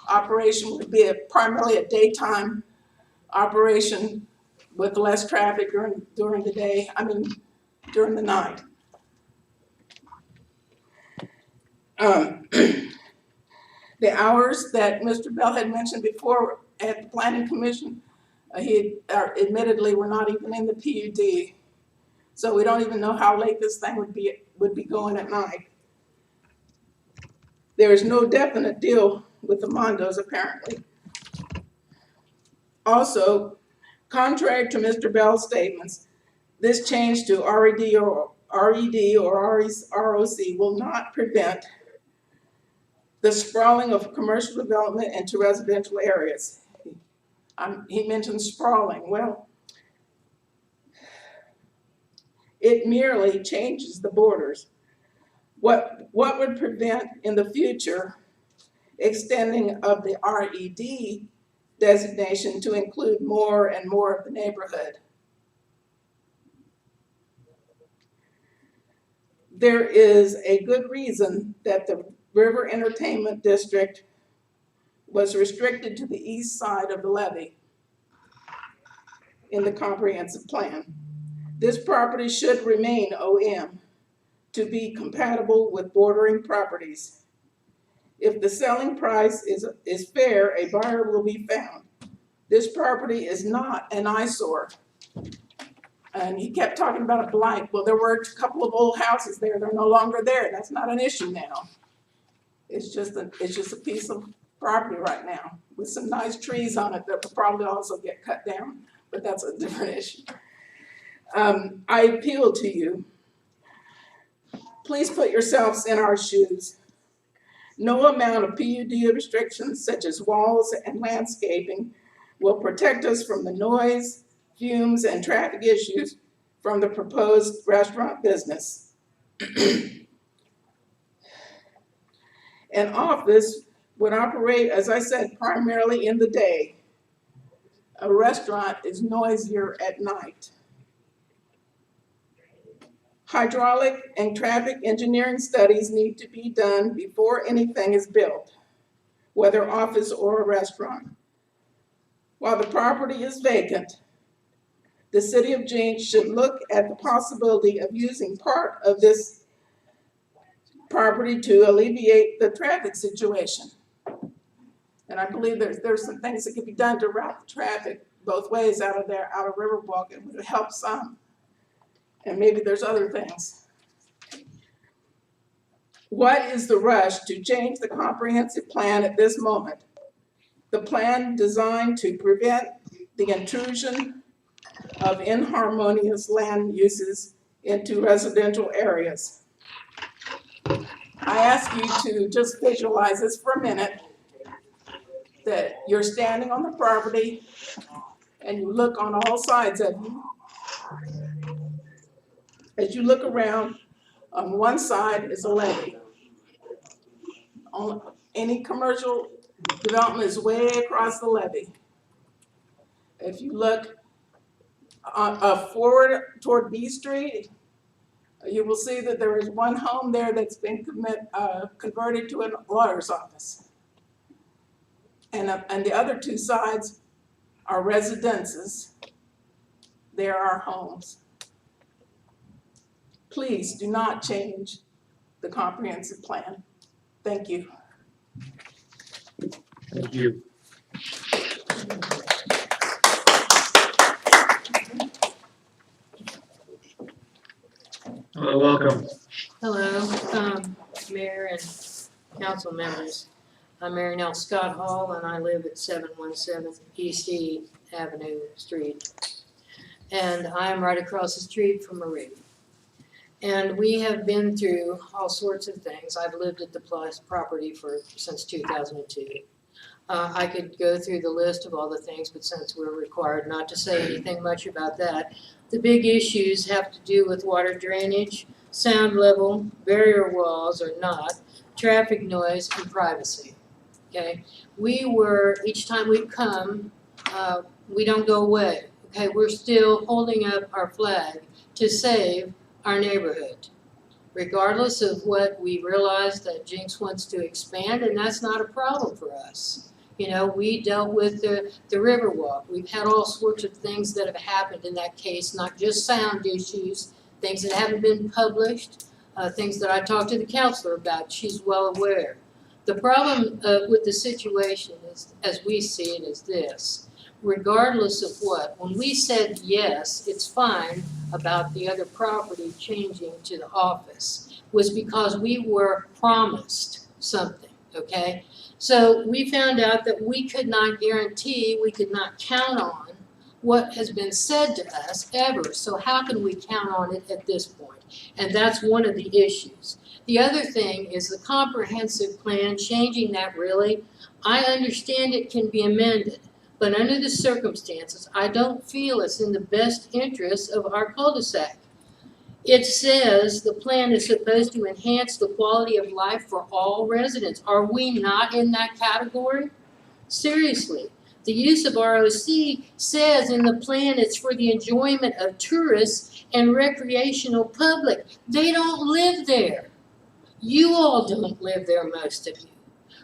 operation would be primarily a daytime operation with less traffic during the day, during the night. The hours that Mr. Bell had mentioned before at the Planning Commission, admittedly were not even in the PUD. So we don't even know how late this thing would be going at night. There is no definite deal with the Mondos apparently. Also, contrary to Mr. Bell's statements, this change to RED or ROC will not prevent the sprawling of commercial development into residential areas. He mentioned sprawling. Well, it merely changes the borders. What would prevent in the future extending of the RED designation to include more and more of the neighborhood? There is a good reason that the River Entertainment District was restricted to the east side of the levee. in the comprehensive plan. This property should remain OM to be compatible with bordering properties. If the selling price is fair, a buyer will be found. This property is not an eyesore. And he kept talking about a blight. Well, there were a couple of old houses there. They're no longer there. That's not an issue now. It's just a piece of property right now with some nice trees on it that will probably also get cut down, but that's a different issue. I appeal to you. Please put yourselves in our shoes. No amount of PUD restrictions such as walls and landscaping will protect us from the noise, fumes, and traffic issues from the proposed restaurant business. An office would operate, as I said, primarily in the day. A restaurant is noisier at night. Hydraulic and traffic engineering studies need to be done before anything is built, whether office or a restaurant. While the property is vacant, the city of Jenks should look at the possibility of using part of this property to alleviate the traffic situation. And I believe there's some things that can be done to route the traffic both ways out of Riverwalk. It would help some. And maybe there's other things. What is the rush to change the comprehensive plan at this moment? The plan designed to prevent the intrusion of inharmonious land uses into residential areas. I ask you to just visualize this for a minute, that you're standing on the property and you look on all sides of you. As you look around, on one side is a levee. Any commercial development is way across the levee. If you look forward toward B Street, you will see that there is one home there that's been converted to a lawyer's office. And the other two sides are residences. There are homes. Please do not change the comprehensive plan. Thank you. Thank you. Hello, welcome. Hello, Mayor and council members. I'm Mary Nell Scott Hall, and I live at 717 East E Avenue Street. And I'm right across the street from Marie. And we have been through all sorts of things. I've lived at the property since 2002. I could go through the list of all the things, but since we're required not to say anything much about that, the big issues have to do with water drainage, sound level, barrier walls or not, traffic noise, and privacy. Okay, each time we come, we don't go away. Okay, we're still holding up our flag to save our neighborhood, regardless of what we realize that Jenks wants to expand, and that's not a problem for us. You know, we dealt with the Riverwalk. We've had all sorts of things that have happened in that case, not just sound issues, things that haven't been published, things that I talked to the counselor about. She's well aware. The problem with the situation is, as we see it, is this. Regardless of what, when we said yes, it's fine about the other property changing to the office, was because we were promised something, okay? So we found out that we could not guarantee, we could not count on what has been said to us ever. So how can we count on it at this point? And that's one of the issues. The other thing is the comprehensive plan, changing that really. I understand it can be amended. But under the circumstances, I don't feel it's in the best interest of our cul-de-sac. It says the plan is supposed to enhance the quality of life for all residents. Are we not in that category? Seriously. The use of ROC says in the plan it's for the enjoyment of tourists and recreational public. They don't live there. You all don't live there, most of you.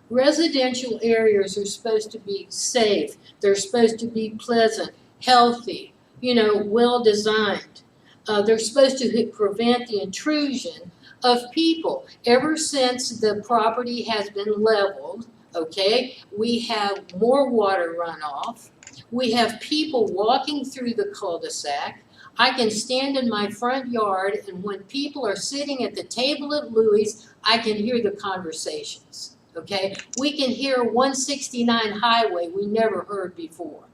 Residential areas are supposed to be safe. They're supposed to be pleasant, healthy, well designed. They're supposed to prevent the intrusion of people. Ever since the property has been leveled, okay, we have more water runoff. We have people walking through the cul-de-sac. I can stand in my front yard, and when people are sitting at the table at Louis, I can hear the conversations, okay? We can hear 169 highway we never heard before,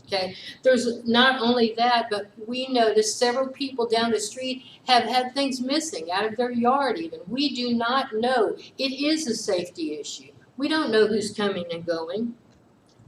okay? There's not only that, but we noticed several people down the street have had things missing out of their yard even. We do not know. It is a safety issue. We don't know who's coming and going.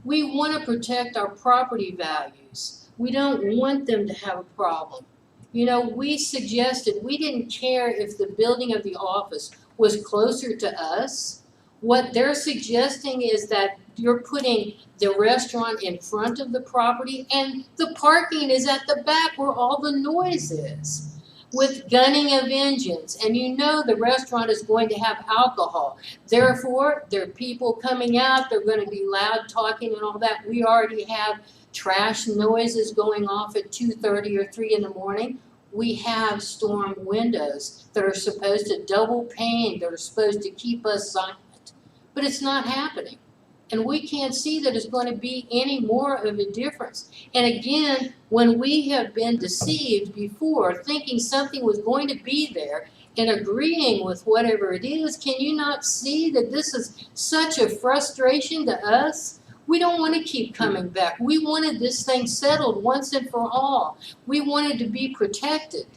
We want to protect our property values. We don't want them to have a problem. We suggested, we didn't care if the building of the office was closer to us. What they're suggesting is that you're putting the restaurant in front of the property and the parking is at the back where all the noise is, with gunning of engines. And the restaurant is going to have alcohol. Therefore, there are people coming out, they're going to be loud talking and all that. We already have trash noises going off at 2:30 or 3 in the morning. We have storm windows that are supposed to double pane, that are supposed to keep us silent. But it's not happening. And we can't see that it's going to be any more of a difference. And again, when we have been deceived before, thinking something was going to be there and agreeing with whatever it is, can you not see that this is such a frustration to us? We don't want to keep coming back. We wanted this thing settled once and for all. We wanted to be protected,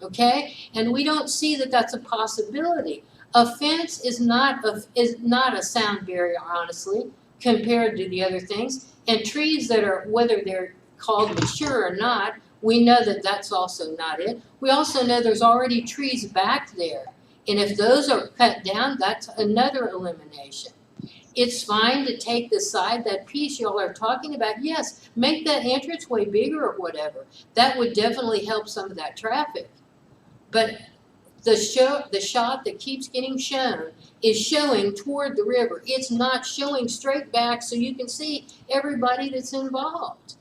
okay? And we don't see that that's a possibility. A fence is not a sound barrier, honestly, compared to the other things. And trees that are, whether they're called mature or not, we know that that's also not it. We also know there's already trees back there. And if those are cut down, that's another elimination. It's fine to take the side, that piece y'all are talking about. Yes, make that entranceway bigger or whatever. That would definitely help some of that traffic. But the shot that keeps getting shown is showing toward the river. It's not showing straight back so you can see everybody that's involved.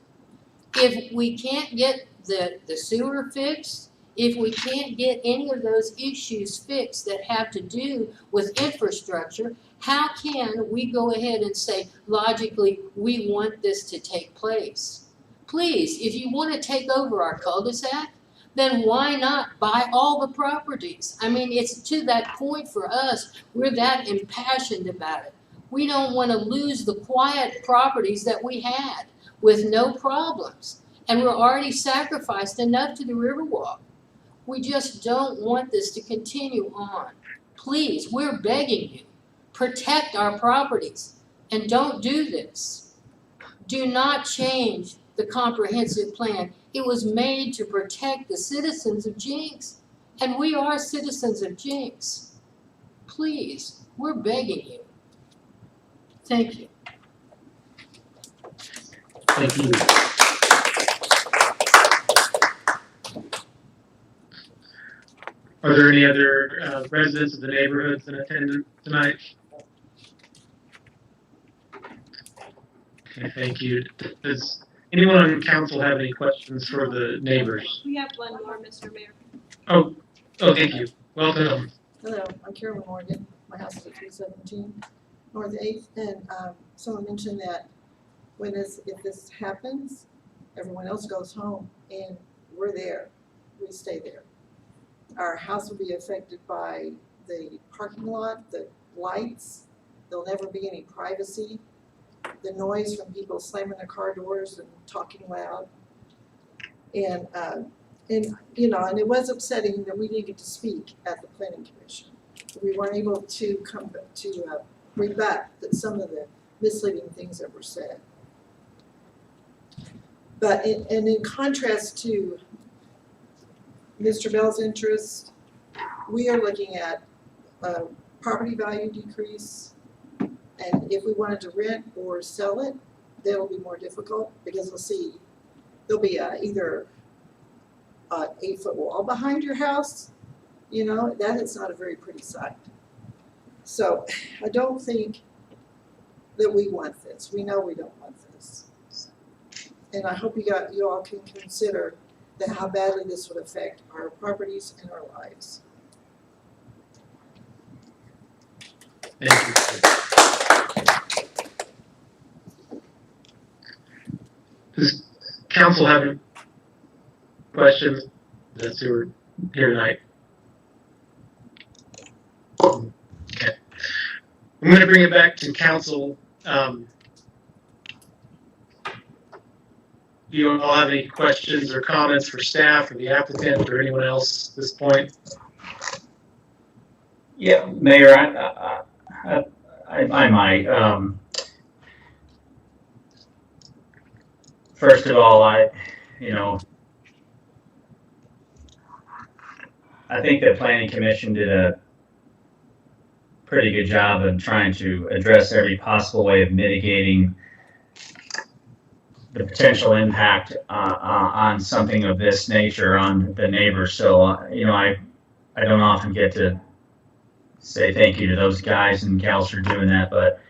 If we can't get the sewer fixed, if we can't get any of those issues fixed that have to do with infrastructure, how can we go ahead and say, logically, we want this to take place? Please, if you want to take over our cul-de-sac, then why not buy all the properties? I mean, it's to that point for us. We're that impassioned about it. We don't want to lose the quiet properties that we had with no problems. And we're already sacrificed enough to the Riverwalk. We just don't want this to continue on. Please, we're begging you, protect our properties and don't do this. Do not change the comprehensive plan. It was made to protect the citizens of Jenks, and we are citizens of Jenks. Please, we're begging you. Thank you. Thank you. Are there any other residents of the neighborhoods in attendance tonight? Okay, thank you. Does anyone on council have any questions for the neighbors? We have one more, Mr. Mayor. Oh, thank you. Welcome. Hello, I'm Carolyn Morgan. My house is at 317 North 8th, and someone mentioned that if this happens, everyone else goes home, and we're there. We stay there. Our house will be affected by the parking lot, the lights. There'll never be any privacy. The noise from people slamming their car doors and talking loud. And it was upsetting that we didn't get to speak at the planning commission. We weren't able to come to rebut some of the misleading things that were said. But in contrast to Mr. Bell's interest, we are looking at property value decrease, and if we wanted to rent or sell it, that'll be more difficult because there'll be either an 8-foot wall behind your house. That is not a very pretty sight. So I don't think that we want this. We know we don't want this. And I hope you all can consider that how badly this would affect our properties and our lives. Thank you. Does council have any questions? That's who are here tonight. Okay. I'm going to bring it back to council. Do you all have any questions or comments for staff or the applicant or anyone else at this point? Yeah, Mayor, I might. First of all, I think the Planning Commission did a pretty good job of trying to address every possible way of mitigating the potential impact on something of this nature on the neighbors. So, I don't often get to say thank you to those guys and gals for doing that, but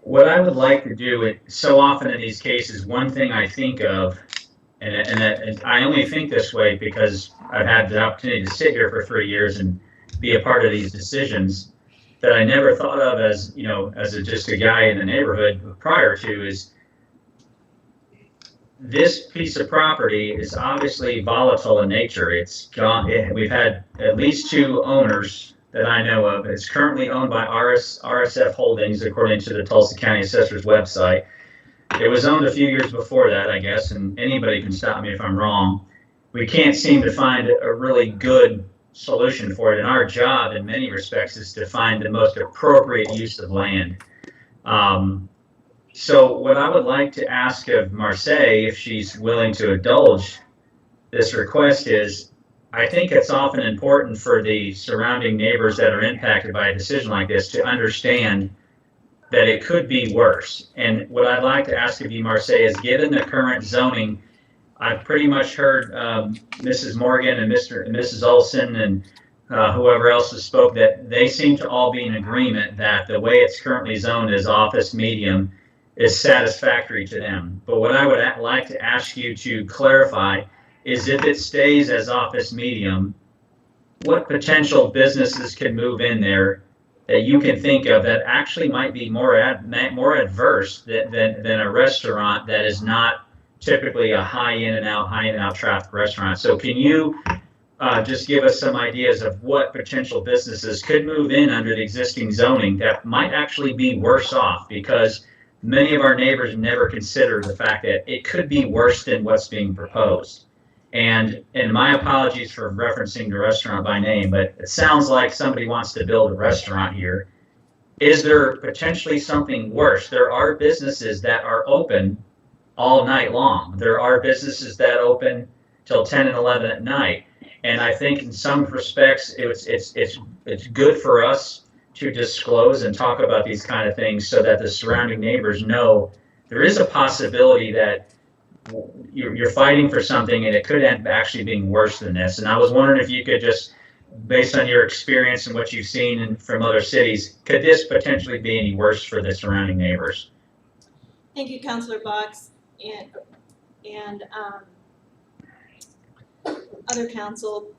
what I would like to do, so often in these cases, one thing I think of, and I only think this way because I've had the opportunity to sit here for 3 years and be a part of these decisions that I never thought of as, just a guy in the neighborhood prior to, is this piece of property is obviously volatile in nature. It's gone. We've had at least 2 owners that I know of. It's currently owned by RSF Holdings, according to the Tulsa County Assessor's website. It was owned a few years before that, I guess, and anybody can stop me if I'm wrong. We can't seem to find a really good solution for it, and our job in many respects is to find the most appropriate use of land. So what I would like to ask of Marseille, if she's willing to indulge this request, is I think it's often important for the surrounding neighbors that are impacted by a decision like this to understand that it could be worse. And what I'd like to ask of you, Marseille, is given the current zoning, I've pretty much heard Mrs. Morgan and Mrs. Olson and whoever else has spoke, that they seem to all be in agreement that the way it's currently zoned as office medium is satisfactory to them. But what I would like to ask you to clarify is, if it stays as office medium, what potential businesses can move in there that you can think of that actually might be more adverse than a restaurant that is not typically a high in and out traffic restaurant. So can you just give us some ideas of what potential businesses could move in under the existing zoning that might actually be worse off? Because many of our neighbors never consider the fact that it could be worse than what's being proposed. And my apologies for referencing the restaurant by name, but it sounds like somebody wants to build a restaurant here. Is there potentially something worse? There are businesses that are open all night long. There are businesses that open till 10 and 11 at night. And I think in some respects, it's good for us to disclose and talk about these kind of things so that the surrounding neighbors know there is a possibility that you're fighting for something and it could end up actually being worse than this. And I was wondering if you could just, based on your experience and what you've seen from other cities, could this potentially be any worse for the surrounding neighbors? Thank you, Councilor Box, and other council.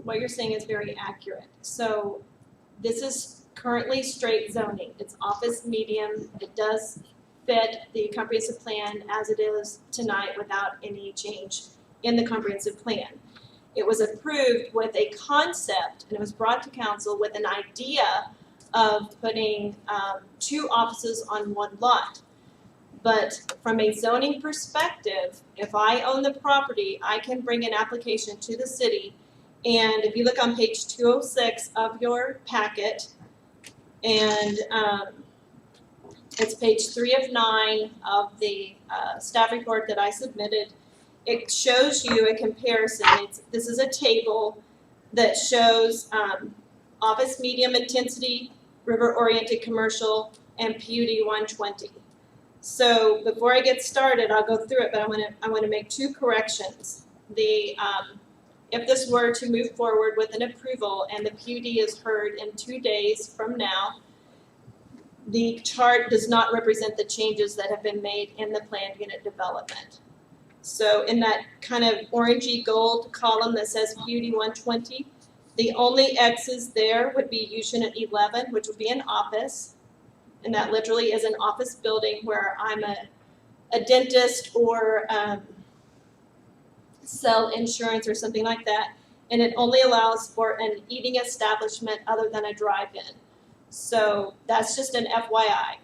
What you're saying is very accurate. So this is currently straight zoning. It's office medium. It does fit the comprehensive plan as it is tonight without any change in the comprehensive plan. It was approved with a concept, and it was brought to council with an idea of putting 2 offices on 1 lot. But from a zoning perspective, if I own the property, I can bring an application to the city. And if you look on page 206 of your packet, and it's page 3 of 9 of the staff report that I submitted, it shows you a comparison. This is a table that shows office medium intensity, river-oriented commercial, and PUD 120. So before I get started, I'll go through it, but I want to make 2 corrections. If this were to move forward with an approval and the PUD is heard in 2 days from now, the chart does not represent the changes that have been made in the planned unit development. So in that kind of orangey gold column that says PUD 120, the only X's there would be use unit 11, which would be an office. And that literally is an office building where I'm a dentist or sell insurance or something like that. And it only allows for an eating establishment other than a drive-in. So that's just an FYI.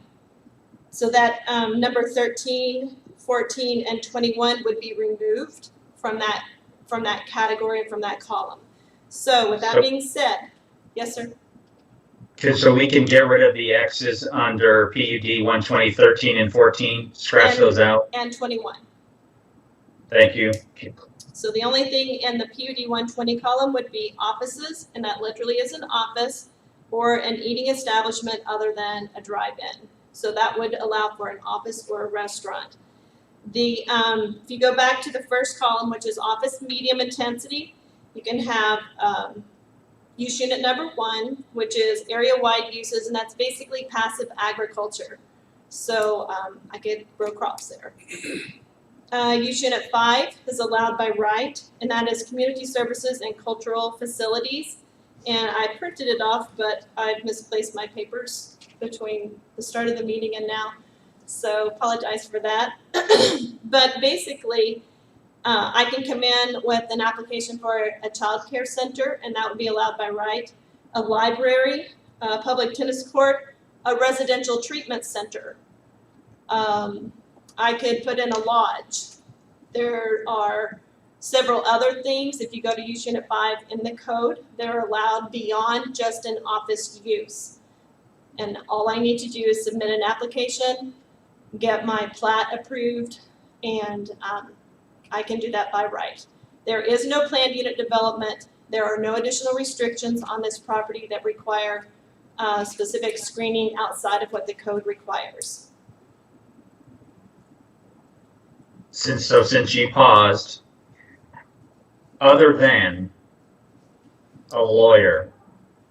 So that number 13, 14, and 21 would be removed from that category and from that column. So with that being said, yes, sir? So we can get rid of the X's under PUD 120, 13, and 14, scratch those out? And 21. Thank you. So the only thing in the PUD 120 column would be offices, and that literally is an office, or an eating establishment other than a drive-in. So that would allow for an office or a restaurant. If you go back to the first column, which is office medium intensity, you can have use unit number 1, which is area-wide uses, and that's basically passive agriculture. So I could grow crops there. Use unit 5 is allowed by right, and that is community services and cultural facilities. And I printed it off, but I've misplaced my papers between the start of the meeting and now. So apologize for that. But basically, I can come in with an application for a child care center, and that would be allowed by right, a library, a public tennis court, a residential treatment center. I could put in a lodge. There are several other things. If you go to use unit 5 in the code, they're allowed beyond just an office use. And all I need to do is submit an application, get my plat approved, and I can do that by right. There is no planned unit development. There are no additional restrictions on this property that require specific screening outside of what the code requires. Since you paused, other than a lawyer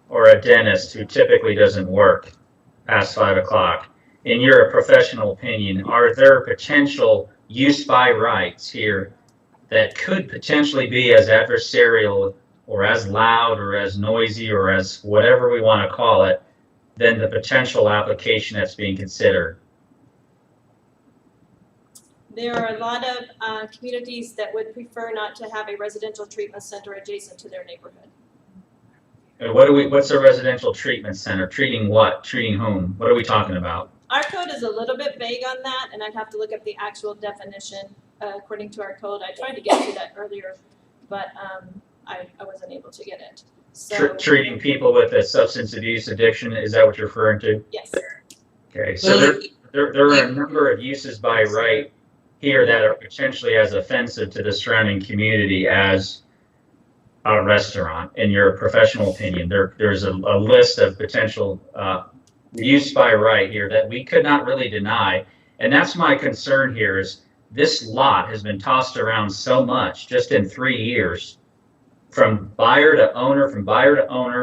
or a dentist who typically doesn't work past 5 o'clock, in your professional opinion, are there potential use by rights here that could potentially be as adversarial or as loud or as noisy or as whatever we want to call it than the potential application that's being considered? There are a lot of communities that would prefer not to have a residential treatment center adjacent to their neighborhood. And what's a residential treatment center? Treating what? Treating whom? What are we talking about? Our code is a little bit vague on that, and I'd have to look up the actual definition according to our code. I tried to get to that earlier, but I wasn't able to get it. So, treating people with a substance abuse addiction, is that what you're referring to? Yes. Okay, so there are a number of uses by right here that are potentially as offensive to the surrounding community as a restaurant. In your professional opinion, there's a list of potential use by right here that we could not really deny. And that's my concern here is this lot has been tossed around so much just in 3 years, from buyer to owner,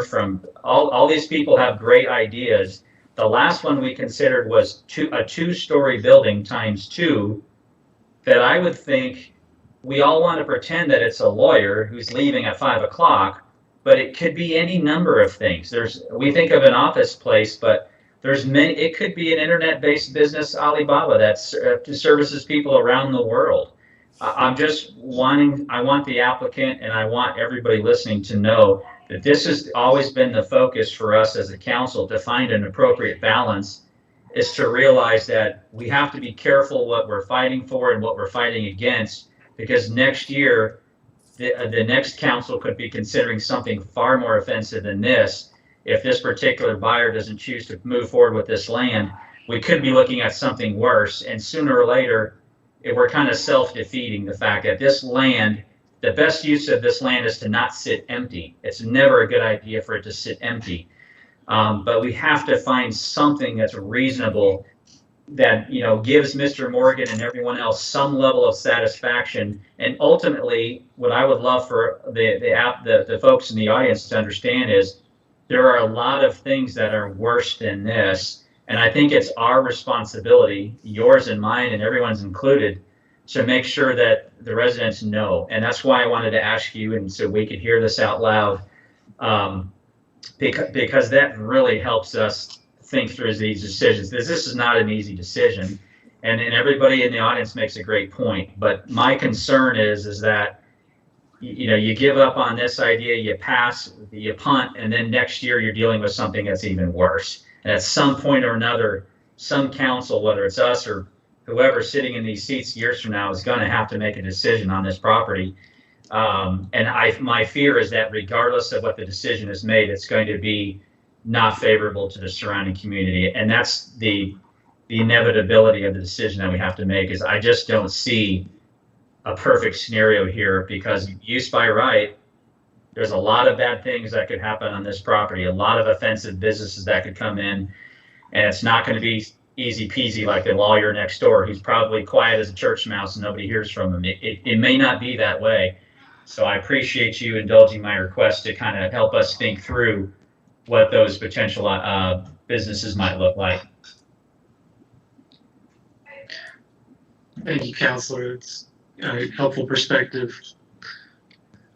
from all these people have great ideas. The last one we considered was a 2-story building times 2 that I would think we all want to pretend that it's a lawyer who's leaving at 5 o'clock, but it could be any number of things. We think of an office place, but there's many. It could be an internet-based business, Alibaba, that services people around the world. I want the applicant and I want everybody listening to know that this has always been the focus for us as a council, to find an appropriate balance, is to realize that we have to be careful what we're fighting for and what we're fighting against, because next year, the next council could be considering something far more offensive than this. If this particular buyer doesn't choose to move forward with this land, we could be looking at something worse. And sooner or later, we're kind of self-defeating the fact that this land, the best use of this land is to not sit empty. It's never a good idea for it to sit empty. But we have to find something that's reasonable, that gives Mr. Morgan and everyone else some level of satisfaction. And ultimately, what I would love for the folks in the audience to understand is there are a lot of things that are worse than this, And I think it's our responsibility, yours and mine and everyone's included, to make sure that the residents know. And that's why I wanted to ask you, and so we could hear this out loud, because that really helps us think through these decisions. This is not an easy decision, and everybody in the audience makes a great point. But my concern is that you give up on this idea, you pass, you punt, and then next year you're dealing with something that's even worse. And at some point or another, some council, whether it's us or whoever's sitting in these seats years from now, is going to have to make a decision on this property. And my fear is that regardless of what the decision is made, it's going to be not favorable to the surrounding community. And that's the inevitability of the decision that we have to make. Is I just don't see a perfect scenario here, because use by right, there's a lot of bad things that could happen on this property, a lot of offensive businesses that could come in, and it's not going to be easy peasy like the lawyer next door who's probably quiet as a church mouse and nobody hears from him. It may not be that way. So I appreciate you indulging my request to kind of help us think through what those potential businesses might look like. Thank you, Counselor. It's a helpful perspective.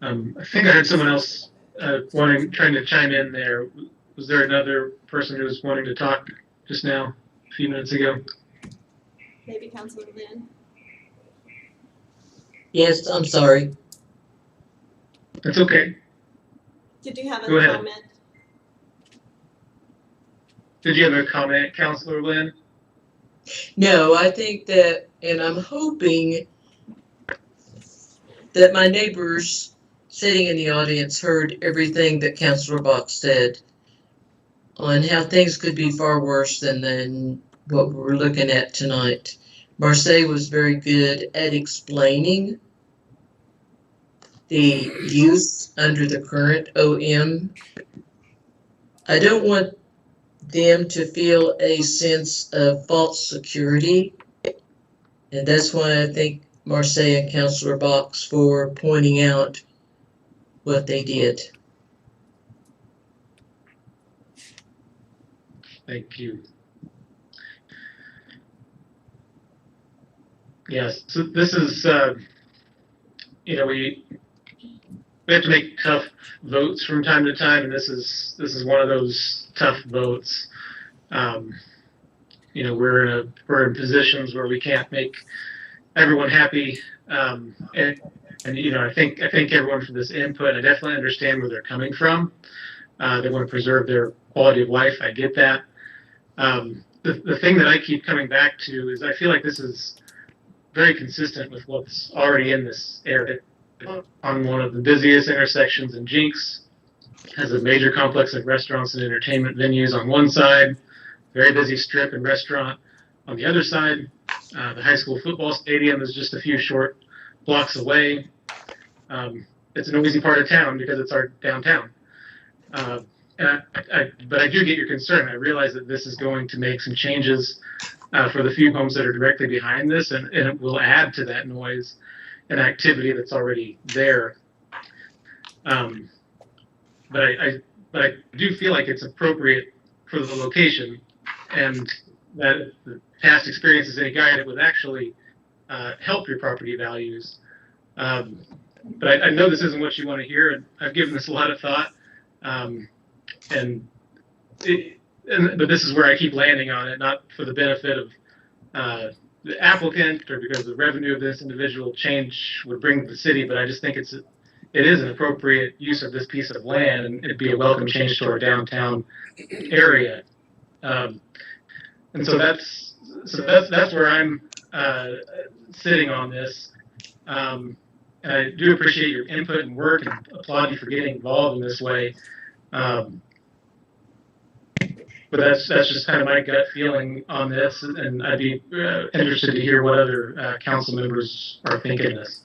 I think I heard someone else trying to chime in there. Was there another person who was wanting to talk just now, a few minutes ago? Maybe Councilor Lynn? Yes, I'm sorry. That's okay. Did you have a Go ahead. comment? Did you have a comment, Counselor Lynn? No, I think that, and I'm hoping that my neighbors sitting in the audience heard everything that Councilor Box said on how things could be far worse than what we're looking at tonight. Marseille was very good at explaining the use under the current OM. I don't want them to feel a sense of false security, and that's why I thank Marseille and Councilor Box for pointing out what they did. Thank you. Yes, so this is, we have to make tough votes from time to time, and this is one of those tough votes. We're in positions where we can't make everyone happy, and I think everyone for this input. I definitely understand where they're coming from. They want to preserve their quality of life. I get that. The thing that I keep coming back to is I feel like this is very consistent with what's already in this area. On one of the busiest intersections in Jenks, has a major complex of restaurants and entertainment venues on one side, very busy strip and restaurant on the other side. The high school football stadium is just a few short blocks away. It's a noisy part of town because it's our downtown. But I do get your concern. I realize that this is going to make some changes for the few homes that are directly behind this, and it will add to that noise and activity that's already there. But I do feel like it's appropriate for the location, and that the past experiences in a guide it would actually help your property values. But I know this isn't what you want to hear, and I've given this a lot of thought. But this is where I keep landing on it, not for the benefit of the applicant or because the revenue of this individual change would bring to the city, but I just think it is an appropriate use of this piece of land, and it'd be a welcome change to our downtown area. And so that's where I'm sitting on this. And I do appreciate your input and work and applaud you for getting involved in this way. But that's just kind of my gut feeling on this, and I'd be interested to hear what other council members are thinking of this.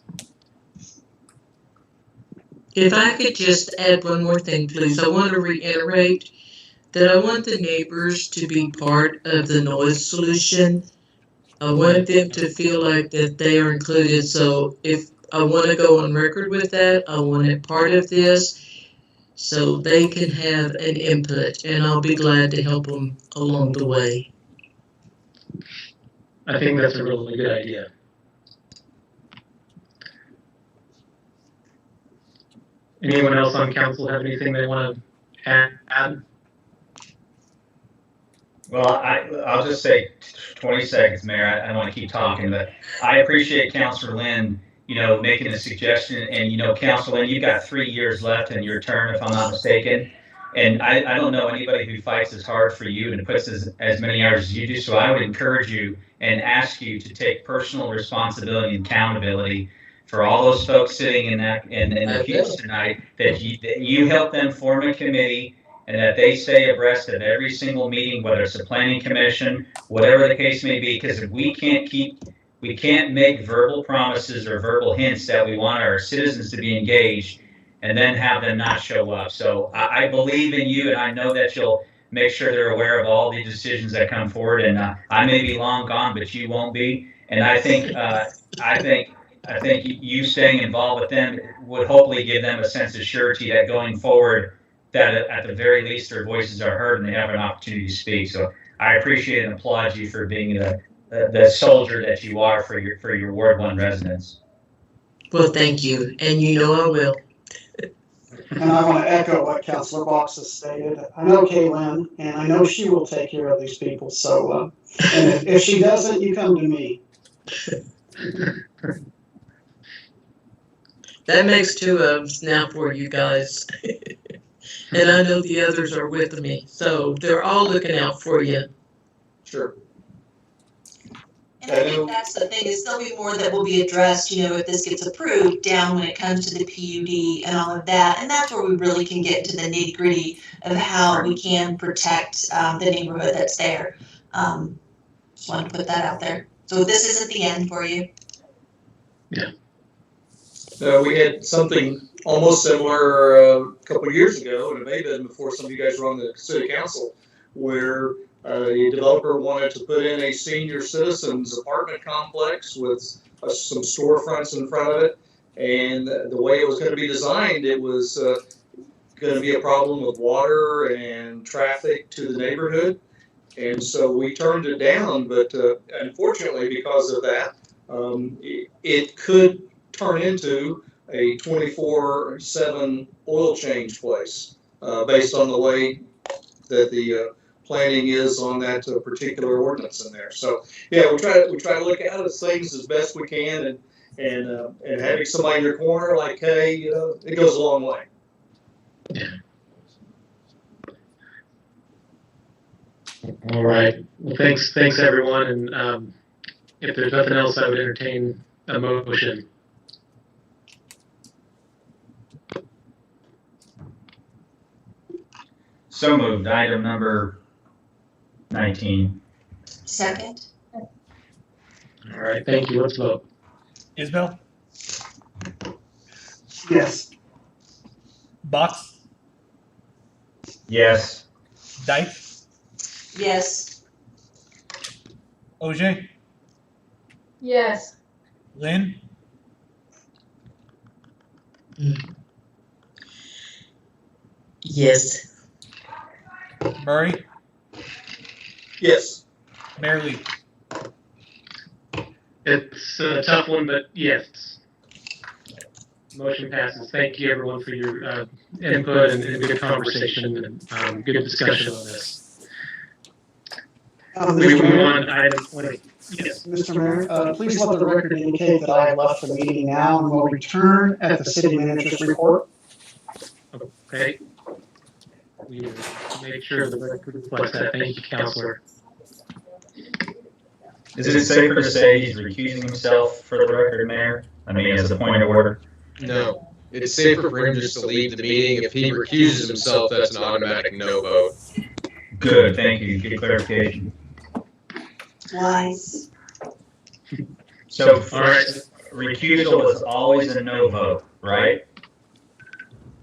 If I could just add one more thing, please. I want to reiterate that I want the neighbors to be part of the noise solution. I want them to feel like that they are included. So if I want to go on record with that, I want it part of this so they can have an input, and I'll be glad to help them along the way. I think that's a really good idea. Anyone else on council have anything they want to add? Well, I'll just say 20 seconds, Mayor. I don't want to keep talking, but I appreciate Councilor Lynn, making a suggestion. And, Councilor Lynn, you've got 3 years left in your term, if I'm not mistaken. And I don't know anybody who fights as hard for you and puts as many hours as you do. So I would encourage you and ask you to take personal responsibility and accountability for all those folks sitting in the pews tonight, that you help them form a committee and that they stay abreast of every single meeting, whether it's a planning commission, whatever the case may be, because we can't make verbal promises or verbal hints that we want our citizens to be engaged and then have them not show up. So I believe in you, and I know that you'll make sure they're aware of all the decisions that come forward. And I may be long gone, but you won't be. And I think you staying involved with them would hopefully give them a sense of surety that going forward, that at the very least their voices are heard and they have an opportunity to speak. So I appreciate and applaud you for being the soldier that you are for your Ward 1 residents. Well, thank you, and I will. And I want to echo what Councilor Box has stated. I know Kaylin, and I know she will take care of these people. So, and if she doesn't, you come to me. That makes 2 of us now for you guys. And I know the others are with me, so they're all looking out for you. Sure. And I think that's the thing, is there'll be more that will be addressed, if this gets approved, down when it comes to the PUD and all of that. And that's where we really can get into the nitty gritty of how we can protect the neighborhood that's there. Just wanted to put that out there. So this isn't the end for you. Yeah. We had something almost similar a couple of years ago, and it may have been before some of you guys were on the city council, where a developer wanted to put in a senior citizens apartment complex with some storefronts in front of it. And the way it was going to be designed, it was going to be a problem with water and traffic to the neighborhood. And so we turned it down, but unfortunately because of that, it could turn into a 24/7 oil change place based on the way that the planning is on that particular ordinance in there. So yeah, we try to look at it things as best we can, and having somebody in your corner like Kay, it goes a long way. Yeah. All right. Well, thanks everyone. And if there's nothing else, I would entertain a motion. So moved. Item number 19. Second. All right. Thank you. Let's vote. Isbell? Yes. Box? Yes. Dyke? Yes. OJ? Yes. Lynn? Yes. Murray? Yes. Mayor Lee? It's a tough one, but yes. Motion passes. Thank you, everyone, for your input and good conversation and good discussion on this. We move on to item 20. Yes. Mr. Mayor, please let the record indicate that I have left the meeting now and will return at the city manager's report. Okay. We will make sure the record reflects that. Thank you, Counselor. Is it safer to say he's recusing himself for the record, Mayor? I mean, as a point of order. No, it's safer for him just to leave the meeting. If he recuses himself, that's an automatic no vote. Good, thank you. Good clarification. Wise. So, all right, recusal is always a no vote, right?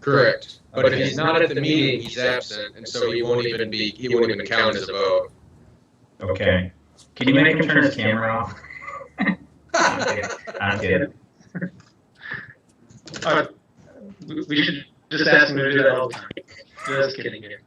Correct. But if he's not at the meeting, he's absent, and so he won't even count as a vote. Okay. Can you make him turn his camera off? I'm kidding. We should just ask him to do that all the time. Just kidding here.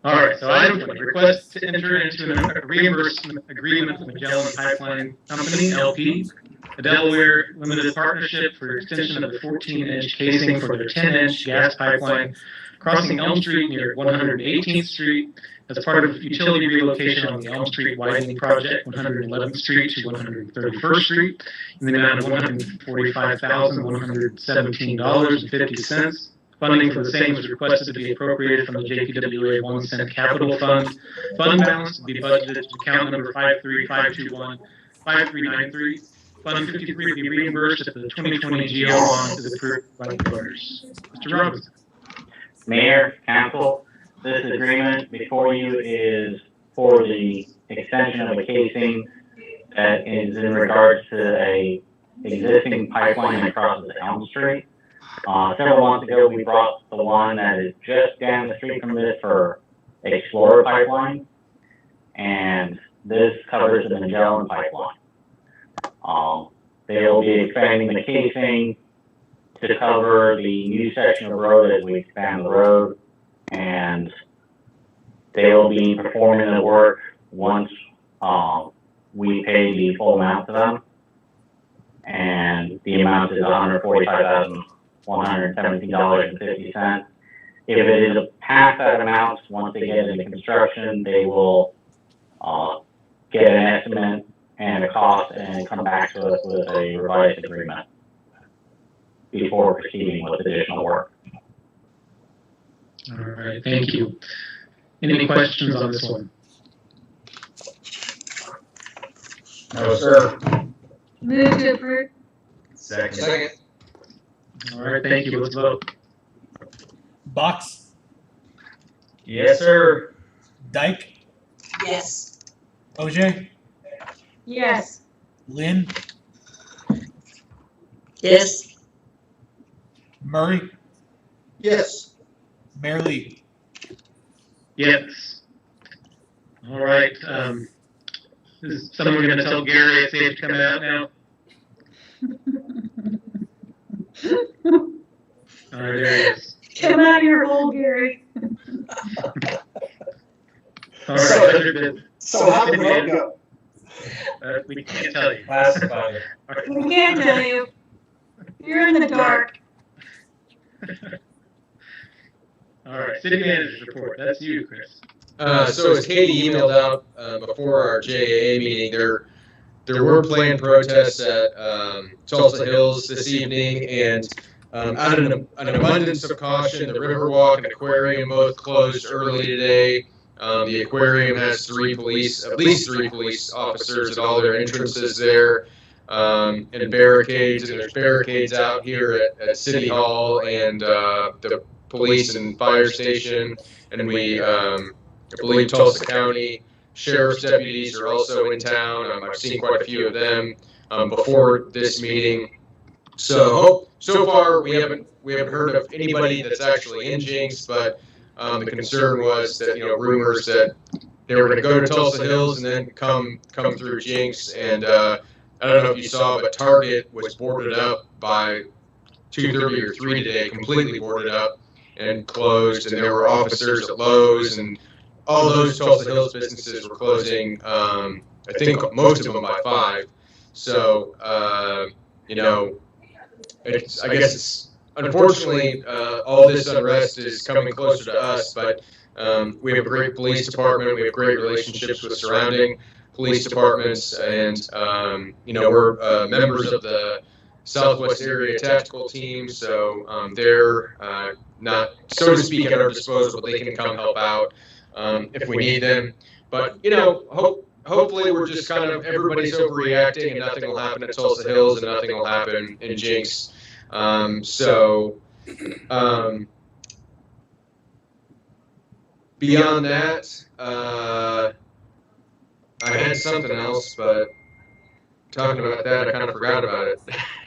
All right, so item 20, request to enter into a reimbursement agreement with Magellan Pipeline Company, LP, a Delaware limited partnership for extension of the 14-inch casing for their 10-inch gas pipeline crossing Elm Street near 118th Street as part of utility relocation on the Elm Street widening project, 111th Street to 131st Street, in the amount of $145,117.50. Funding for the same was requested to be appropriated from the JPWA 1 cent capital fund. Fund balance to be budgeted to account number 53521-5393. Fund 53 to be reimbursed if the 2020 GL bond is approved by the voters. Mr. Robinson. Mayor, council, this agreement before you is for the extension of a casing that is in regards to a existing pipeline that crosses Elm Street. Several months ago, we brought the one that is just down the street from this for Explorer Pipeline, and this covers the Magellan Pipeline. They'll be expanding the casing to cover the new section of road as we expand the road, and they'll be performing the work once we pay the full amount to them, and the amount is $145,117.50. If it is past that amount, once they get into construction, they will get an estimate and a cost and come back to us with a revised agreement before proceeding with additional work. All right, thank you. Any questions on this one? No, sir. Move to approve. Second. All right, thank you. Let's vote. Box, Yes, sir. Dyke, Yes. OJ, Yes. Lynn, Yes. Murray, Yes. Mayor Lee. Yes. All right. Is someone going to tell Gary it's safe to come out now? All right, there he is. Come out of your hole, Gary. All right, other business. So how did that go? We can't tell you. Classified. We can't tell you. You're in the dark. All right, city manager's report. That's you, Chris. So as Katie emailed out before our JAA meeting, there were planned protests at Tulsa Hills this evening, and out of an abundance of caution, the Riverwalk and Aquarium both closed early today. The Aquarium has at least three police officers at all their entrances there, and barricades, and there's barricades out here at City Hall and the police and fire station, and I believe Tulsa County Sheriff's deputies are also in town. I've seen quite a few of them before this meeting. So far we haven't heard of anybody that's actually in Jenks, but the concern was that rumors that they were going to go to Tulsa Hills and then come through Jenks. And I don't know if you saw, but Target was boarded up by 2:30 or 3 today, completely boarded up and closed. And there were officers at Lowe's, and all those Tulsa Hills businesses were closing. I think most of them by 5. So I guess it's unfortunately all this unrest is coming closer to us. But we have a great police department. We have great relationships with surrounding police departments, and we're members of the Southwest Area Tactical Team. So they're not, so to speak, at our disposal, but they can come help out if we need them. But hopefully we're just kind of, everybody's overreacting and nothing will happen at Tulsa Hills and nothing will happen in Jenks. Beyond that, I had something else, but talking about that, I kind of forgot about it.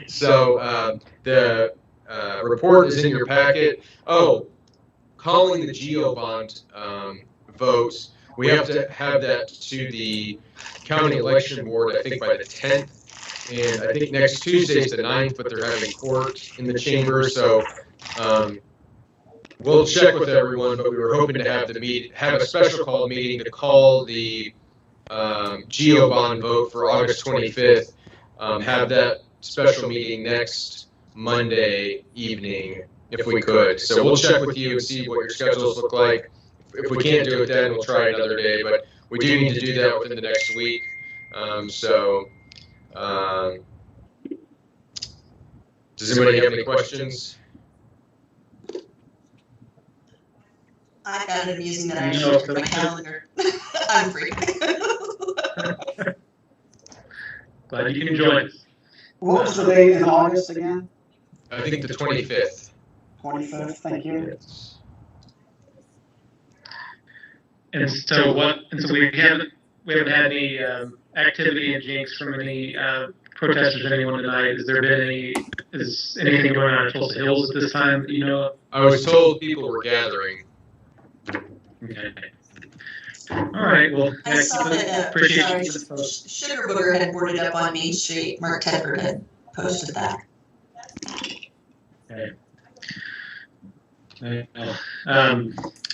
So the report is in your packet. Oh, calling the GEO bond vote. We have to have that to the county election board, I think, by the 10th. And I think next Tuesday is the 9th, but they're having court in the chamber. So we'll check with everyone, but we were hoping to have a special call meeting to call the GEO bond vote for August 25th. Have that special meeting next Monday evening if we could. So we'll check with you and see what your schedules look like. If we can't do it then, we'll try another day, but we do need to do that within the next week. Does anybody have any questions? I found it amusing that I actually looked at my calendar. I'm free. Glad you can join us. What was the date in August again? I think the 25th. 25th, thank you. Yes. And so we haven't had any activity in Jenks from any protesters or anyone tonight. Is anything going on at Tulsa Hills at this time that you know of? I was told people were gathering. Okay. All right. Well, I saw that appreciate you. Sugar Booger had boarded up on Main Street. Mark Tedford had posted that. Okay.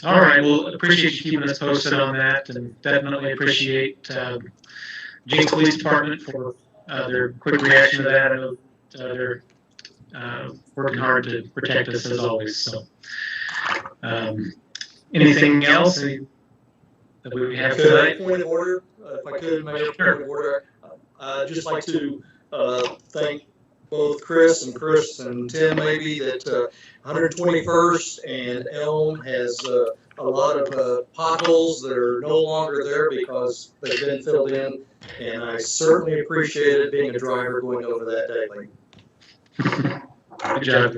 All right. Well, appreciate you keeping us posted on that, and definitely appreciate Jenks Police Department for their quick reaction to that. I know they're working hard to protect us as always. So, anything else that we have tonight? Point of order, if I could, Mayor, point of order. I'd just like to thank both Chris and Tim maybe that 121st and Elm has a lot of potholes that are no longer there because they've been filled in, and I certainly appreciated being a driver going over that daily. Good job.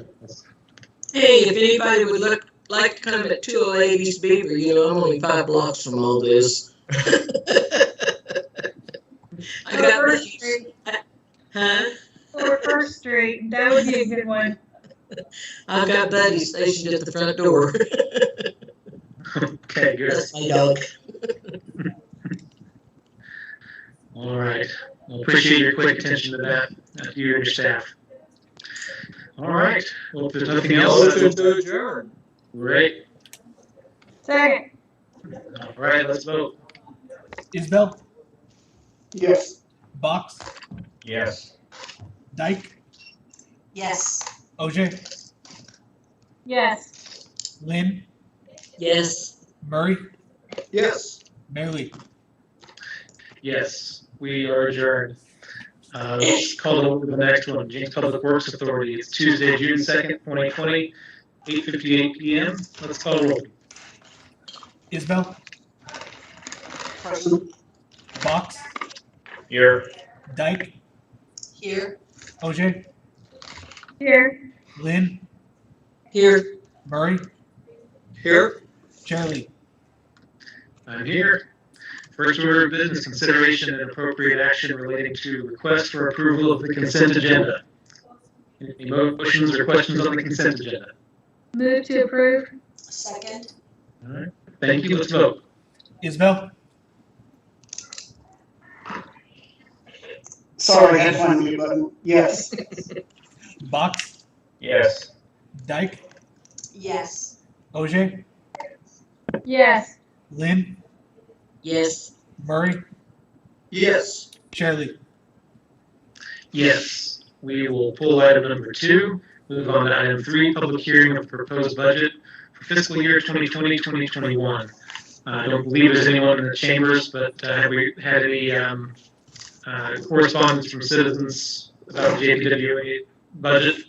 Hey, if anybody would like to come at 208 East Beaver, I'm only 5 blocks from all this. I got First Street. Or First Street, that would be a good one. I've got buddies stationed at the front door. Okay, good. That's my dog. All right. Well, appreciate your quick attention to that, you and your staff. All right. Well, if there's nothing else, To adjourn. great. Second. All right, let's vote. Isbell, Yes. Box, Yes. Dyke, Yes. OJ, Yes. Lynn, Yes. Murray, Yes. Mayor Lee. Yes, we are adjourned. Let's call over the next one. Jenks Public Works Authority. It's Tuesday, June 2nd, 2020, 8:58 p.m. Let's call roll. Isbell, Present. Box, Here. Dyke, Here. OJ, Here. Lynn, Here. Murray, Here. Chair Lee. I'm here. First order of business, consideration and appropriate action relating to request for approval of the consent agenda. Any motions or questions on the consent agenda? Move to approve. Second. All right. Thank you. Let's vote. Isbell, Sorry, I had to find the mute button. Yes. Box, Yes. Dyke, Yes. OJ, Yes. Lynn, Yes. Murray, Yes. Chair Lee. Yes. We will pull item number 2. Move on to item 3, public hearing of proposed budget for fiscal year 2020-2021. I don't believe there's anyone in the chambers, but have we had any correspondence from citizens about the JPWA budget?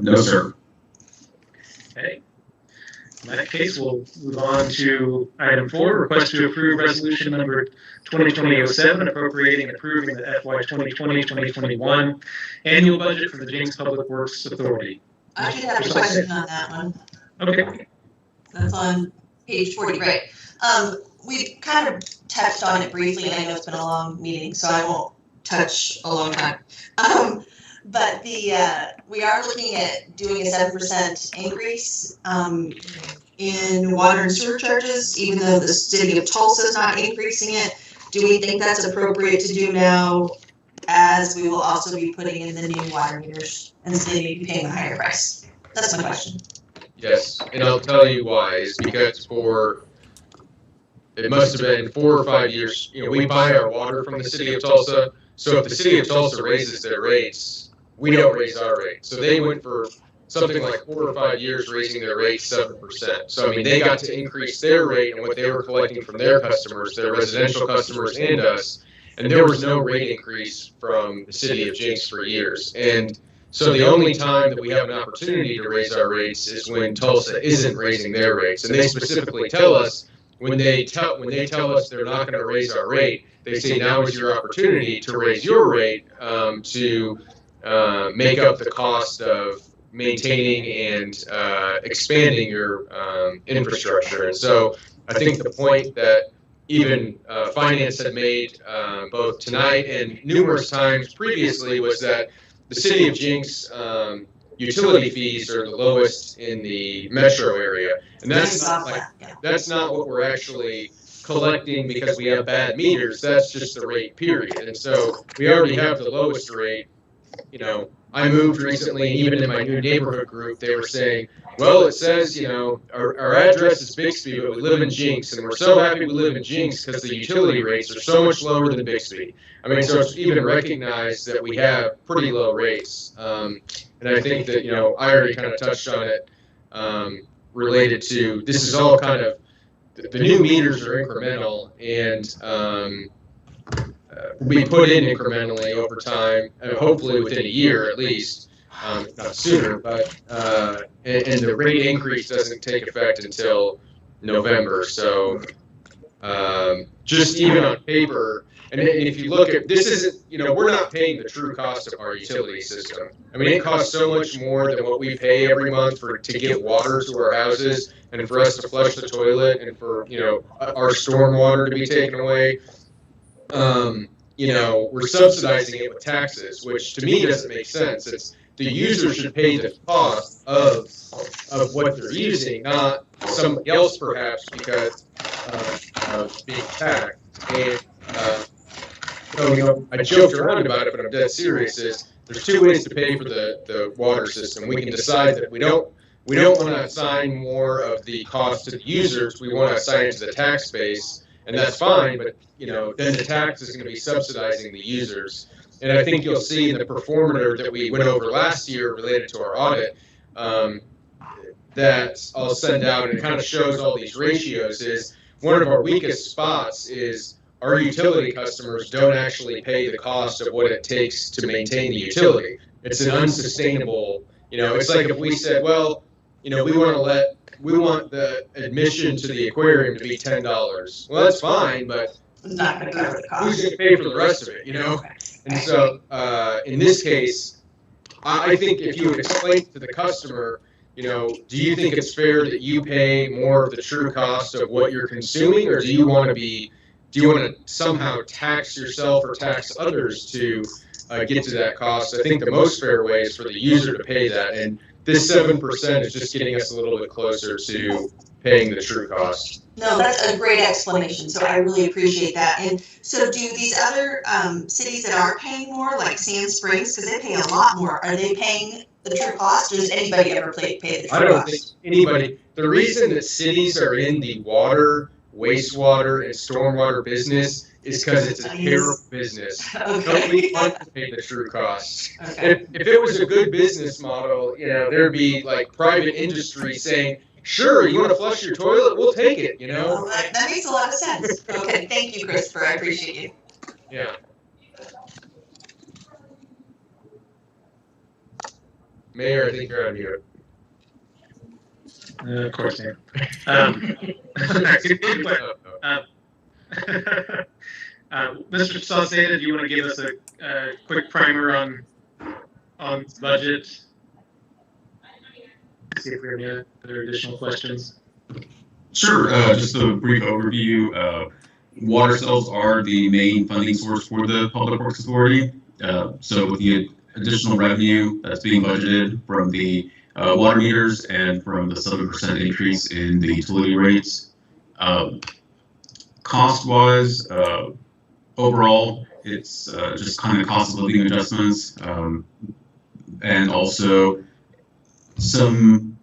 No, sir. Okay. In that case, we'll move on to item 4, request to approve resolution number 2020-07, appropriating and approving the FY 2020-2021 annual budget for the Jenks Public Works Authority. I did have a question on that one. Okay. That's on page 40, right. We kind of touched on it briefly, and I know it's been a long meeting, so I won't touch a long time. But we are looking at doing a 7% increase in water and sewer charges, even though the city of Tulsa is not increasing it. Do we think that's appropriate to do now, as we will also be putting in the new water meters, and the city may be paying a higher price? That's my question. Yes, and I'll tell you why. Is because it must have been 4 or 5 years. We buy our water from the city of Tulsa. So if the city of Tulsa raises their rates, we don't raise our rates. So they went for something like 4 or 5 years raising their rates 7%. So I mean, they got to increase their rate and what they were collecting from their customers, their residential customers, and us. And there was no rate increase from the city of Jenks for years. And so the only time that we have an opportunity to raise our rates is when Tulsa isn't raising their rates. And they specifically tell us when they tell us they're not going to raise our rate, they say now is your opportunity to raise your rate to make up the cost of maintaining and expanding your infrastructure. And so I think the point that even finance had made both tonight and numerous times previously was that the city of Jenks utility fees are the lowest in the metro area, and that's not what we're actually collecting because we have bad meters. That's just the rate, period. And so we already have the lowest rate. I moved recently, and even in my new neighborhood group, they were saying, well, it says, our address is Bixby, but we live in Jenks, and we're so happy we live in Jenks because the utility rates are so much lower than Bixby. I mean, so it's even recognized that we have pretty low rates. And I think that, I already kind of touched on it related to, this is all kind of, the new meters are incremental, and we put in incrementally over time, and hopefully within a year at least, not sooner, but and the rate increase doesn't take effect until November. So just even on paper, and if you look at, this isn't, we're not paying the true cost of our utility system. I mean, it costs so much more than what we pay every month to get water to our houses, and for us to flush the toilet, and for, our storm water to be taken away. We're subsidizing it with taxes, which to me doesn't make sense. It's the user should pay the cost of what they're using, not somebody else perhaps because of being taxed. And I joked around about it, but I'm dead serious. There's two ways to pay for the water system. We can decide that we don't want to assign more of the cost to the users. We want to assign it to the tax base. And that's fine, but then the tax is going to be subsidizing the users. And I think you'll see in the performator that we went over last year related to our audit, that I'll send out, and it kind of shows all these ratios, is one of our weakest spots is our utility customers don't actually pay the cost of what it takes to maintain the utility. It's an unsustainable, it's like if we said, well, we want the admission to the aquarium to be $10. Well, that's fine, but not going to cover the cost. Who's going to pay for the rest of it, And so, in this case, I think if you would explain to the customer, do you think it's fair that you pay more of the true cost of what you're consuming, or do you want to somehow tax yourself or tax others to get to that cost? I think the most fair way is for the user to pay that, and this 7% is just getting us a little bit closer to paying the true cost. No, that's a great explanation, so I really appreciate that. And so do these other cities that are paying more, like Sand Springs, because they pay a lot more, are they paying the true cost, or does anybody ever pay the true cost? I don't think anybody, the reason that cities are in the water, wastewater, and stormwater business is because it's a terrible business. Nobody wants to pay the true costs. If it was a good business model, there'd be like private industry saying, sure, you want to flush your toilet? We'll take it, Well, that makes a lot of sense. Okay, thank you, Christopher. I appreciate you. Yeah. Mayor, I think you're on mute. Of course, Mayor. Mr. Sauceda, do you want to give us a quick primer on budget? See if we have any other additional questions. Sure. Just a brief overview. Water sales are the main funding source for the Public Works Authority. So with the additional revenue that's being budgeted from the water meters and from the 7% increase in the utility rates, cost-wise, overall, it's just kind of cost of living adjustments, and also some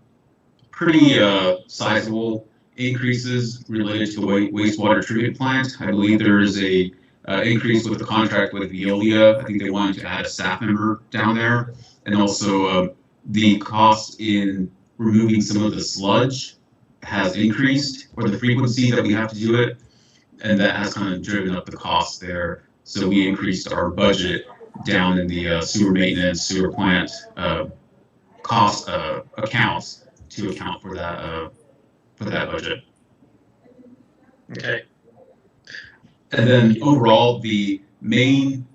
pretty sizable increases related to wastewater treatment plant. I believe there is a increase with the contract with Veolia. I think they wanted to add a staff member down there, and also the cost in removing some of the sludge has increased, or the frequency that we have to do it, and that has kind of driven up the cost there. So we increased our budget down in the sewer maintenance, sewer plant cost accounts to account for that budget. Okay. And then overall, the main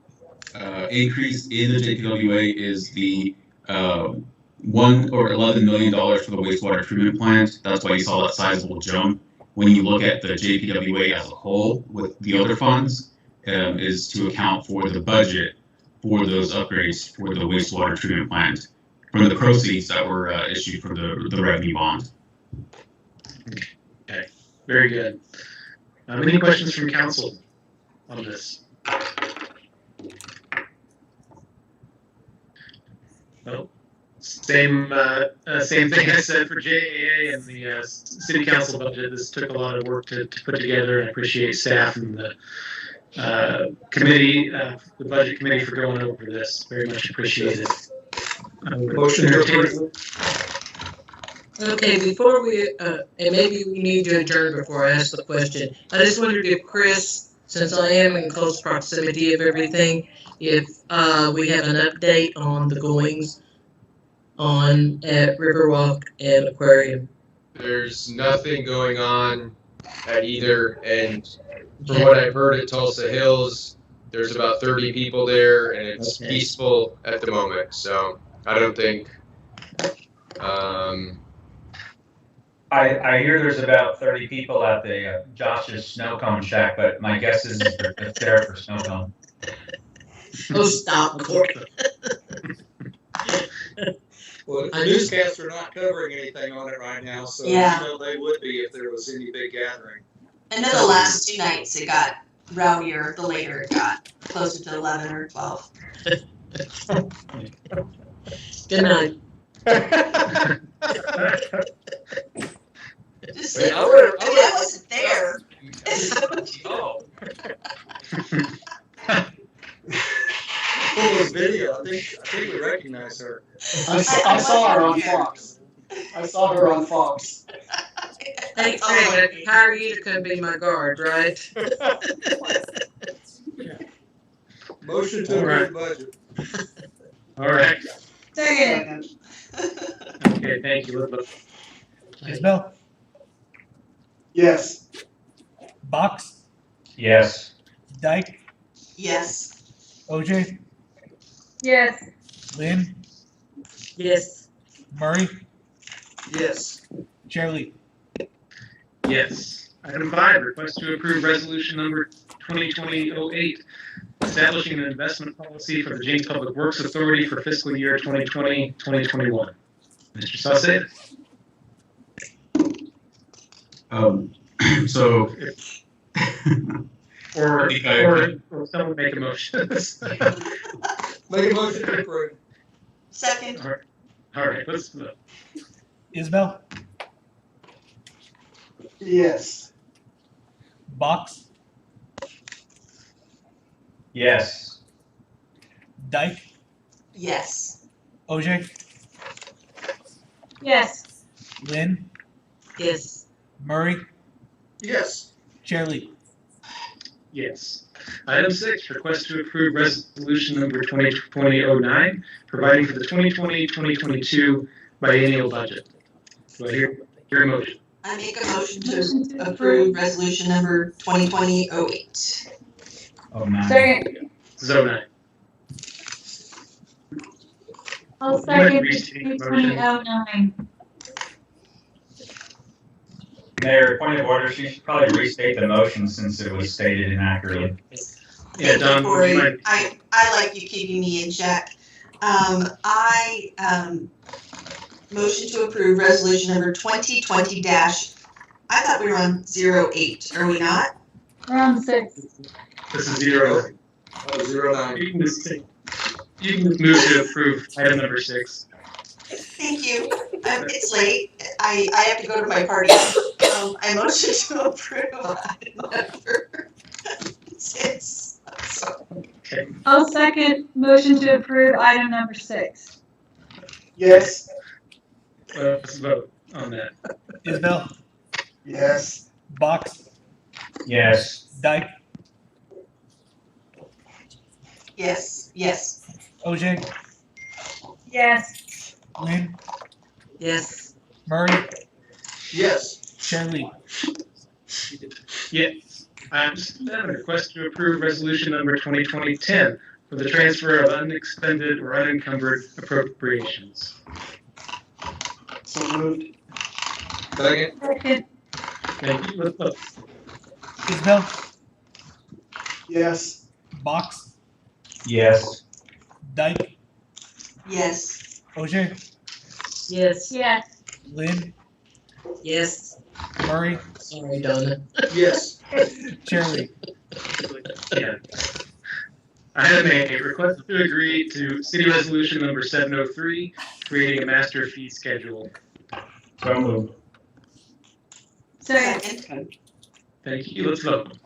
increase in the JPWA is the $1 or $11 million for the wastewater treatment plant. That's why you saw that sizable jump. When you look at the JPWA as a whole with the other funds, is to account for the budget for those upgrades for the wastewater treatment plant from the proceeds that were issued from the revenue bond. Okay, very good. Any questions from council on this? No. Same thing I said for JAA and the city council budget. This took a lot of work to put together, and I appreciate staff and the committee, the budget committee, for going over this. Very much appreciated. Motion to approve. Okay, before we, and maybe we need to adjourn before I ask the question, I just wondered if Chris, since I am in close proximity of everything, if we have an update on the goings on at Riverwalk and Aquarium. There's nothing going on at either, and from what I've heard at Tulsa Hills, there's about 30 people there, and it's peaceful at the moment. So I don't think. I hear there's about 30 people at the Josh's snow cone shack, but my guess is it's there for snow cone. Oh, stop, Corey. Well, the newscasts are not covering anything on it right now, so Yeah. you know they would be if there was any big gathering. I know the last 2 nights it got rowdier, the later it got, closer to 11 or 12. Good night. Just Wait, I wasn't there. Oh. Full of video. I think we recognize her. I saw her on Fox. I saw her on Fox. Hey, Craig, hire you to come be my guard, right? Motion to approve budget. All right. Second. Okay, thank you, Elizabeth. Isbell, Yes. Box, Yes. Dyke, Yes. OJ, Yes. Lynn, Yes. Murray, Yes. Shirley. Yes. Item 5, request to approve resolution number 2020-08, establishing an investment policy for the Jenks Public Works Authority for fiscal year 2020-2021. Mr. Sauce? So, or someone make a motion. Make a motion to approve. Second. All right, let's vote. Isbell, Yes. Box, Yes. Dyke, Yes. OJ, Yes. Lynn, Yes. Murray, Yes. Shirley. Yes. Item 6, request to approve resolution number 2020-09, providing for the 2020-2022 biennial budget. Do I hear a motion? I make a motion to approve resolution number 2020-08. Oh, man. Second. Zone 9. I'll second 2009. Mayor, point of order, she should probably restate the motion since it was stated inaccurately. Yeah, Don, Corey, you might- I like you keeping me in check. I motion to approve resolution number 2020 I thought we were on 08, are we not? Round 6. This is 0. 09. You can just move to approve item number 6. Thank you. It's late. I have to go to my party. I motion to approve item number 6. Okay. I'll second motion to approve item number 6. Yes. Let's vote on that. Isbell, Yes. Box, Yes. Dyke, Yes, yes. OJ, Yes. Lynn, Yes. Murray, Yes. Shirley. Yes. Item 7, request to approve resolution number 2020-10 for the transfer of unexpended or unencumbered appropriations. So moved. Second? Second. Thank you. Let's vote. Isbell, Yes. Box, Yes. Dyke, Yes. OJ, Yes. Yes. Lynn, Yes. Murray, Sorry, Donna. Yes. Shirley. Yeah. Item 8, request to agree to city resolution number 703, creating a master fee schedule. So moved. Second. Thank you. Let's vote.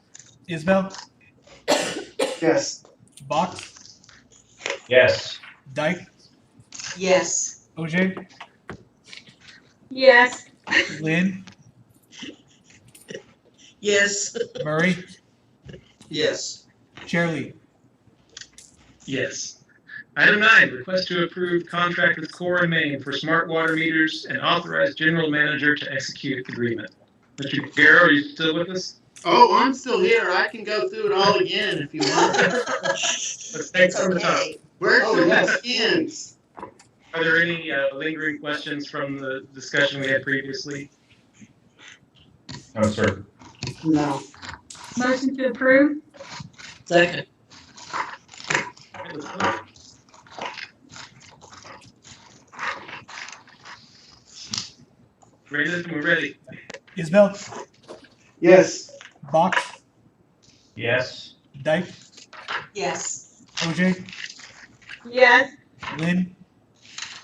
Isbell, Yes. Box, Yes. Dyke, Yes. OJ, Yes. Lynn, Yes. Murray, Yes. Shirley. Yes. Item 9, request to approve contract with Core and Main for smart water meters and authorize general manager to execute agreement. Mr. Garrow, are you still with us? Oh, I'm still here. I can go through it all again if you want. Let's take from the top. Where Oh, should yes. we begin? Are there any lingering questions from the discussion we had previously? No, sir. No. Motion to approve? Second. Let's vote. Brandon, we're ready. Isbell, Yes. Box, Yes. Dyke, Yes. OJ, Yes. Lynn,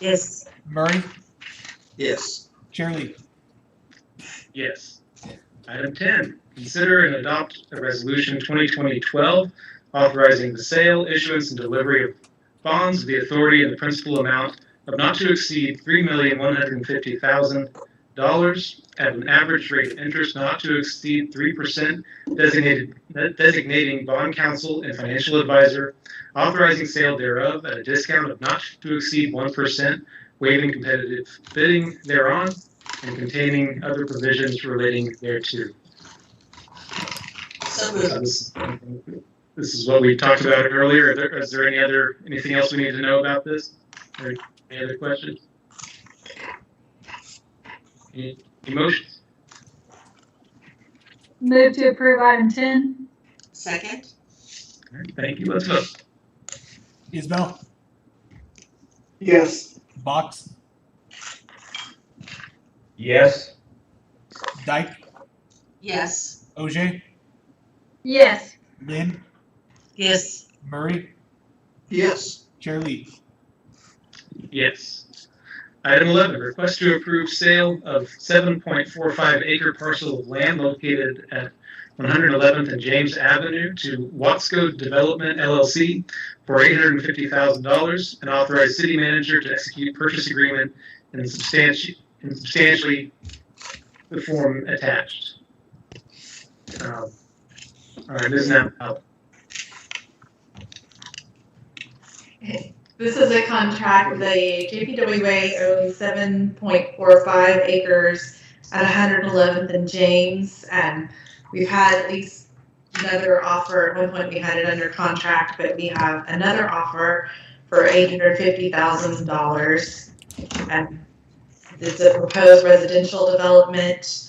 Yes. Murray, Yes. Shirley. Yes. Item 10, consider and adopt a resolution 2020-12 authorizing the sale, issuance, and delivery of bonds of the authority in the principal amount of not to exceed $3,150,000 at an average rate of interest not to exceed 3%, designating bond counsel and financial advisor, authorizing sale thereof at a discount of not to exceed 1%, waiving competitive bidding thereon, and containing other provisions relating thereto. So moved. This is what we talked about earlier. Is there anything else we need to know about this? Or any other questions? Any motions? Move to approve item 10? Second. All right, thank you. Let's vote. Isbell, Yes. Box, Yes. Dyke, Yes. OJ, Yes. Lynn, Yes. Murray, Yes. Shirley. Yes. Item 11, request to approve sale of 7.45 acre parcel of land located at 111th and James Avenue to Watsco Development LLC for $850,000 and authorize city manager to execute purchase agreement in substantially the form attached. All right, this is now up. This is a contract with the JPWA owns 7.45 acres at 111th and James. And we've had at least another offer. At one point we had it under contract, but we have another offer for $850,000. And it's a proposed residential development.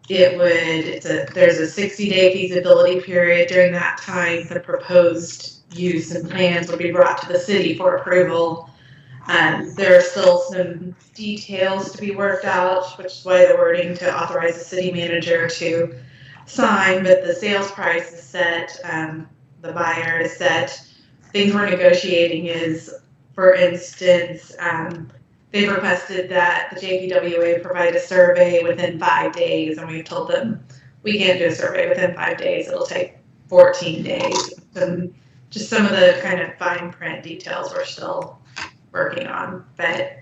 There's a 60-day feasibility period. During that time, the proposed use and plans will be brought to the city for approval. There are still some details to be worked out, which is why the wording to authorize the city manager to sign, but the sales price is set, the buyer is set. Things we're negotiating is, for instance, they've requested that the JPWA provide a survey within 5 days, and we've told them we can't do a survey within 5 days. It'll take 14 days. And just some of the kind of fine print details we're still working on, but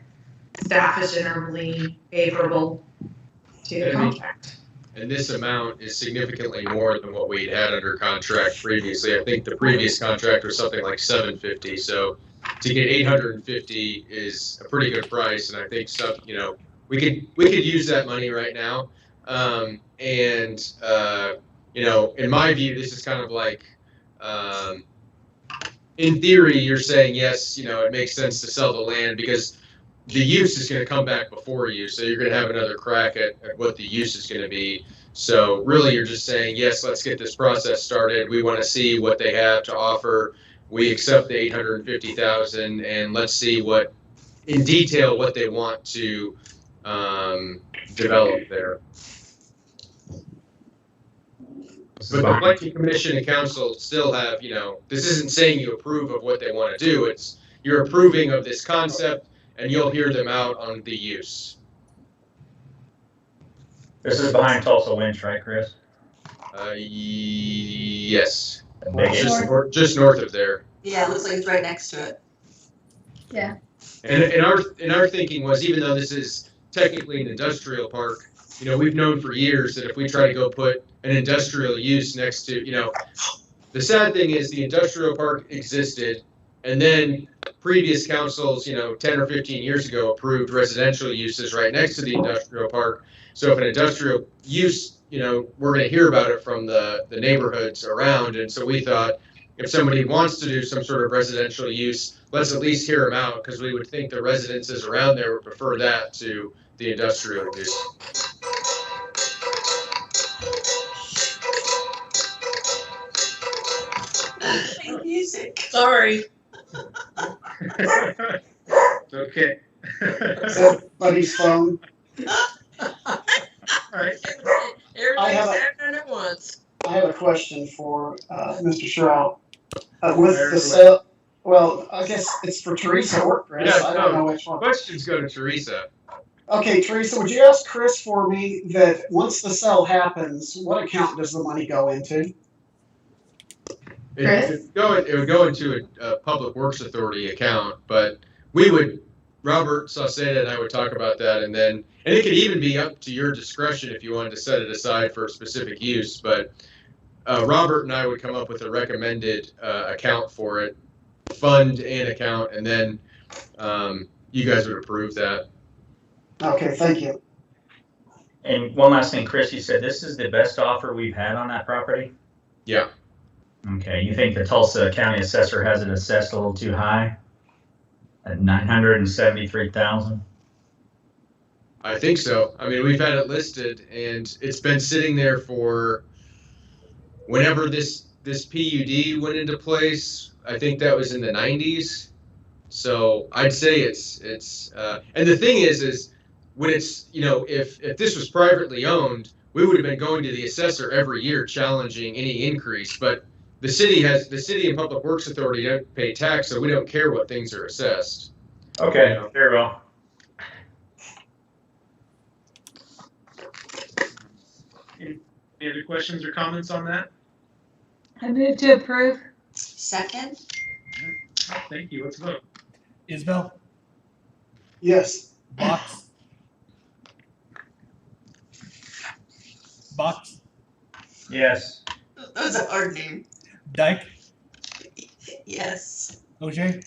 staff is generally favorable to the contract. And this amount is significantly more than what we'd had under contract previously. I think the previous contract was something like $750. So to get $850 is a pretty good price, and I think we could use that money right now. In my view, this is kind of like, in theory, you're saying yes, it makes sense to sell the land because the use is going to come back before you, so you're going to have another crack at what the use is going to be. So really, you're just saying, yes, let's get this process started. We want to see what they have to offer. We accept the $850,000, and let's see in detail what they want to develop there. But the Planning Commission and Council still have, this isn't saying you approve of what they want to do. It's you're approving of this concept, and you'll hear them out on the use. This is behind Tulsa Winch, right, Chris? Yes. Just north of there. Yeah, it looks like it's right next to it. Yeah. And our thinking was, even though this is technically an industrial park, we've known for years that if we try to go put an industrial use next to, the sad thing is the industrial park existed, and then previous councils, 10 or 15 years ago, approved residential uses right next to the industrial park. So if an industrial use, we're going to hear about it from the neighborhoods around. And so we thought, if somebody wants to do some sort of residential use, let's at least hear them out, because we would think the residences around there would prefer that to the industrial use. Music. Sorry. Okay. Is that Buddy's phone? All right. I have Everything's happening at once. I have a question for Mr. Sherrill. With the sale, well, I guess it's for Teresa or Chris. I don't know which one. Questions go to Teresa. Okay, Teresa, would you ask Chris for me that once the sale happens, what account does the money go into? It would go into a Public Works Authority account, but Robert Sauceda and I would talk about that, and it could even be up to your discretion if you wanted to set it aside for a specific use, but Robert and I would come up with a recommended account for it, fund and account, and then you guys would approve that. Okay, thank you. And one last thing, Chris, you said this is the best offer we've had on that property? Yeah. Okay, you think the Tulsa County Assessor has it assessed a little too high? At $973,000? I think so. I mean, we've had it listed, and it's been sitting there for whenever this PUD went into place. I think that was in the 90s. So I'd say it's and the thing is when it's, if this was privately owned, we would have been going to the assessor every year challenging any increase, but the city and Public Works Authority don't pay tax, so we don't care what things are assessed. Okay, very well. Any other questions or comments on that? I move to approve. Second? Thank you. Let's vote. Isbell, Yes. Box. Box, Yes. That was a hard name. Dyke, Yes. OJ,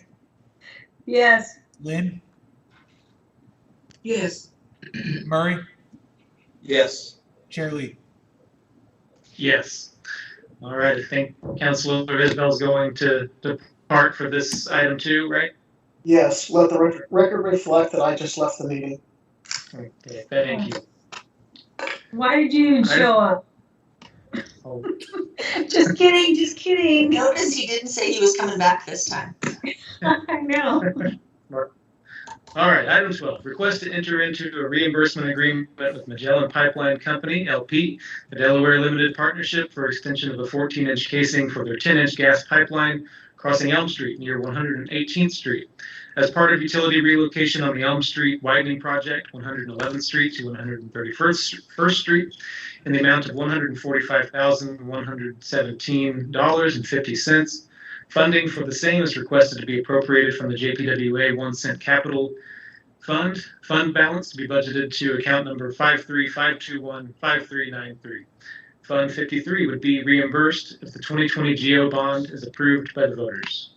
Yes. Lynn, Yes. Murray, Yes. Chair Lee. Yes. All right. I think Councilor Isbell's going to depart for this item too, right? Yes, let the record reflect that I just left the meeting. Okay. Thank you. Why did you even show up? Oh. Just kidding, just kidding. Notice he didn't say he was coming back this time. I know. All right, item 12, request to enter into a reimbursement agreement with Magellan Pipeline Company, LP, the Delaware Limited Partnership for extension of the 14-inch casing for their 10-inch gas pipeline crossing Elm Street near 118th Street. As part of utility relocation on the Elm Street widening project, 111th Street to 131st Street, in the amount of $145,117.50. Funding for the same is requested to be appropriated from the JPWA 1 cent capital fund balance to be budgeted to account number 535215393. Fund 53 would be reimbursed if the 2020 GO bond is approved by the voters.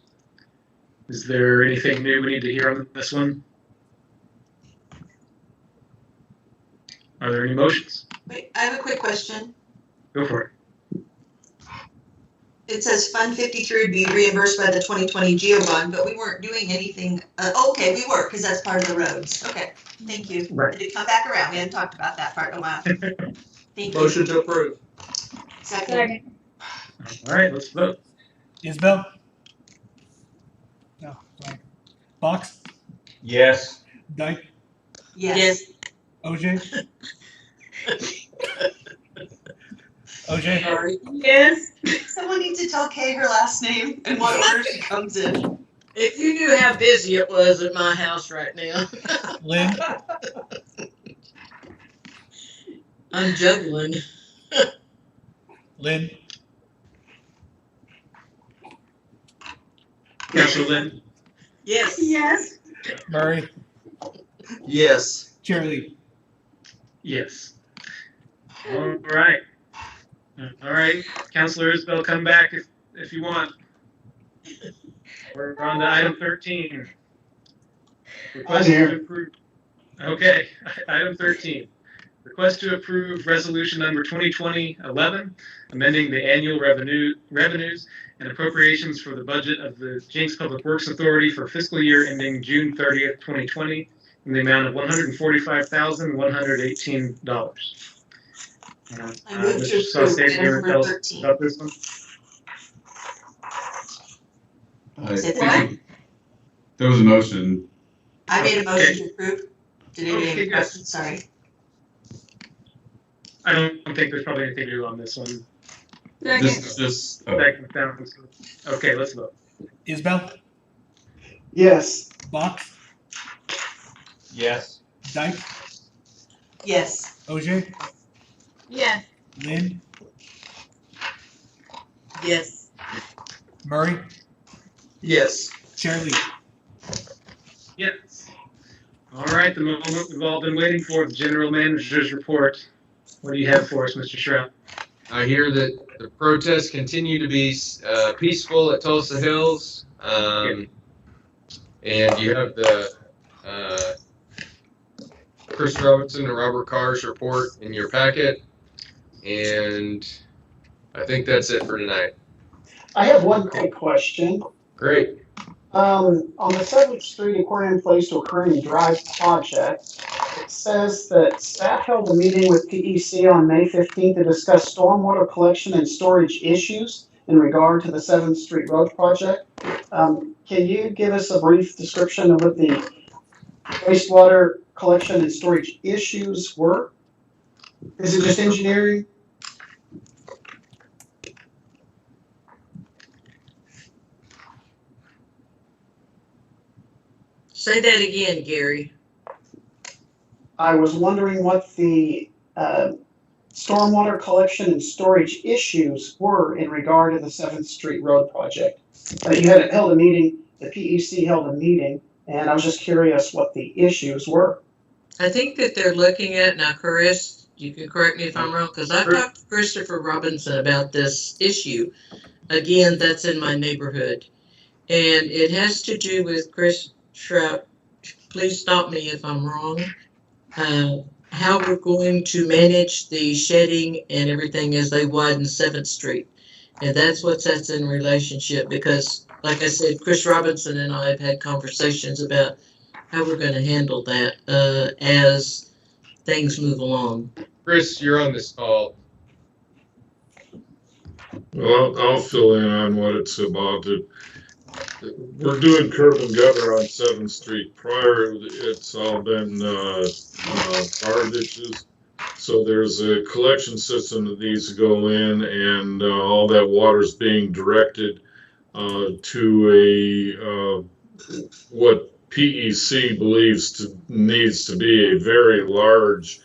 Is there anything new we need to hear on this one? Are there any motions? Wait, I have a quick question. Go for it. It says Fund 53 would be reimbursed by the 2020 GO bond, but we weren't doing anything. Okay, we were, because that's part of the roads. Okay, thank you. Right. Did it come back around? We hadn't talked about that part in a while. Thank you. Motion to approve. Second. All right, let's vote. Isbell? No. Sorry. Box? Yes. Dyke? Yes. OJ? OJ? Sorry. Yes. Someone needs to tell Kay her last name and what order she comes in. If you knew how busy it was at my house right now. Lynn? I'm juggling. Lynn? Councilor Lynn? Yes. Yes. Murray? Yes. Charlie? Yes. All right. All right, Councilor Isbell, come back if you want. We're on to item 13. Request to approve. Okay, item 13. Request to approve resolution number 2020-11, amending the annual revenues and appropriations for the budget of the Jenks Public Works Authority for fiscal year ending June 30th, 2020, in the amount of $145,118. I move to Mr. approve Saucier, item you number want to 13. tell us about this one? Say what? There was a motion. I made a motion to approve. Did anybody have Okay, a good. question? Sorry. I don't think there's probably anything new on this one. This is just, oh, Second sounds good. Okay, let's vote. Isbell? Yes. Box? Yes. Dyke? Yes. OJ? Yes. Lynn? Yes. Murray? Yes. Charlie? Yes. All right, the moment we've all been waiting for, the general manager's report. What do you have for us, Mr. Shrout? I hear that the protests continue to be peaceful at Tulsa Hills. And you have the Chris Robinson and Robert Carr's report in your packet. And I think that's it for tonight. I have one quick question. Great. On the 7th Street Aquarium Place to Aquarium Drive project, it says that staff held a meeting with PEC on May 15th to discuss stormwater collection and storage issues in regard to the 7th Street Road project. Can you give us a brief description of what the wastewater collection and storage issues were? Is it just engineering? Say that again, Gary. I was wondering what the stormwater collection and storage issues were in regard to the 7th Street Road project. You had held a meeting, the PEC held a meeting, and I was just curious what the issues were. I think that they're looking at, now Chris, you can correct me if I'm wrong, because I talked to Christopher Robinson about this issue. Again, that's in my neighborhood. And it has to do with Chris Shrout, please stop me if I'm wrong, how we're going to manage the shedding and everything as they widen 7th Street. And that's in relationship because, like I said, Chris Robinson and I have had conversations about how we're going to handle that as things move along. Chris, you're on this call. Well, I'll fill in on what it's about. We're doing curb and gutter on 7th Street. Prior, it's all been tar ditches. So there's a collection system that needs to go in, and all that water's being directed to what PEC believes needs to be a very large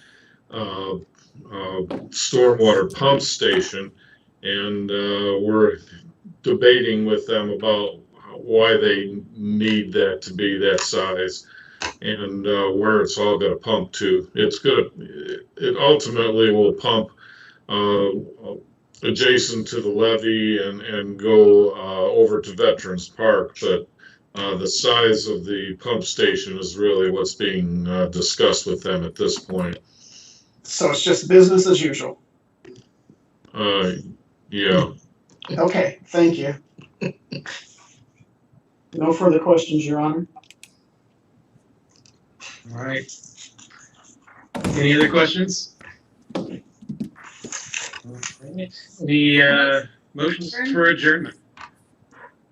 stormwater pump station, and we're debating with them about why they need that to be that size, and where it's all going to pump to. It ultimately will pump adjacent to the levee and go over to Veterans Park, but the size of the pump station is really what's being discussed with them at this point. So it's just business as usual. Yeah. Okay, thank you. No further questions, Your Honor. All right. Any other questions? Any motions for adjournment?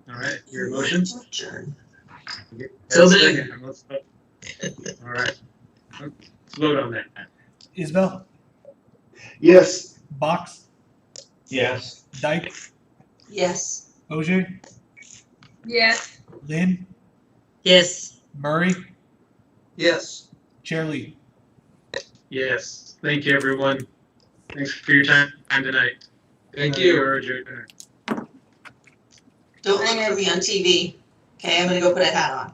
All right, your motions? Adjourn. So then. Let's vote. All right. Let's vote on that. Isbell, Yes. Box, Yes. Dyke, Yes. Ogier, Yes. Lynn, Yes. Murray, Yes. Chair Lee. Yes. Thank you, everyone. Thanks for your time tonight. Thank you. We're adjourned. Don't look for me on TV. Okay, I'm gonna go put a hat on.